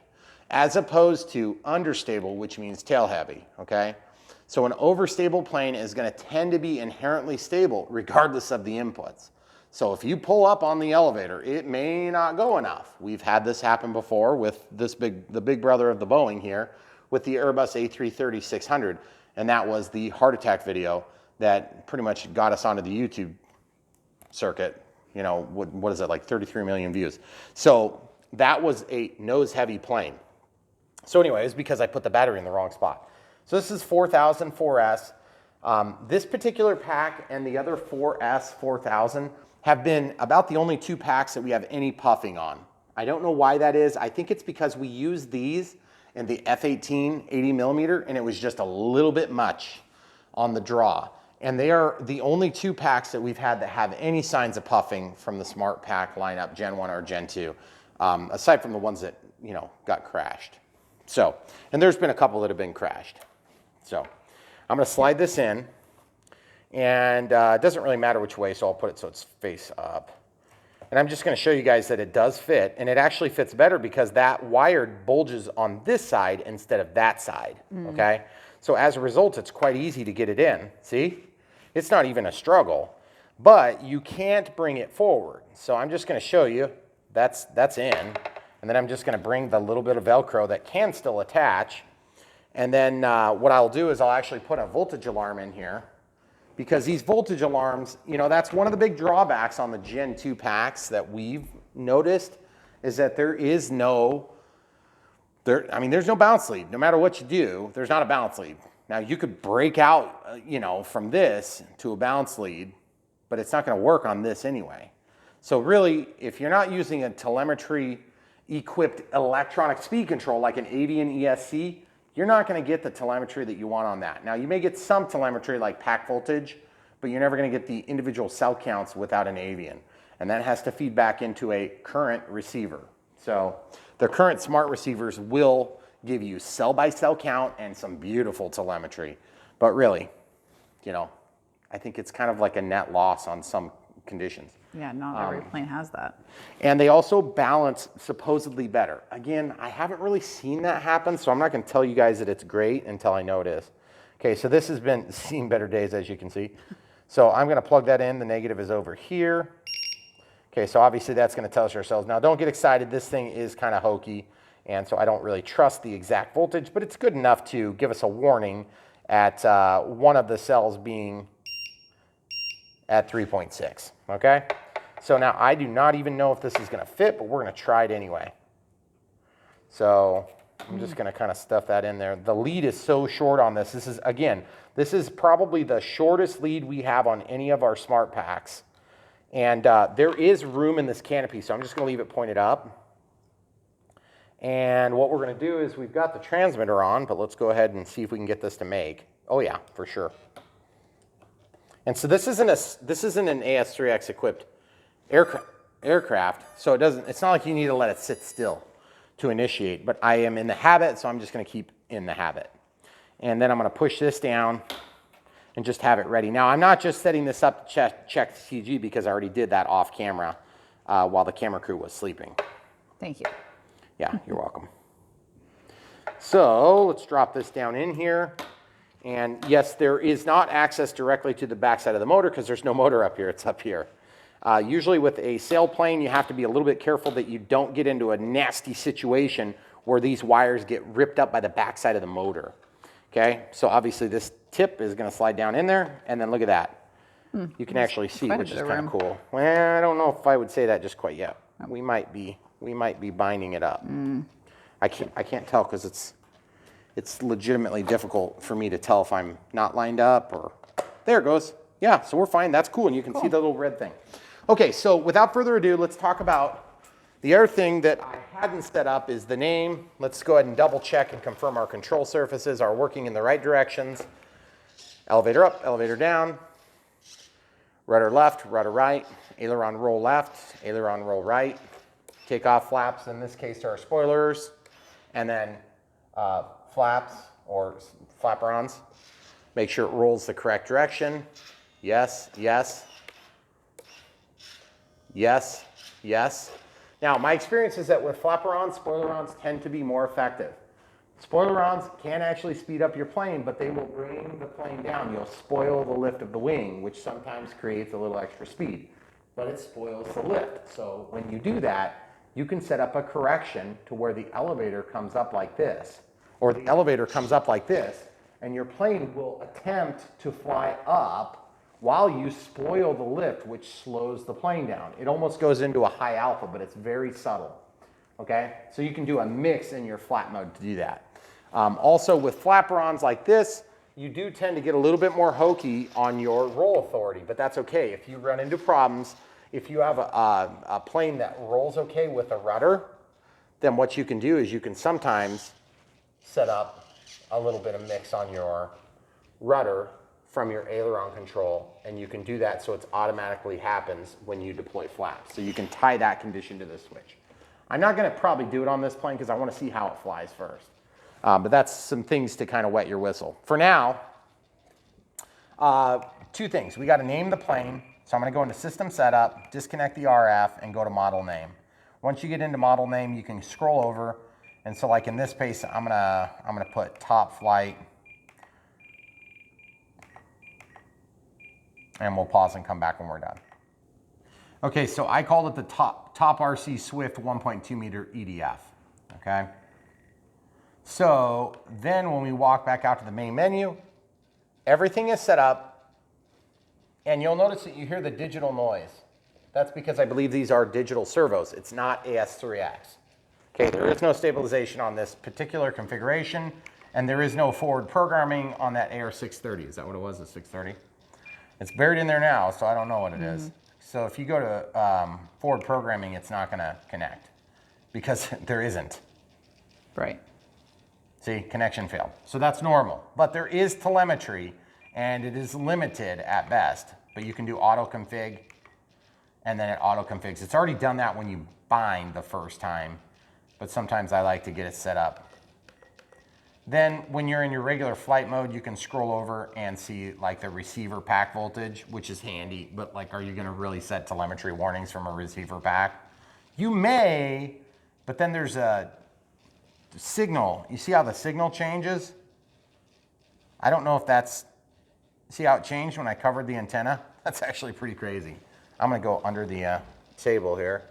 as opposed to understable, which means tail heavy, okay? So an overstable plane is gonna tend to be inherently stable regardless of the inputs. So if you pull up on the elevator, it may not go enough. We've had this happen before with the big brother of the Boeing here, with the Airbus A330-600, and that was the heart attack video that pretty much got us onto the YouTube circuit. What is it, like 33 million views. So that was a nose-heavy plane. So anyway, it's because I put the battery in the wrong spot. So this is 4000 4S. This particular pack and the other 4S 4000 have been about the only two packs that we have any puffing on. I don't know why that is. I think it's because we use these in the F-18 80 millimeter, and it was just a little bit much on the draw. And they are the only 2 packs that we've had that have any signs of puffing from the Smart Pack lineup, Gen 1 or Gen 2, aside from the ones that, you know, got crashed. So, and there's been a couple that have been crashed. So I'm gonna slide this in, and it doesn't really matter which way, so I'll put it so it's face up. And I'm just gonna show you guys that it does fit, and it actually fits better because that wire bulges on this side instead of that side, okay? So as a result, it's quite easy to get it in. See? It's not even a struggle, but you can't bring it forward. So I'm just gonna show you that's in, and then I'm just gonna bring the little bit of Velcro that can still attach. And then what I'll do is I'll actually put a voltage alarm in here, because these voltage alarms, you know, that's one of the big drawbacks on the Gen 2 packs that we've noticed, is that there's no bounce lead. No matter what you do, there's not a bounce lead. Now you could break out, you know, from this to a bounce lead, but it's not gonna work on this anyway. So really, if you're not using a telemetry equipped electronic speed control like an Avian ESC, you're not gonna get the telemetry that you want on that. Now you may get some telemetry like pack voltage, but you're never gonna get the individual cell counts without an Avian. And that has to feed back into a current receiver. So the current smart receivers will give you cell by cell count and some beautiful telemetry. But really, you know, I think it's kind of like a net loss on some conditions. Yeah, not every plane has that. And they also balance supposedly better. Again, I haven't really seen that happen, so I'm not gonna tell you guys that it's great until I know it is. Okay, so this has been seen better days, as you can see. So I'm gonna plug that in, the negative is over here. Okay, so obviously that's gonna tell us ourselves. Now don't get excited, this thing is kind of hokey, and so I don't really trust the exact voltage, but it's good enough to give us a warning at one of the cells being at 3.6, okay? So now I do not even know if this is gonna fit, but we're gonna try it anyway. So I'm just gonna kind of stuff that in there. The lead is so short on this. This is, again, this is probably the shortest lead we have on any of our smart packs. And there is room in this canopy, so I'm just gonna leave it pointed up. And what we're gonna do is we've got the transmitter on, but let's go ahead and see if we can get this to make. Oh yeah, for sure. And so this isn't an AS3X equipped aircraft, so it's not like you need to let it sit still to initiate, but I am in the habit, so I'm just gonna keep in the habit. And then I'm gonna push this down and just have it ready. Now I'm not just setting this up to check the CG, because I already did that off camera while the camera crew was sleeping. Thank you. Yeah, you're welcome. So let's drop this down in here. And yes, there is not access directly to the backside of the motor because there's no motor up here, it's up here. Usually with a sailplane, you have to be a little bit careful that you don't get into a nasty situation where these wires get ripped up by the backside of the motor. Okay, so obviously this tip is gonna slide down in there, and then look at that. You can actually see, which is kind of cool. Well, I don't know if I would say that just quite yet. We might be binding it up. I can't tell because it's legitimately difficult for me to tell if I'm not lined up or, there it goes. Yeah, so we're fine, that's cool, and you can see the little red thing. Okay, so without further ado, let's talk about the other thing that I hadn't set up is the name. Let's go ahead and double check and confirm our control surfaces are working in the right directions. Elevator up, elevator down, rudder left, rudder right, aileron roll left, aileron roll right, takeoff flaps, in this case are our spoilers, and then flaps or flaperons. Make sure it rolls the correct direction. Yes, yes, yes, yes. Now, my experience is that with flaperons, spoilerons tend to be more effective. Spoilerons can actually speed up your plane, but they will bring the plane down. You'll spoil the lift of the wing, which sometimes creates a little extra speed, but it spoils the lift. So when you do that, you can set up a correction to where the elevator comes up like this, or the elevator comes up like this, and your plane will attempt to fly up while you spoil the lift, which slows the plane down. It almost goes into a high alpha, but it's very subtle, okay? So you can do a mix in your flat mode to do that. Also with flaperons like this, you do tend to get a little bit more hokey on your roll authority, but that's okay. If you run into problems If you have a plane that rolls okay with a rudder, then what you can do is you can sometimes set up a little bit of mix on your rudder from your aileron control, and you can do that so it automatically happens when you deploy flaps. So you can tie that condition to the switch. I'm not going to probably do it on this plane because I want to see how it flies first. But that's some things to kind of wet your whistle. For now, two things. We got to name the plane. So I'm going to go into System Setup, disconnect the RF, and go to Model Name. Once you get into Model Name, you can scroll over. And so like in this case, I'm gonna put Top Flight. And we'll pause and come back when we're done. Okay, so I called it the Top RC Swift 1.2 meter EDF, okay? So then when we walk back out to the main menu, everything is set up, and you'll notice that you hear the digital noise. That's because I believe these are digital servos. It's not AS3X. Okay, there is no stabilization on this particular configuration, and there is no forward programming on that AR630. Is that what it was, the 630? It's buried in there now, so I don't know what it is. So if you go to forward programming, it's not gonna connect because there isn't. Right. See, connection failed. So that's normal. But there is telemetry, and it is limited at best, but you can do auto config, and then it auto configs. It's already done that when you bind the first time, but sometimes I like to get it set up. Then when you're in your regular flight mode, you can scroll over and see like the receiver pack voltage, which is handy, but like, are you gonna really set telemetry warnings from a receiver pack? You may, but then there's a signal. You see how the signal changes? I don't know if that's, see how it changed when I covered the antenna? That's actually pretty crazy. I'm gonna go under the table here.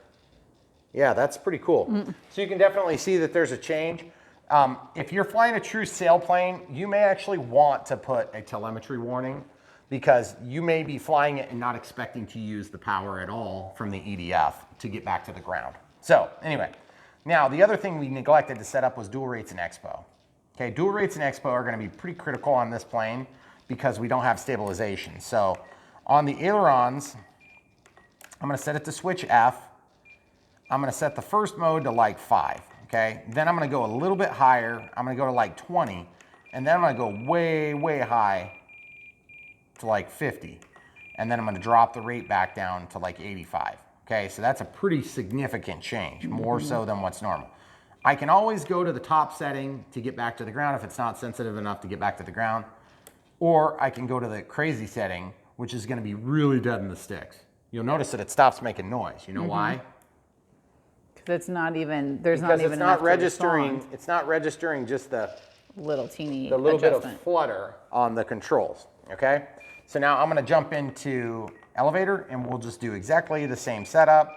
Yeah, that's pretty cool. So you can definitely see that there's a change. If you're flying a true sailplane, you may actually want to put a telemetry warning because you may be flying it and not expecting to use the power at all from the EDF to get back to the ground. So anyway, now the other thing we neglected to set up was dual rates and expo. Okay, dual rates and expo are gonna be pretty critical on this plane because we don't have stabilization. So on the ailerons, I'm gonna set it to switch F. I'm gonna set the first mode to like 5. Okay, then I'm gonna go a little bit higher. I'm gonna go to like 20, and then I'm gonna go way, way high to like 50. And then I'm gonna drop the rate back down to like 85. Okay, so that's a pretty significant change, more so than what's normal. I can always go to the top setting to get back to the ground if it's not sensitive enough to get back to the ground, or I can go to the crazy setting, which is gonna be really dead in the sticks. You'll notice that it stops making noise. You know why? It's not even, there's Because not even it's not enough registering. to respond. It's not registering just the Little teeny little adjustment. bit of flutter on the controls. Okay. So now I'm going to jump into elevator, and we'll just do exactly the same setup.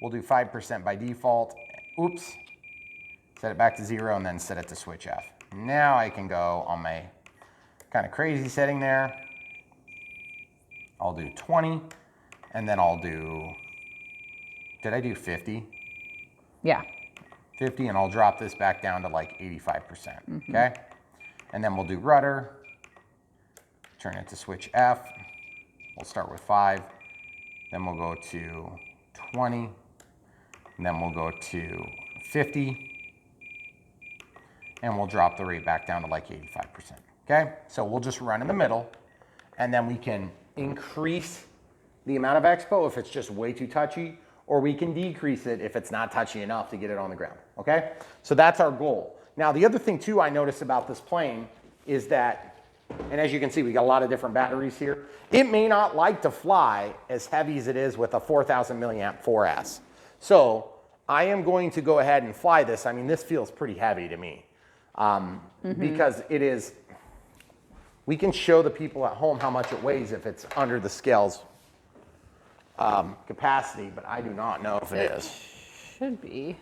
We'll do 5% by default. Oops. Set it back to 0, and then set it to switch F. Now I can go on my kind of crazy setting there. I'll do 20, and then I'll do. Did I do 50? Yeah. 50, and I'll drop this back down to like 85%, okay? And then we'll do rudder, turn it to switch F. We'll start with 5, then we'll go to 20, and then we'll go to 50, and we'll drop the rate back down to like 85%, okay? So we'll just run in the middle, and then we can increase the amount of expo if it's just way too touchy, or we can decrease it if it's not touchy enough to get it on the ground, okay? So that's our goal. Now, the other thing too I noticed about this plane is that, and as you can see, we got a lot of different batteries here. It may not like to fly as heavy as it is with a 4,000 milliamp 4S. So I am going to go ahead and fly this. I mean, this feels pretty heavy to me because it is, we can show the people at home how much it weighs if it's under the scales capacity, but I do not know if it is. Should be,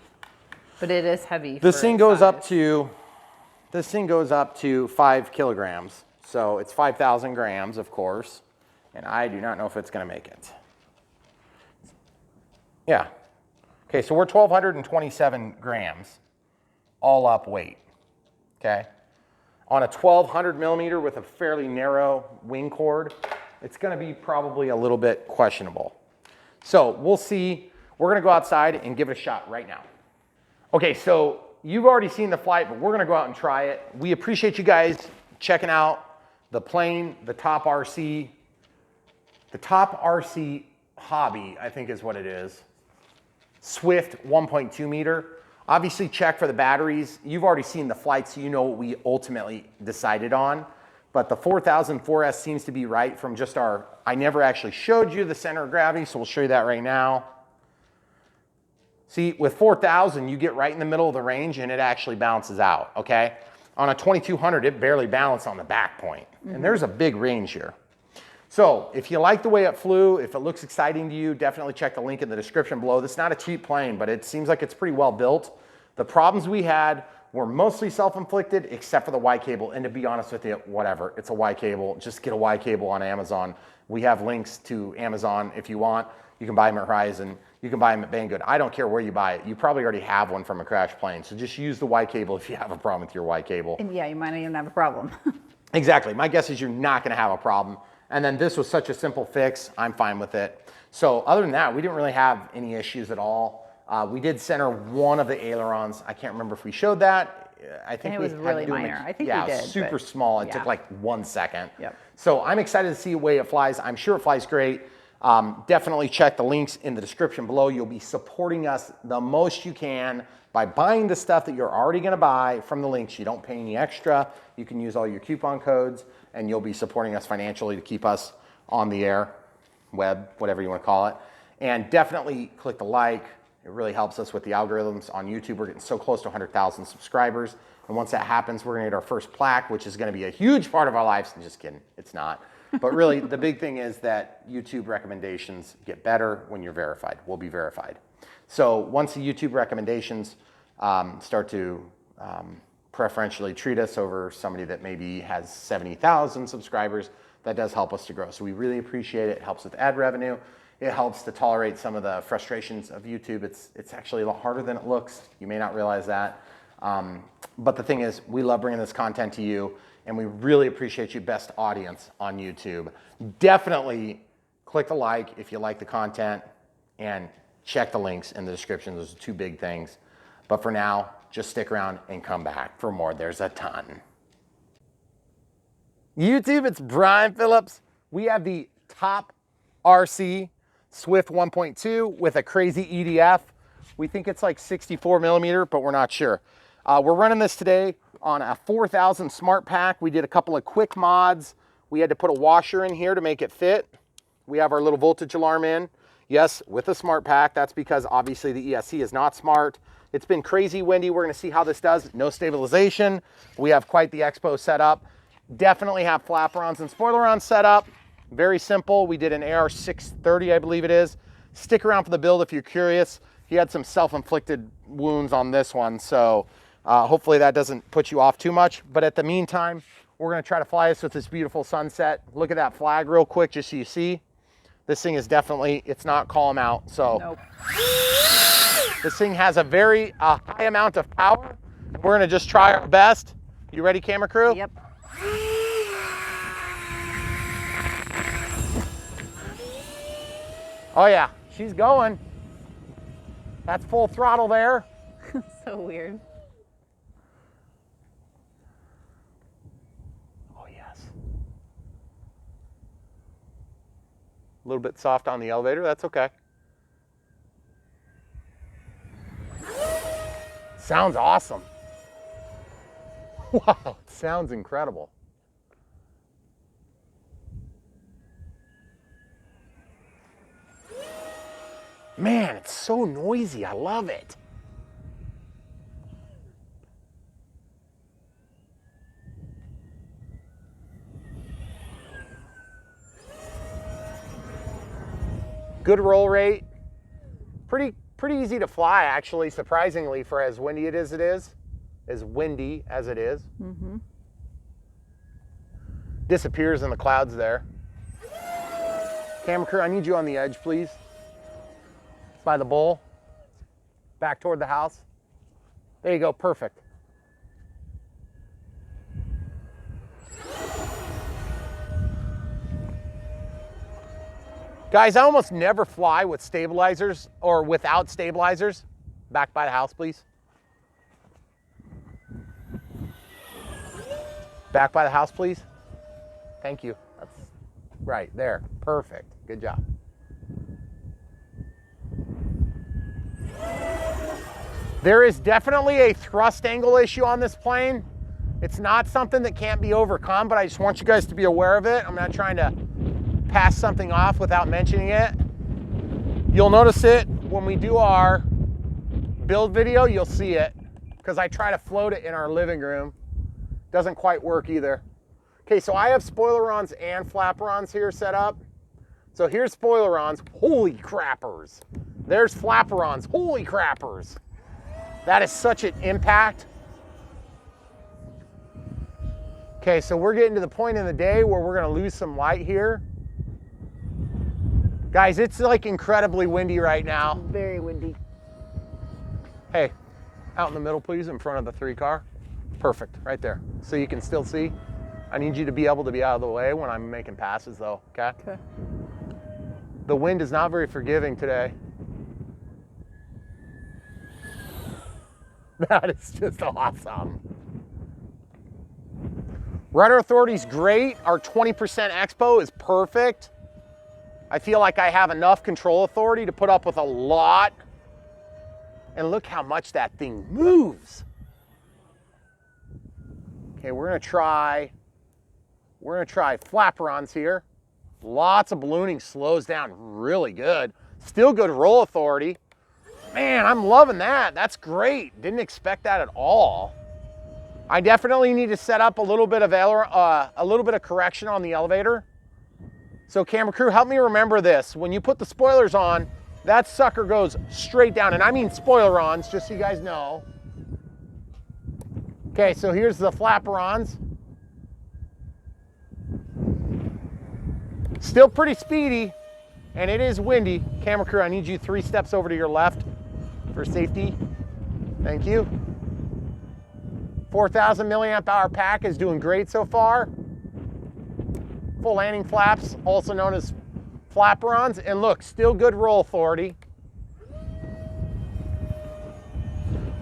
but it is heavy. This thing goes up to 5 kilograms, so it's 5,000 grams, of course, and I do not know if it's going to make it. Yeah. Okay, so we're 1,227 grams, all up weight. Okay. On a 1,200 millimeter with a fairly narrow wing chord, it's going to be probably a little bit questionable. So we'll see. We're gonna go outside and give it a shot right now. Okay, so you've already seen the flight, but we're gonna go out and try it. We appreciate you guys checking out the plane, the Top RC. The Top RC Hobby, I think is what it is. Swift 1.2 meter. Obviously check for the batteries. You've already seen the flight, so you know what we ultimately decided on. But the 4000 4S seems to be right from just our, I never actually showed you the center of gravity, so we'll show you that right now. See, with 4000, you get right in the middle of the range and it actually balances out, okay? On a 2200, it barely balanced on the back point. And there's a big range here. So if you like the way it flew, if it looks exciting to you, definitely check the link in the description below. This is not a cheap plane, but it seems like it's pretty well built. The problems we had were mostly self-inflicted, except for the Y cable. And to be honest with you, whatever, it's a Y cable. Just get a Y cable on Amazon. We have links to Amazon if you want. You can buy them at Horizon. You can buy them at Banggood. I don't care where you buy it. You probably already have one from a crash plane. So just use the Y cable if you have a problem with your Y cable. And yeah, you might not even have a problem. Exactly. My guess is you're not gonna have a problem. And then this was such a simple fix, I'm fine with it. So other than that, we didn't really have any issues at all. We did center one of the ailerons. I can't remember if we showed that. I think it was really minor. I think we did. Super small. It took like 1 second. Yep. So I'm excited to see the way it flies. I'm sure it flies great. Definitely check the links in the description below. You'll be supporting us the most you can by buying the stuff that you're already gonna buy from the links. You don't pay any extra. You can use all your coupon codes and you'll be supporting us financially to keep us on the air, web, whatever you wanna call it. And definitely click the like. It really helps us with the algorithms on YouTube. We're getting so close to 100,000 subscribers. And once that happens, we're gonna get our first plaque, which is gonna be a huge part of our lives. I'm just kidding, it's not. But really, the big thing is that YouTube recommendations get better when you're verified. We'll be verified. So once the YouTube recommendations start to preferentially treat us over somebody that maybe has 70,000 subscribers, that does help us to grow. So we really appreciate it. It helps with ad revenue. It helps to tolerate some of the frustrations of YouTube. It's actually a lot harder than it looks. You may not realize that. But the thing is, we love bringing this content to you, and we really appreciate you, best audience on YouTube. Definitely click the like if you like the content, and check the links in the description. Those are two big things. But for now, just stick around and come back for more. There's a ton. YouTube, it's Brian Phillips. We have the Top RC Swift 1.2 with a crazy EDF. We think it's like 64 millimeter, but we're not sure. We're running this today on a 4000 smart pack. We did a couple of quick mods. We had to put a washer in here to make it fit. We have our little voltage alarm in. Yes, with a smart pack. That's because obviously the ESC is not smart. It's been crazy windy. We're gonna see how this does. No stabilization. We have quite the expo set up. Definitely have flaperons and spoilerons set up. Very simple. We did an AR630, I believe it is. Stick around for the build if you're curious. He had some self-inflicted wounds on this one, so hopefully that doesn't put you off too much. But at the meantime, we're gonna try to fly this with this beautiful sunset. Look at that flag real quick, just so you see. This thing is definitely, it's not calm out, so. Nope. This thing has a very high amount of power. We're gonna just try our best. You ready, camera crew? Yep. Oh yeah, she's going. That's full throttle there. So weird. Oh yes. A little bit soft on the elevator, that's okay. Sounds awesome. Wow, it sounds incredible. Man, it's so noisy. I love it. Good roll rate. Pretty easy to fly, actually, surprisingly, for as windy as it is. As windy as it is. Mm-hmm. Disappears in the clouds there. Camera crew, I need you on the edge, please. By the bowl, back toward the house. There you go, perfect. Guys, I almost never fly with stabilizers or without stabilizers. Back by the house, please. Back by the house, please. Thank you. That's right there. Perfect. Good job. There is definitely a thrust angle issue on this plane. It's not something that can't be overcome, but I just want you guys to be aware of it. I'm not trying to pass something off without mentioning it. You'll notice it when we do our build video, you'll see it, because I try to float it in our living room. Doesn't quite work either. Okay, so I have spoilerons and flaperons here set up. So here's spoilerons, holy crappers. There's flaperons, holy crappers. That is such an impact. Okay, so we're getting to the point in the day where we're gonna lose some light here. Guys, it's like incredibly windy right now. Very windy. Hey, out in the middle, please, in front of the 3 car. Perfect, right there. So you can still see. I need you to be able to be out of the way when I'm making passes though, okay? Okay. The wind is not very forgiving today. That is just awesome. Rudder authority's great. Our 20% expo is perfect. I feel like I have enough control authority to put up with a lot. And look how much that thing moves. Okay, we're gonna try flaperons here. Lots of ballooning, slows down really good. Still good roll authority. Man, I'm loving that. That's great. Didn't expect that at all. I definitely need to set up a little bit of correction on the elevator. So camera crew, help me remember this. When you put the spoilers on, that sucker goes straight down. And I mean spoilerons, just so you guys know. Okay, so here's the flaperons. Still pretty speedy, and it is windy. Camera crew, I need you 3 steps over to your left for safety. Thank you. 4,000 milliamp hour pack is doing great so far. Full landing flaps, also known as flaperons, and look, still good roll authority.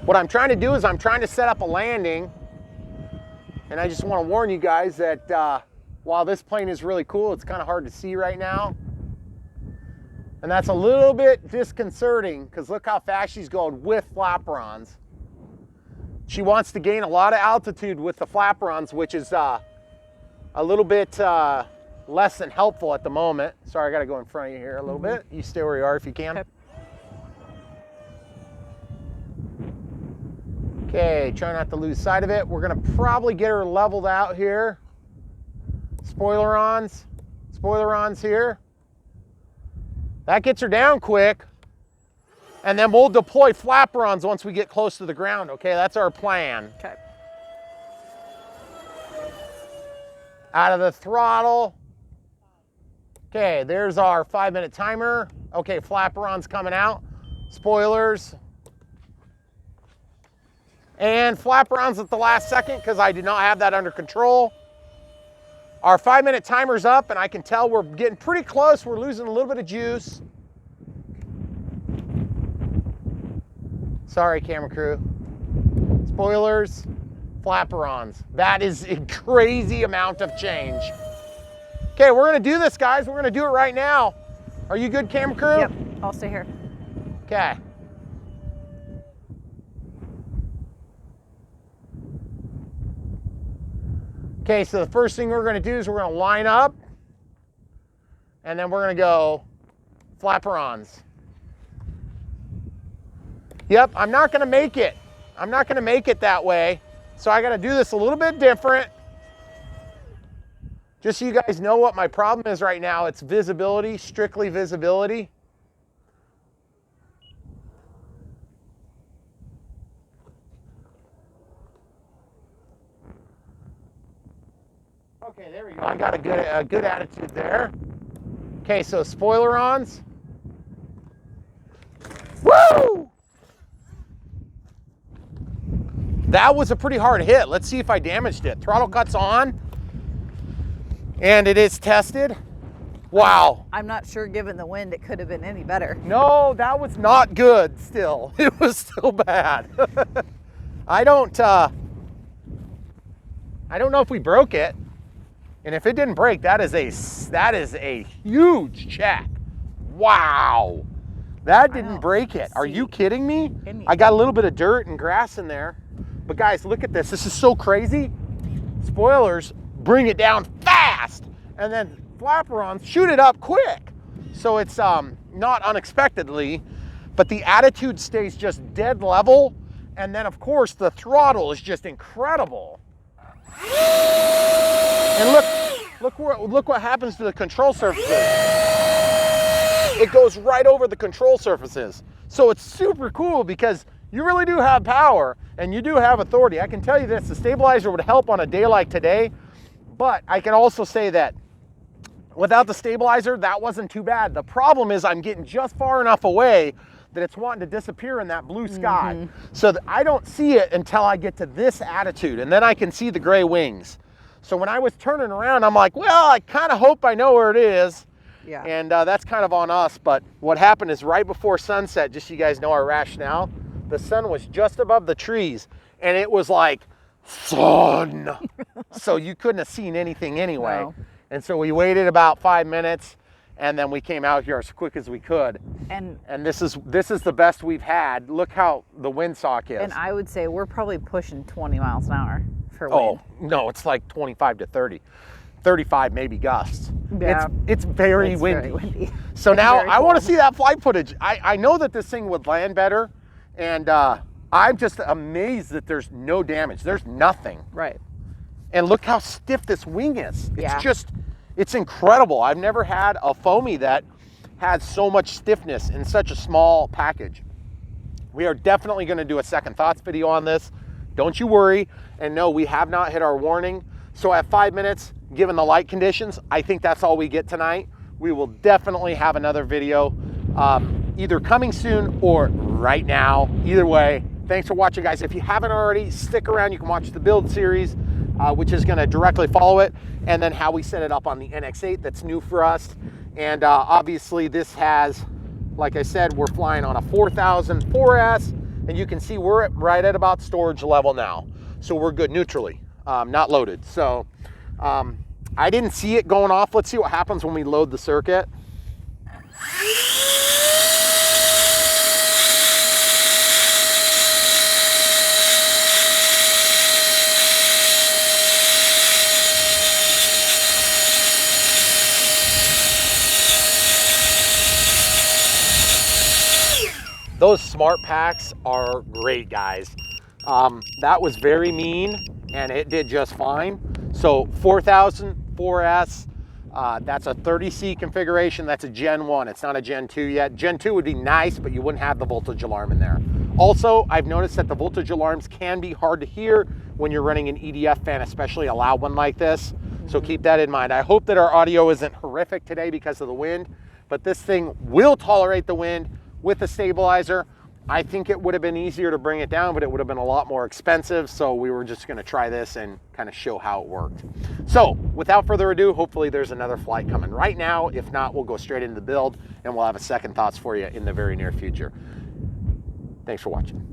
What I'm trying to do is I'm trying to set up a landing, and I just want to warn you guys that while this plane is really cool, it's kind of hard to see right now. And that's a little bit disconcerting because look how fast she's going with flaperons. She wants to gain a lot of altitude with the flaperons, which is a little bit less than helpful at the moment. Sorry, I got to go in front of you here a little bit. You stay where you are if you can. Okay, try not to lose sight of it. We're going to probably get her leveled out here. Spoilerons here. That gets her down quick. And then we'll deploy flaperons once we get close to the ground, okay? That's our plan. Okay. Out of the throttle. Okay, there's our 5-minute timer. Okay, flaperons coming out. Spoilers. And flaperons at the last second because I did not have that under control. Our 5-minute timer's up, and I can tell we're getting pretty close. We're losing a little bit of juice. Sorry, camera crew. Spoilers, flaperons. That is a crazy amount of change. Okay, we're gonna do this, guys. We're gonna do it right now. Are you good, camera crew? Yep, I'll stay here. Okay. Okay, so the first thing we're gonna do is we're gonna line up, and then we're gonna go flaperons. Yep, I'm not gonna make it. I'm not gonna make it that way. So I gotta do this a little bit different. Just so you guys know what my problem is right now, it's visibility, strictly visibility. Okay, there we go. I got a good attitude there. Okay, so spoilerons. Woo! That was a pretty hard hit. Let's see if I damaged it. Throttle cuts on, and it is tested. Wow. I'm not sure, given the wind, it could have been any better. No, that was not good still. It was still bad. I don't know if we broke it. And if it didn't break, that is a huge check. Wow. That didn't break it. Are you kidding me? I got a little bit of dirt and grass in there. But guys, look at this. This is so crazy. Spoilers bring it down fast, and then flaperons shoot it up quick. So it's not unexpectedly, but the attitude stays just dead level. And then of course the throttle is just incredible. And look what happens to the control surfaces. It goes right over the control surfaces. So it's super cool because you really do have power and you do have authority. I can tell you this, the stabilizer would help on a day like today, but I can also say that without the stabilizer, that wasn't too bad. The problem is I'm getting just far enough away that it's wanting to disappear in that blue sky. So that I don't see it until I get to this attitude, and then I can see the gray wings. So when I was turning around, I'm like, well, I kind of hope I know where it is. Yeah. And that's kind of on us. But what happened is right before sunset, just so you guys know our rationale, the sun was just above the trees, and it was like, sun. So you couldn't have seen anything anyway. No. And so we waited about 5 minutes, and then we came out here as quick as we could. And this is the best we've had. Look how the windsock is. And I would say we're probably pushing 20 miles an hour for wind. Oh, no, it's like 25 to 30. 35 maybe gusts. Yeah. It's very windy. Very windy. So now I want to cold. see that flight footage. I know that this thing would land better, and I'm just amazed that there's no damage. There's nothing. Right. And look how stiff this wing is. Yeah. It's incredible. I've never had a foamy that has so much stiffness in such a small package. We are definitely going to do a second thoughts video on this. Don't you worry. And no, we have not hit our warning. So at 5 minutes, given the light conditions, I think that's all we get tonight. We will definitely have another video either coming soon or right now. Either way, thanks for watching, guys. If you haven't already, stick around. You can watch the build series, which is going to directly follow it, and then how we set it up on the NX8. That's new for us. And obviously this has, like I said, we're flying on a 4000 4S, and you can see we're right at about storage level now. So we're good neutrally, not loaded. So I didn't see it going off. Let's see what happens when we load the circuit. Those smart packs are great, guys. That was very mean, and it did just fine. So 4000 4S, that's a 30C configuration. That's a Gen 1. It's not a Gen 2 yet. Gen 2 would be nice, but you wouldn't have the voltage alarm in there. Also, I've noticed that the voltage alarms can be hard to hear when you're running an EDF fan, especially a loud one like this. So keep that in mind. I hope that our audio isn't horrific today because of the wind, but this thing will tolerate the wind with the stabilizer. I think it would have been easier to bring it down, but it would have been a lot more expensive. So we were just gonna try this and kind of show how it worked. So without further ado, hopefully there's another flight coming right now. If not, we'll go straight into the build and we'll have a second thoughts for you in the very near future. Thanks for watching.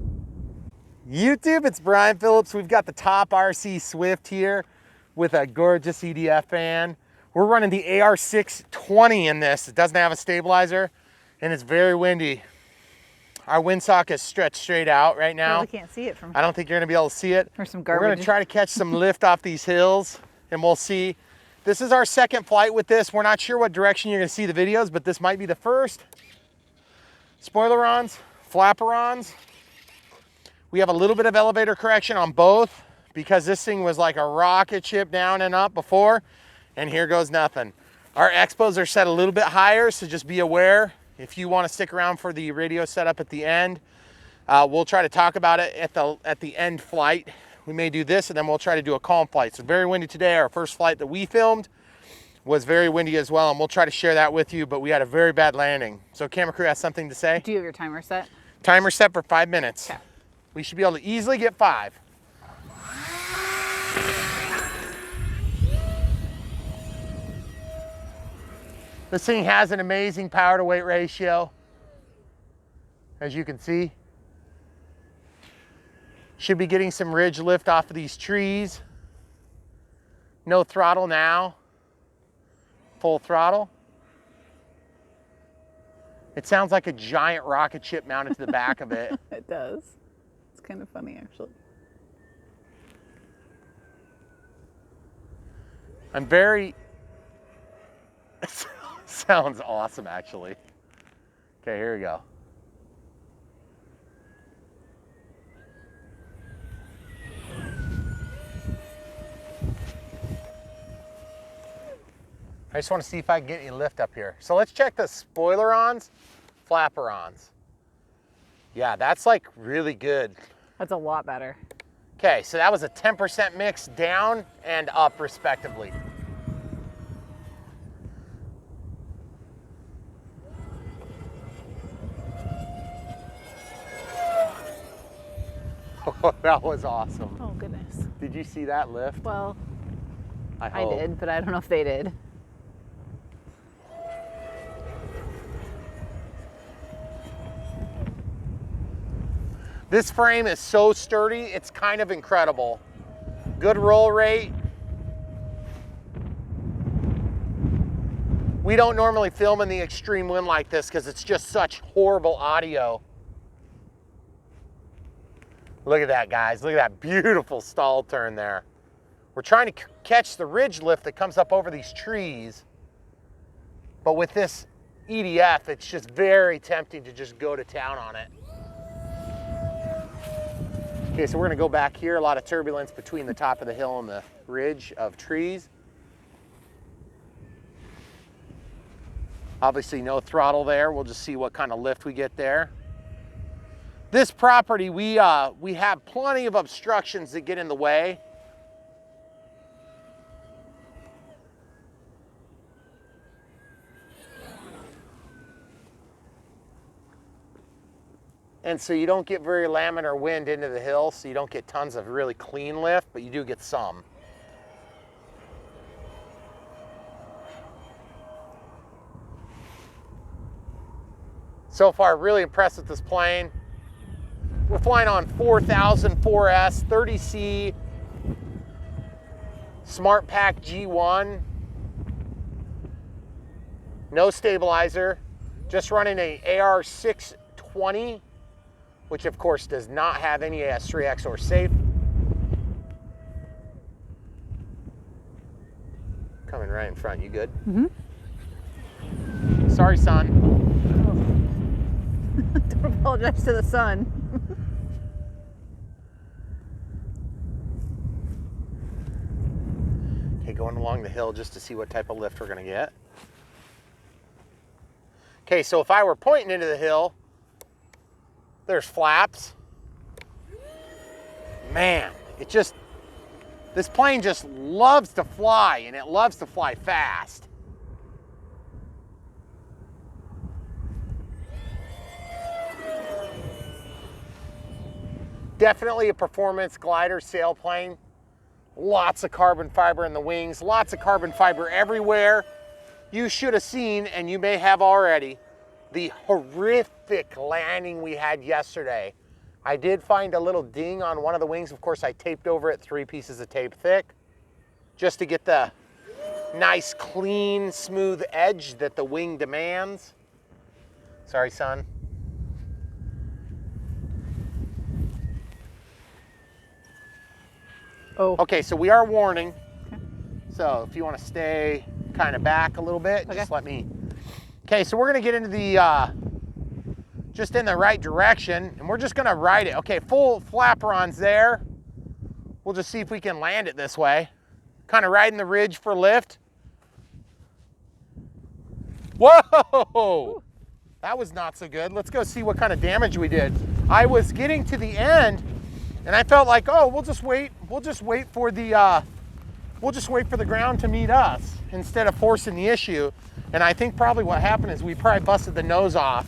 YouTube, it's Brian Phillips. We've got the Top RC Swift here with a gorgeous EDF fan. We're running the AR620 in this. It doesn't have a stabilizer and it's very windy. Our windsock is stretched straight out right now. I really can't see it from I don't think you're gonna be able to see it. There's some garbage. We're gonna try to catch some lift off these hills and we'll see. This is our second flight with this. We're not sure what direction you're gonna see the videos, but this might be the first. Spoilerons, flaperons. We have a little bit of elevator correction on both because this thing was like a rocket ship down and up before, and here goes nothing. Our expos are set a little bit higher, so just be aware. If you want to stick around for the radio setup at the end, we'll try to talk about it at the end flight. We may do this and then we'll try to do a calm flight. So very windy today. Our first flight that we filmed was very windy as well, and we'll try to share that with you, but we had a very bad landing. So camera crew has something to say. Do you have your timer set? Timer set for 5 minutes. Okay. We should be able to easily get 5. This thing has an amazing power to weight ratio, as you can see. Should be getting some ridge lift off of these trees. No throttle now, full throttle. It sounds like a giant rocket ship mounted to the back of it. It does. It's kind of funny, actually. I'm very, sounds awesome, actually. Okay, here we go. I just want to see if I can get any lift up here. So let's check the spoiler-ons, flapper-ons. Yeah, that's like really good. That's a lot better. Okay, so that was a 10% mix down and up respectively. Oh, that was awesome. Oh, goodness. Did you see that lift? Well, I I did, but I don't know if they did. This frame is so sturdy, it's kind of incredible. Good roll rate. We don't normally film in the extreme wind like this because it's just such horrible audio. Look at that, guys. Look at that beautiful stall turn there. We're trying to catch the ridge lift that comes up over these trees. But with this EDF, it's just very tempting to just go to town on it. Okay, so we're gonna go back here. A lot of turbulence between the top of the hill and the ridge of trees. Obviously no throttle there. We'll just see what kind of lift we get there. This property, we have plenty of obstructions that get in the way. And so you don't get very laminar wind into the hill, so you don't get tons of really clean lift, but you do get some. So far, really impressed with this plane. We're flying on 4000 4S 30C Smart Pack G1. No stabilizer, just running a AR620, which of course does not have any AS3X or safe. Coming right in front, you good? Mm-hmm. Sorry, son. Oh. Don't apologize to the sun. Okay, going along the hill just to see what type of lift we're gonna get. Okay, so if I were pointing into the hill, there's flaps. Man, this plane just loves to fly, and it loves to fly fast. Definitely a performance glider sailplane. Lots of carbon fiber in the wings, lots of carbon fiber everywhere. You should have seen, and you may have already, the horrific landing we had yesterday. I did find a little ding on one of the wings. Of course, I taped over it 3 pieces of tape thick just to get the nice, clean, smooth edge that the wing demands. Sorry, son. Oh. Okay, so we are warning. Okay. So if you want to stay kind of back a little bit, just let me. Okay, so we're gonna get into the, just in the right direction, and we're just gonna ride it. Okay, full flaperons there. We'll just see if we can land it this way. Kind of riding the ridge for lift. Whoa! Ooh. That was not so good. Let's go see what kind of damage we did. I was getting to the end, and I felt like, oh, we'll just wait for the ground to meet us instead of forcing the issue. And I think probably what happened is we probably busted the nose off.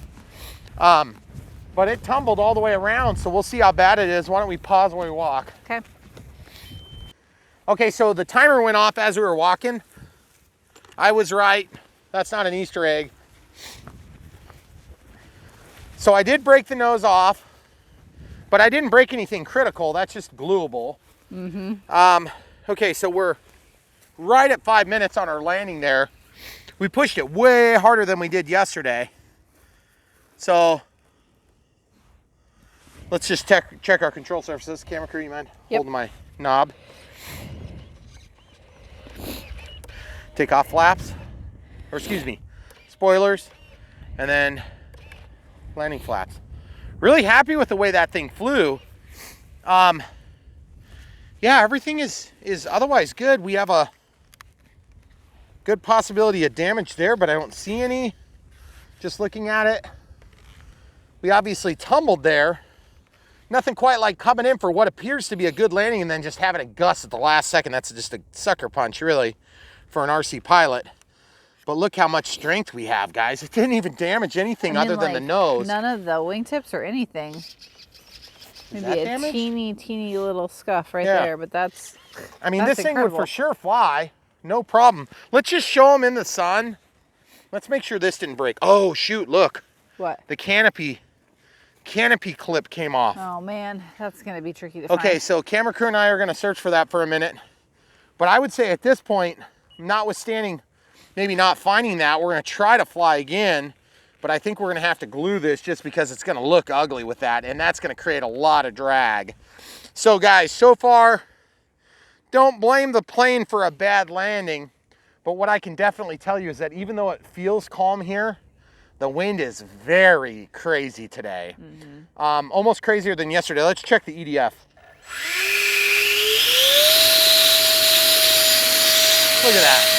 But it tumbled all the way around, so we'll see how bad it is. Why don't we pause when we walk? Okay. Okay, so the timer went off as we were walking. I was right. That's not an Easter egg. So I did break the nose off, but I didn't break anything critical. That's just glueable. Okay, so we're right at 5 minutes on our landing there. We pushed it way harder than we did yesterday. So let's just check our control surfaces. Camera crew, you mind holding my knob? Take off flaps, or excuse me, spoilers, and then landing flaps. Really happy with the way that thing flew. Yeah, everything is otherwise good. We have a good possibility of damage there, but I don't see any. Just looking at it, we obviously tumbled there. Nothing quite like coming in for what appears to be a good landing and then just having a gust at the last second. That's just a sucker punch, really, for an RC pilot. But look how much strength we have, guys. It didn't even damage anything other than the nose. None of the wingtips or anything. Maybe a teeny little scuff right there, but that's I mean, this thing would for sure fly. No problem. Let's just show them in the sun. Let's make sure this didn't break. Oh, shoot, look. What? The canopy clip came off. Oh, man, that's going to be tricky to find. Okay, so camera crew and I are going to search for that for a minute. But I would say at this point, notwithstanding maybe not finding that, we're going to try to fly again. But I think we're going to have to glue this just because it's going to look ugly with that. And that's going to create a lot of drag. So, guys, so far, don't blame the plane for a bad landing. But what I can definitely tell you is that even though it feels calm here, the wind is very crazy today. Almost crazier than yesterday. Let's check the EDF. Look at that.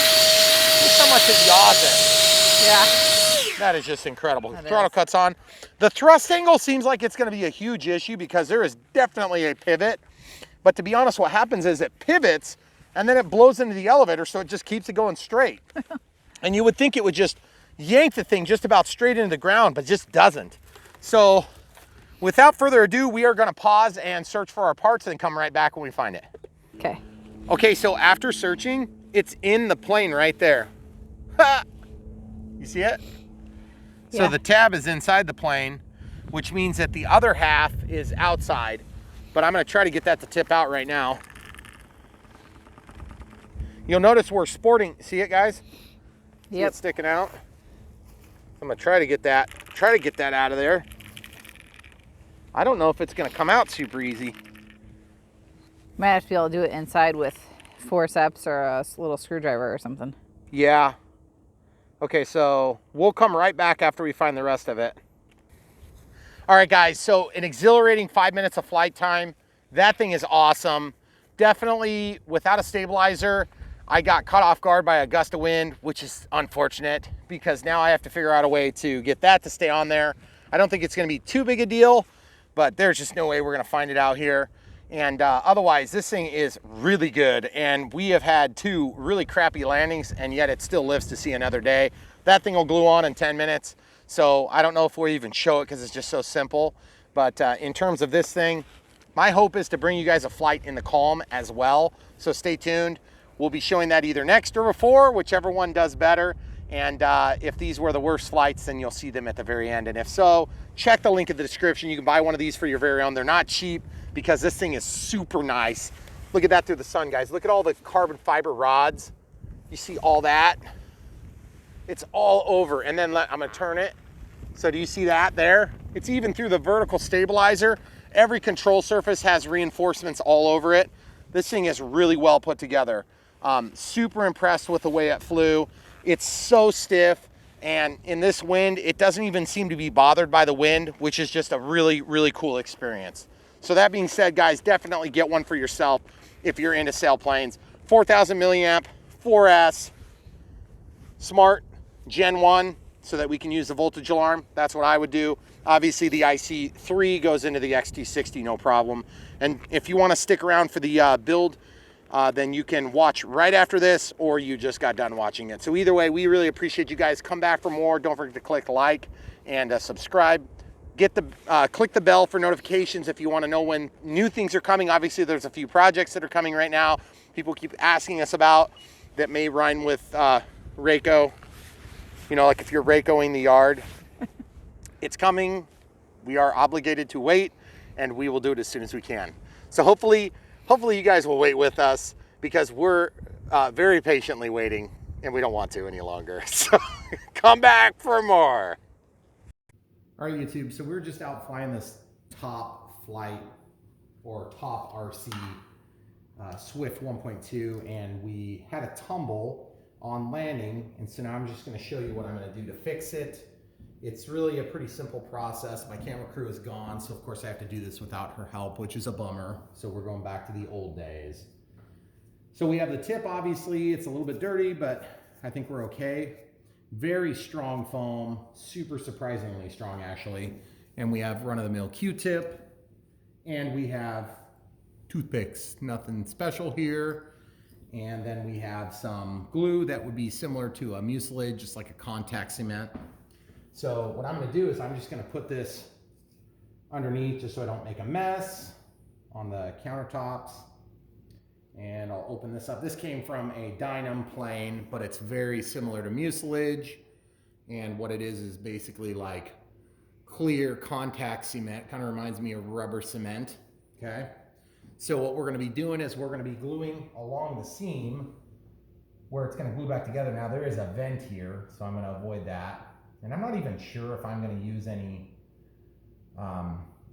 Look how much it yaws it. Yeah. That is just incredible. Throttle cuts on. The thrust angle seems like it's going to be a huge issue because there is definitely a pivot. But to be honest, what happens is it pivots and then it blows into the elevator, so it just keeps it going straight. And you would think it would just yank the thing just about straight into the ground, but it just doesn't. So without further ado, we are going to pause and search for our parts and come right back when we find it. Okay. Okay, so after searching, it's in the plane right there. You see it? Yeah. So the tab is inside the plane, which means that the other half is outside. But I'm going to try to get that to tip out right now. You'll notice we're sporting. See it, guys? See it sticking out? I'm going to try to get that out of there. I don't know if it's going to come out super easy. Might have to be able to do it inside with forceps or a little screwdriver or something. Yeah. Okay, so we'll come right back after we find the rest of it. All right, guys, so an exhilarating 5 minutes of flight time. That thing is awesome. Definitely without a stabilizer, I got caught off guard by a gust of wind, which is unfortunate because now I have to figure out a way to get that to stay on there. I don't think it's going to be too big a deal, but there's just no way we're going to find it out here. And otherwise, this thing is really good. And we have had 2 really crappy landings, and yet it still lives to see another day. That thing will glue on in 10 minutes. So I don't know if we'll even show it because it's just so simple. But in terms of this thing, my hope is to bring you guys a flight in the calm as well. So stay tuned. We'll be showing that either next or before, whichever one does better. And if these were the worst flights, then you'll see them at the very end. And if so, check the link in the description. You can buy one of these for your very own. They're not cheap because this thing is super nice. Look at that through the sun, guys. Look at all the carbon fiber rods. You see all that? It's all over. And then I'm gonna turn it. So do you see that there? It's even through the vertical stabilizer. Every control surface has reinforcements all over it. This thing is really well put together. Super impressed with the way it flew. It's so stiff, and in this wind, it doesn't even seem to be bothered by the wind, which is just a really, really cool experience. So that being said, guys, definitely get one for yourself if you're into sailplanes. 4,000 milliamp, 4S, smart, Gen 1, so that we can use the voltage alarm. That's what I would do. Obviously, the IC3 goes into the XT60, no problem. And if you want to stick around for the build, then you can watch right after this, or you just got done watching it. So either way, we really appreciate you guys. Come back for more. Don't forget to click like and subscribe. Click the bell for notifications if you want to know when new things are coming. Obviously, there's a few projects that are coming right now. People keep asking us about that may rhyme with Reiko. You know, like if you're rakoing the yard, it's coming. We are obligated to wait, and we will do it as soon as we can. So hopefully you guys will wait with us, because we're very patiently waiting, and we don't want to any longer. So come back for more. All right, YouTube, so we're just out flying this top flight or top RC Swift 1.2, and we had a tumble on landing, and so now I'm just going to show you what I'm going to do to fix it. It's really a pretty simple process. My camera crew is gone, so of course I have to do this without her help, which is a bummer. So we're going back to the old days. So we have the tip, obviously. It's a little bit dirty, but I think we're okay. Very strong foam, super surprisingly strong actually. And we have run-of-the-mill Q-tip, and we have toothpicks, nothing special here. And then we have some glue that would be similar to a mucilage, just like a contact cement. So what I'm going to do is I'm just going to put this underneath just so I don't make a mess on the countertops. And I'll open this up. This came from a Dynam plane, but it's very similar to mucilage. And what it is basically like clear contact cement. Kind of reminds me of rubber cement. Okay. So what we're going to be doing is we're going to be gluing along the seam where it's going to glue back together. Now there is a vent here, so I'm going to avoid that. And I'm not even sure if I'm going to use any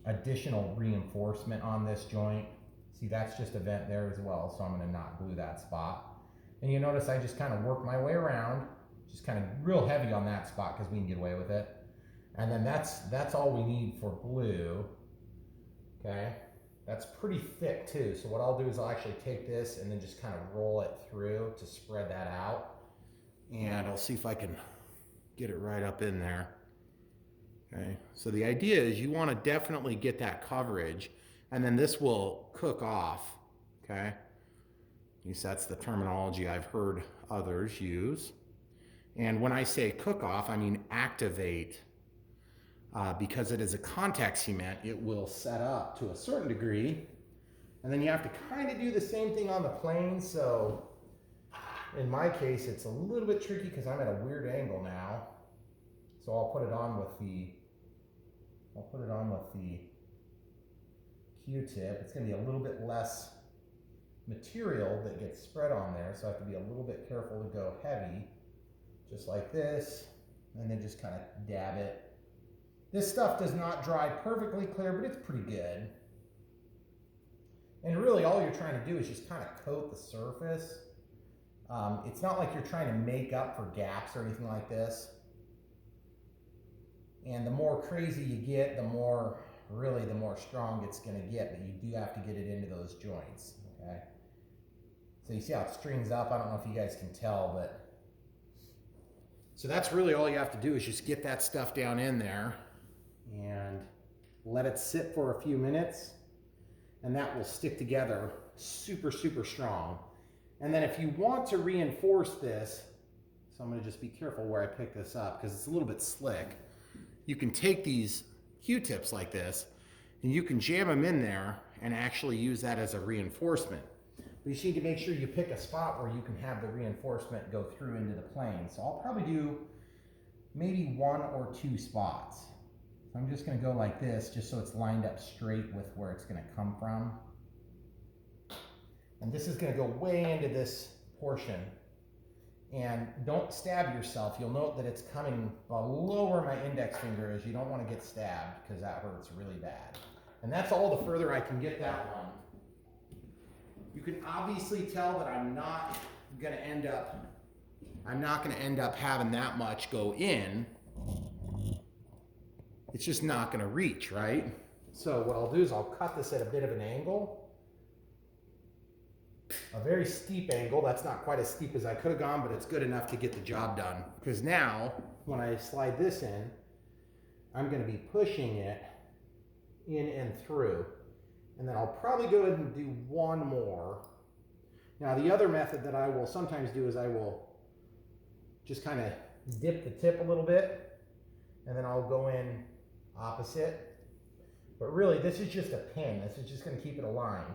additional reinforcement on this joint. See, that's just a vent there as well, so I'm going to not glue that spot. And you notice I just kind of work my way around, just kind of real heavy on that spot because we can get away with it. And then that's all we need for glue. Okay, that's pretty thick too. So what I'll do is I'll actually take this and then just kind of roll it through to spread that out. And I'll see if I can get it right up in there. Okay, so the idea is you want to definitely get that coverage, and then this will cook off. Okay, at least that's the terminology I've heard others use. And when I say cook off, I mean activate, because it is a contact cement. It will set up to a certain degree, and then you have to kind of do the same thing on the plane. So in my case, it's a little bit tricky because I'm at a weird angle now. So I'll put it on with the Q-tip. It's going to be a little bit less material that gets spread on there, so I have to be a little bit careful to go heavy, just like this, and then just kind of dab it. This stuff does not dry perfectly clear, but it's pretty good. And really all you're trying to do is just kind of coat the surface. It's not like you're trying to make up for gaps or anything like this. And the more crazy you get, the more strong it's going to get, but you do have to get it into those joints, okay? So you see how it strings up? I don't know if you guys can tell, but so that's really all you have to do is just get that stuff down in there and let it sit for a few minutes, and that will stick together super, super strong. And then if you want to reinforce this, so I'm going to just be careful where I pick this up because it's a little bit slick. You can take these Q-tips like this and you can jam them in there and actually use that as a reinforcement. But you need to make sure you pick a spot where you can have the reinforcement go through into the plane. So I'll probably do maybe 1 or 2 spots. So I'm just going to go like this just so it's lined up straight with where it's going to come from. And this is going to go way into this portion. And don't stab yourself. You'll note that it's coming below where my index finger is. You don't want to get stabbed because that hurts really bad. And that's all the further I can get that one. You can obviously tell that I'm not going to end up having that much go in. It's just not going to reach, right? So what I'll do is I'll cut this at a bit of an angle. A very steep angle. That's not quite as steep as I could have gone, but it's good enough to get the job done. Because now, when I slide this in, I'm going to be pushing it in and through. And then I'll probably go ahead and do one more. Now, the other method that I will sometimes do is I will just kind of dip the tip a little bit, and then I'll go in opposite. But really, this is just a pin. This is just going to keep it aligned.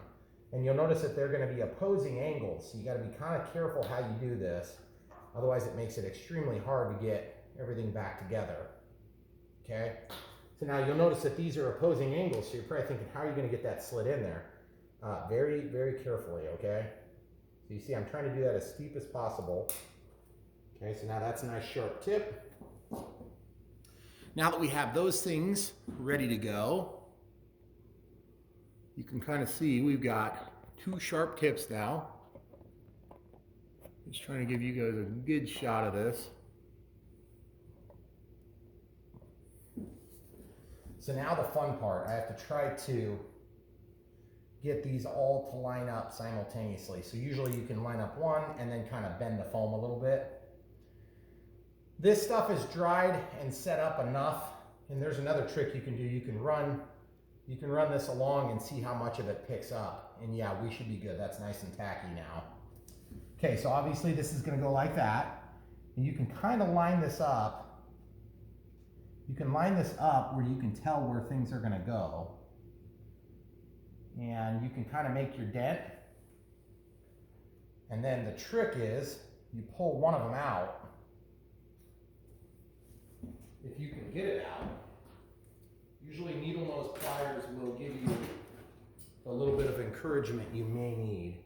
And you'll notice that they're going to be opposing angles. So you got to be kind of careful how you do this. Otherwise, it makes it extremely hard to get everything back together. Okay, so now you'll notice that these are opposing angles, so you're probably thinking, how are you going to get that slid in there? Very, very carefully, okay? So you see I'm trying to do that as steep as possible. Okay, so now that's a nice sharp tip. Now that we have those things ready to go, you can kind of see we've got two sharp tips now. Just trying to give you guys a good shot of this. So now the fun part, I have to try to get these all to line up simultaneously. So usually you can line up one and then kind of bend the foam a little bit. This stuff is dried and set up enough, and there's another trick you can do. You can run this along and see how much of it picks up. And yeah, we should be good. That's nice and tacky now. Okay, so obviously this is going to go like that. And you can kind of line this up. You can line this up where you can tell where things are going to go. And you can kind of make your dent. And then the trick is you pull one of them out. If you can get it out. Usually needle nose pliers will give you a little bit of encouragement you may need.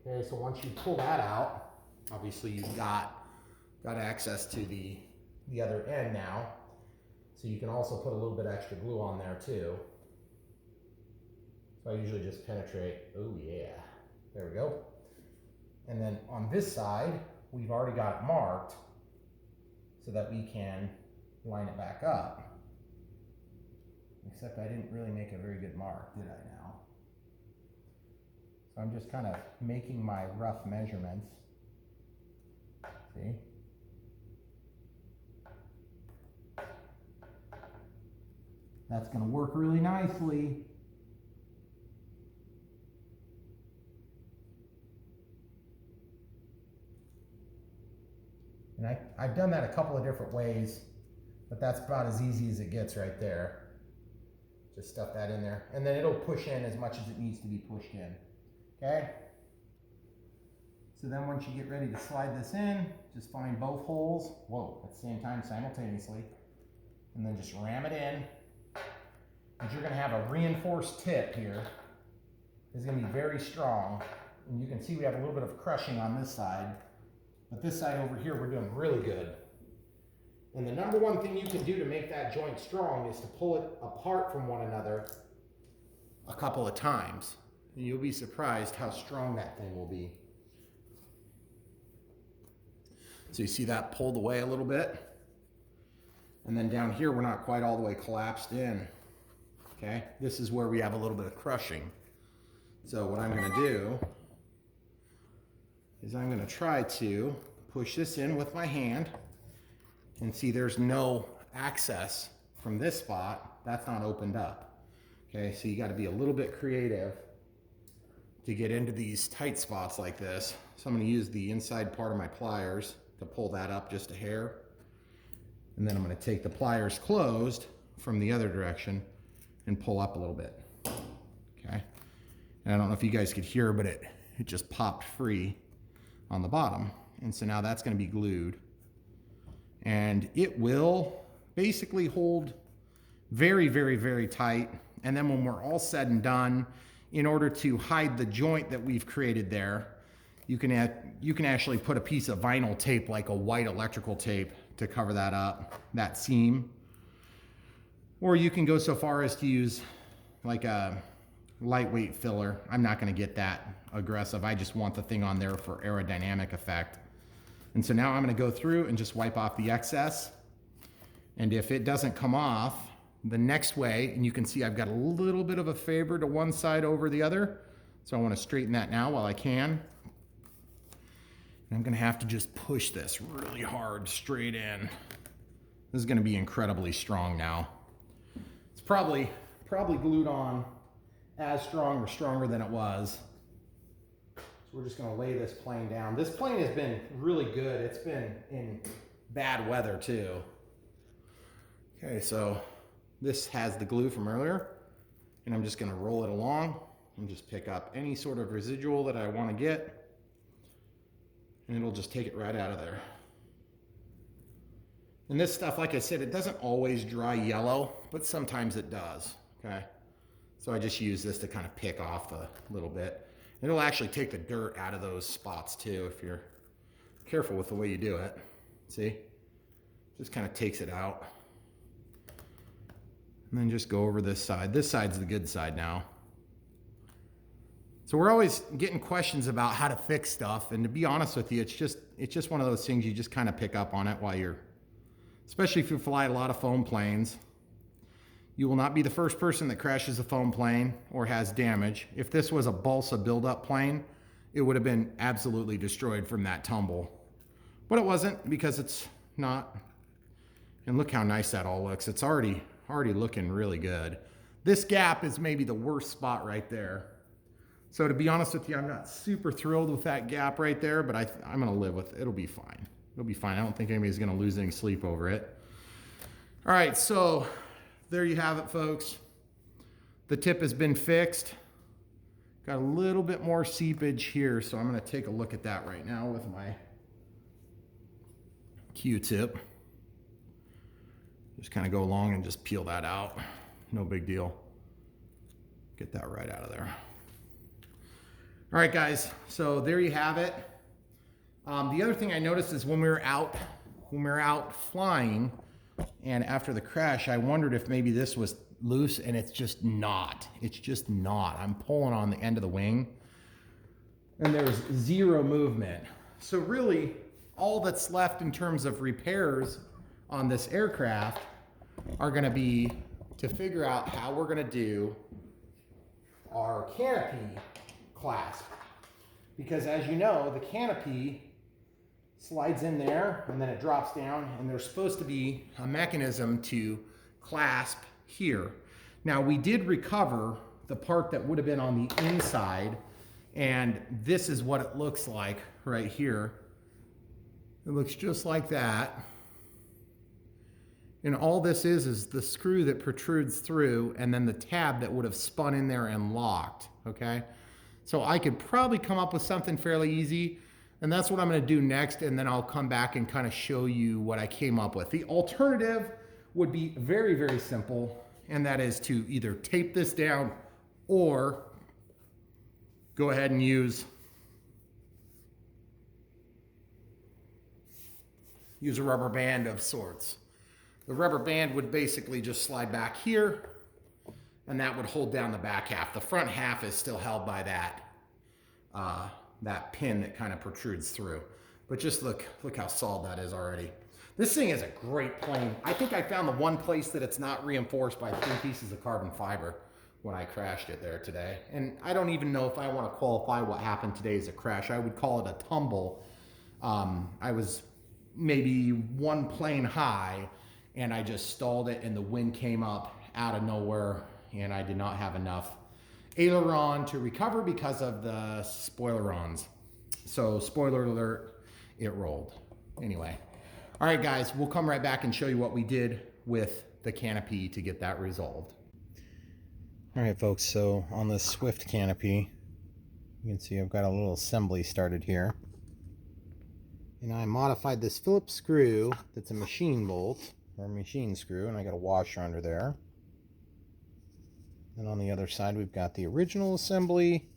Okay, so once you pull that out, obviously you've got access to the other end now. So you can also put a little bit extra glue on there too. So I usually just penetrate, oh yeah, there we go. And then on this side, we've already got it marked so that we can line it back up. Except I didn't really make a very good mark, did I now? So I'm just kind of making my rough measurements. See? That's going to work really nicely. And I've done that a couple of different ways, but that's about as easy as it gets right there. Just stuff that in there, and then it'll push in as much as it needs to be pushed in. Okay? So then once you get ready to slide this in, just find both holes, whoa, at the same time simultaneously, and then just ram it in. Because you're going to have a reinforced tip here. It's going to be very strong. And you can see we have a little bit of crushing on this side. But this side over here, we're doing really good. And the number one thing you can do to make that joint strong is to pull it apart from one another a couple of times. And you'll be surprised how strong that thing will be. So you see that pulled away a little bit. And then down here, we're not quite all the way collapsed in. Okay, this is where we have a little bit of crushing. So what I'm going to do is I'm going to try to push this in with my hand. And see, there's no access from this spot. That's not opened up. Okay, so you got to be a little bit creative to get into these tight spots like this. So I'm going to use the inside part of my pliers to pull that up just a hair. And then I'm going to take the pliers closed from the other direction and pull up a little bit. Okay, and I don't know if you guys could hear, but it just popped free on the bottom. And so now that's going to be glued. And it will basically hold very, very, very tight. And then when we're all said and done, in order to hide the joint that we've created there, you can actually put a piece of vinyl tape, like a white electrical tape, to cover that up, that seam. Or you can go so far as to use like a lightweight filler. I'm not going to get that aggressive. I just want the thing on there for aerodynamic effect. And so now I'm going to go through and just wipe off the excess. And if it doesn't come off, the next way, and you can see I've got a little bit of a favor to one side over the other. So I want to straighten that now while I can. And I'm going to have to just push this really hard straight in. This is going to be incredibly strong now. It's probably glued on as strong or stronger than it was. So we're just going to lay this plane down. This plane has been really good. It's been in bad weather too. Okay, so this has the glue from earlier, and I'm just going to roll it along and just pick up any sort of residual that I want to get, and it'll just take it right out of there. And this stuff, like I said, it doesn't always dry yellow, but sometimes it does, okay? So I just use this to kind of pick off a little bit. It'll actually take the dirt out of those spots too if you're careful with the way you do it. See? Just kind of takes it out. And then just go over this side. This side's the good side now. So we're always getting questions about how to fix stuff, and to be honest with you, it's just one of those things you just kind of pick up on it while you're, especially if you fly a lot of foam planes. You will not be the first person that crashes a foam plane or has damage. If this was a balsa buildup plane, it would have been absolutely destroyed from that tumble. But it wasn't, because it's not. And look how nice that all looks. It's already looking really good. This gap is maybe the worst spot right there. So to be honest with you, I'm not super thrilled with that gap right there, but I'm gonna live with it. It'll be fine. It'll be fine. I don't think anybody's gonna lose any sleep over it. All right, so there you have it, folks. The tip has been fixed. Got a little bit more seepage here, so I'm gonna take a look at that right now with my Q-tip. Just kind of go along and just peel that out. No big deal. Get that right out of there. All right, guys, so there you have it. The other thing I noticed is when we were out flying, and after the crash, I wondered if maybe this was loose, and it's just not. It's just not. I'm pulling on the end of the wing, and there's zero movement. So really, all that's left in terms of repairs on this aircraft are gonna be to figure out how we're gonna do our canopy clasp. Because as you know, the canopy slides in there and then it drops down, and there's supposed to be a mechanism to clasp here. Now, we did recover the part that would have been on the inside, and this is what it looks like right here. It looks just like that. And all this is the screw that protrudes through, and then the tab that would have spun in there and locked, okay? So I could probably come up with something fairly easy, and that's what I'm gonna do next, and then I'll come back and kind of show you what I came up with. The alternative would be very, very simple, and that is to either tape this down or go ahead and use a rubber band of sorts. The rubber band would basically just slide back here, and that would hold down the back half. The front half is still held by that pin that kind of protrudes through. But just look how solid that is already. This thing is a great plane. I think I found the one place that it's not reinforced by 3 pieces of carbon fiber when I crashed it there today. And I don't even know if I want to qualify what happened today as a crash. I would call it a tumble. I was maybe one plane high, and I just stalled it, and the wind came up out of nowhere, and I did not have enough aileron to recover because of the spoilerons. So spoiler alert, it rolled. Anyway, all right, guys, we'll come right back and show you what we did with the canopy to get that resolved. All right, folks, so on the Swift canopy, you can see I've got a little assembly started here. And I modified this Phillips screw that's a machine bolt, or a machine screw, and I got a washer under there. And on the other side, we've got the original assembly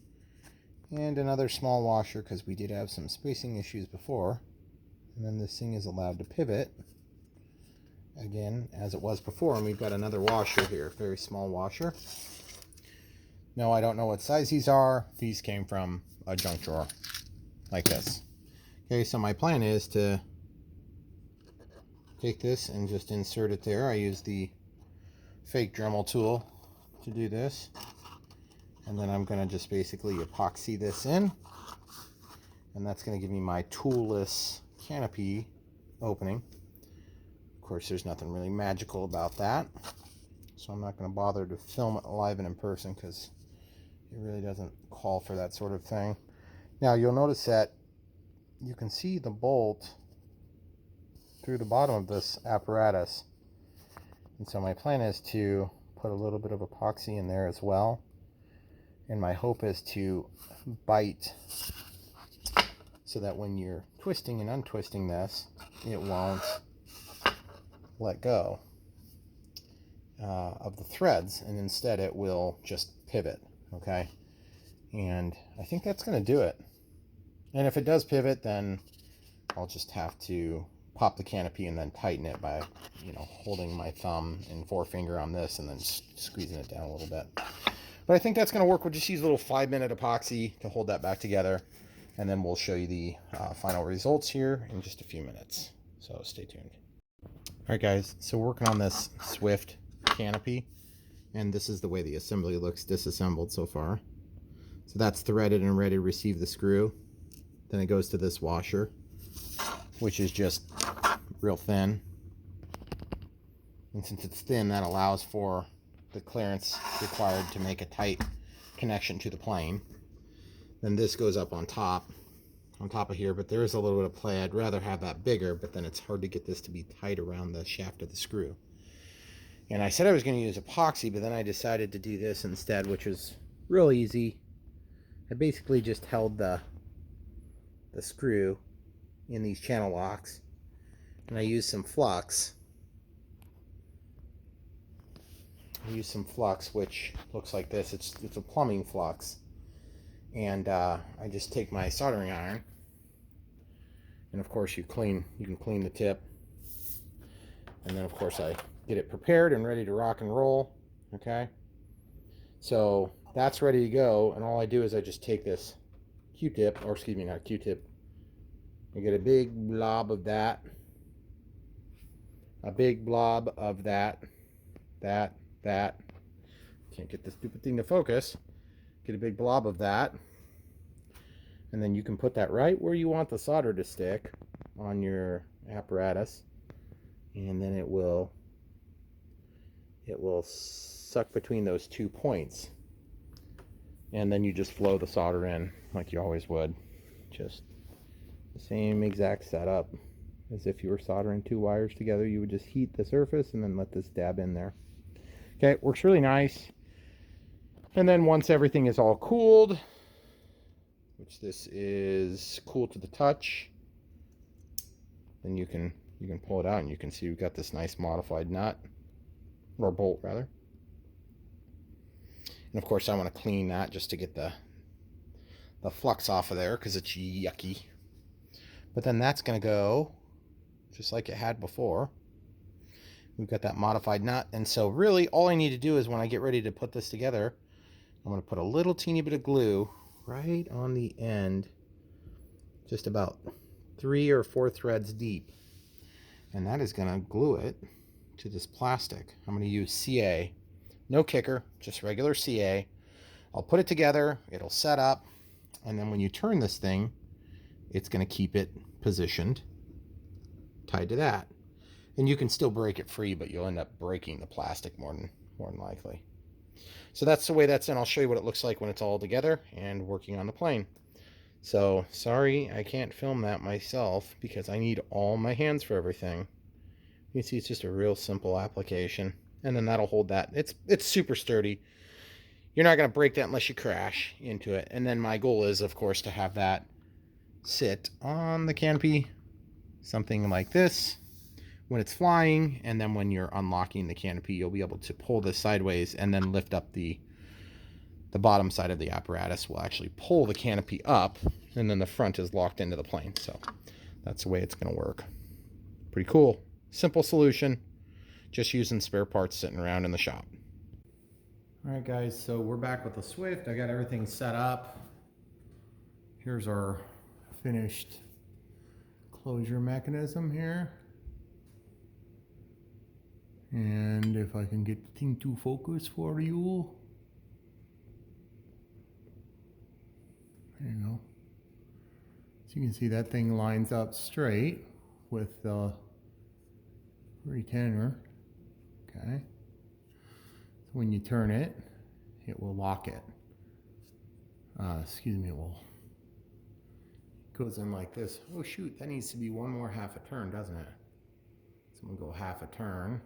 and another small washer, because we did have some spacing issues before. And then this thing is allowed to pivot again as it was before, and we've got another washer here, very small washer. No, I don't know what size these are. These came from a junk drawer like this. Okay, so my plan is to take this and just insert it there. I use the fake Dremel tool to do this, and then I'm going to just basically epoxy this in, and that's going to give me my toolless canopy opening. Of course, there's nothing really magical about that, so I'm not going to bother to film it live and in person because it really doesn't call for that sort of thing. Now you'll notice that you can see the bolt through the bottom of this apparatus, and so my plan is to put a little bit of epoxy in there as well, and my hope is to bite so that when you're twisting and untwisting this, it won't let go of the threads, and instead it will just pivot, okay? And I think that's going to do it. And if it does pivot, then I'll just have to pop the canopy and then tighten it by, you know, holding my thumb and forefinger on this and then squeezing it down a little bit. But I think that's going to work. We'll just use a little 5-minute epoxy to hold that back together, and then we'll show you the final results here in just a few minutes. So stay tuned. All right, guys, so we're working on this Swift canopy, and this is the way the assembly looks disassembled so far. So that's threaded and ready to receive the screw. Then it goes to this washer, which is just real thin. And since it's thin, that allows for the clearance required to make a tight connection to the plane. Then this goes up on top of here, but there is a little bit of play. I'd rather have that bigger, but then it's hard to get this to be tight around the shaft of the screw. And I said I was going to use epoxy, but then I decided to do this instead, which was real easy. I basically just held the screw in these channel locks, and I used some flux. Which looks like this. It's a plumbing flux, and I just take my soldering iron, and of course you can clean the tip, and then of course I get it prepared and ready to rock and roll. Okay, so that's ready to go, and all I do is I just take this Q-tip, or excuse me, not Q-tip. I get a big blob of that, that. Can't get this stupid thing to focus. Get a big blob of that, and then you can put that right where you want the solder to stick on your apparatus, and then it will suck between those 2 points, and then you just flow the solder in like you always would. Just the same exact setup as if you were soldering 2 wires together. You would just heat the surface and then let this dab in there. Okay, it works really nice. And then once everything is all cooled, which this is cool to the touch, then you can pull it out, and you can see we've got this nice modified nut, or bolt rather. And of course I want to clean that just to get the flux off of there, because it's yucky. But then that's going to go just like it had before. We've got that modified nut, and so really all I need to do is when I get ready to put this together, I'm going to put a little teeny bit of glue right on the end, just about 3 or 4 threads deep, and that is going to glue it to this plastic. I'm going to use CA, no kicker, just regular CA. I'll put it together, it'll set up, and then when you turn this thing, it's going to keep it positioned, tied to that. And you can still break it free, but you'll end up breaking the plastic more than likely. So that's the way that's in. I'll show you what it looks like when it's all together and working on the plane. So sorry I can't film that myself because I need all my hands for everything. You can see it's just a real simple application, and then that'll hold that. It's super sturdy. You're not going to break that unless you crash into it. And then my goal is, of course, to have that sit on the canopy, something like this, when it's flying, and then when you're unlocking the canopy, you'll be able to pull this sideways and then lift up the bottom side of the apparatus. Will actually pull the canopy up, and then the front is locked into the plane. So that's the way it's going to work. Pretty cool. Simple solution, just using spare parts sitting around in the shop. All right, guys, so we're back with the Swift. I got everything set up. Here's our finished closure mechanism here. And if I can get the thing to focus for you. There you go. So you can see that thing lines up straight with the retainer. Okay. So when you turn it, it will lock it. Excuse me, it goes in like this. Oh shoot, that needs to be one more half a turn, doesn't it? So I'm gonna go half a turn.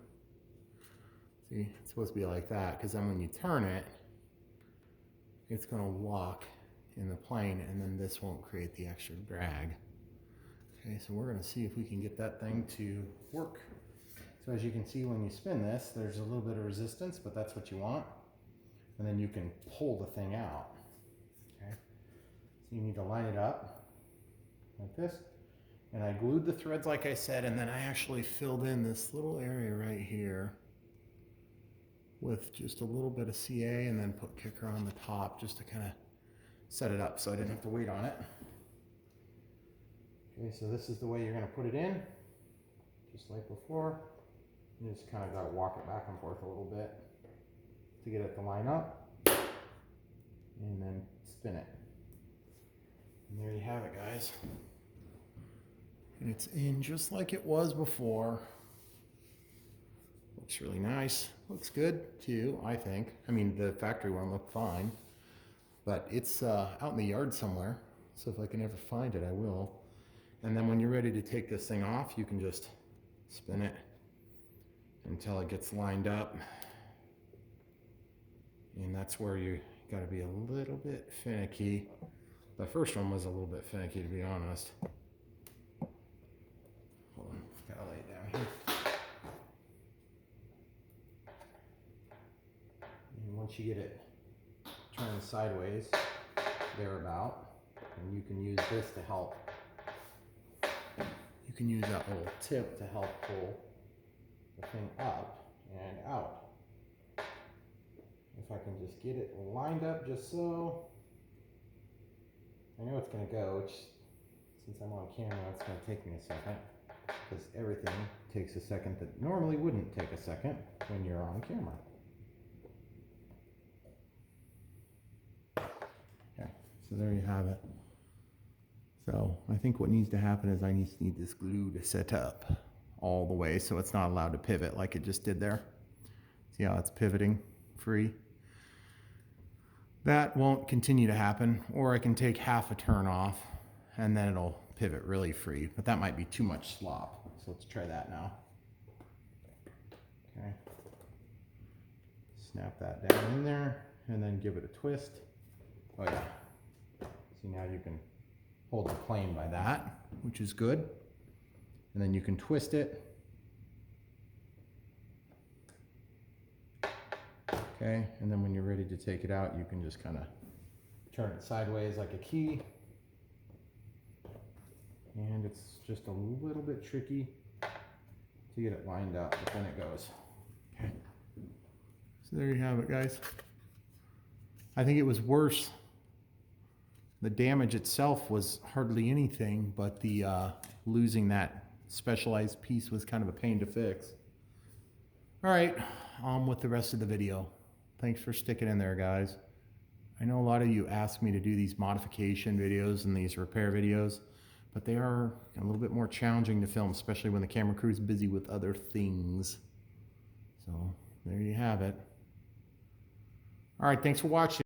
See, it's supposed to be like that, because then when you turn it, it's going to lock in the plane, and then this won't create the extra drag. Okay, so we're going to see if we can get that thing to work So as you can see, when you spin this, there's a little bit of resistance, but that's what you want. And then you can pull the thing out. Okay. So you need to line it up like this. And I glued the threads like I said, and then I actually filled in this little area right here with just a little bit of CA and then put kicker on the top just to kind of set it up so I didn't have to wait on it. Okay, so this is the way you're going to put it in, just like before. You just kind of got to walk it back and forth a little bit to get it to line up, and then spin it. And there you have it, guys. And it's in just like it was before. Looks really nice. Looks good too, I think. I mean, the factory one looked fine, but it's out in the yard somewhere. So if I can ever find it, I will. And then when you're ready to take this thing off, you can just spin it until it gets lined up. And that's where you got to be a little bit finicky. The first one was a little bit finicky, to be honest. Hold on, gotta lay it down here. And once you get it turned sideways, thereabout, and you can use this to help. You can use that little tip to help pull the thing up and out. If I can just get it lined up just so. I know it's going to go, which since I'm on camera, it's going to take me a second, because everything takes a second that normally wouldn't take a second when you're on camera. Okay, so there you have it. So I think what needs to happen is I just need this glue to set up all the way so it's not allowed to pivot like it just did there. See how it's pivoting free? That won't continue to happen, or I can take half a turn off and then it'll pivot really free, but that might be too much slop. So let's try that now. Okay. Snap that down in there and then give it a twist. Oh yeah. See, now you can hold the plane by that, which is good. And then you can twist it. Okay, and then when you're ready to take it out, you can just kind of turn it sideways like a key. And it's just a little bit tricky to get it lined up, but then it goes. Okay. So there you have it, guys. I think it was worse. The damage itself was hardly anything, but the losing that specialized piece was kind of a pain to fix. All right, on with the rest of the video. Thanks for sticking in there, guys. I know a lot of you ask me to do these modification videos and these repair videos, but they are a little bit more challenging to film, especially when the camera crew is busy with other things. So there you have it. All right, thanks for watching.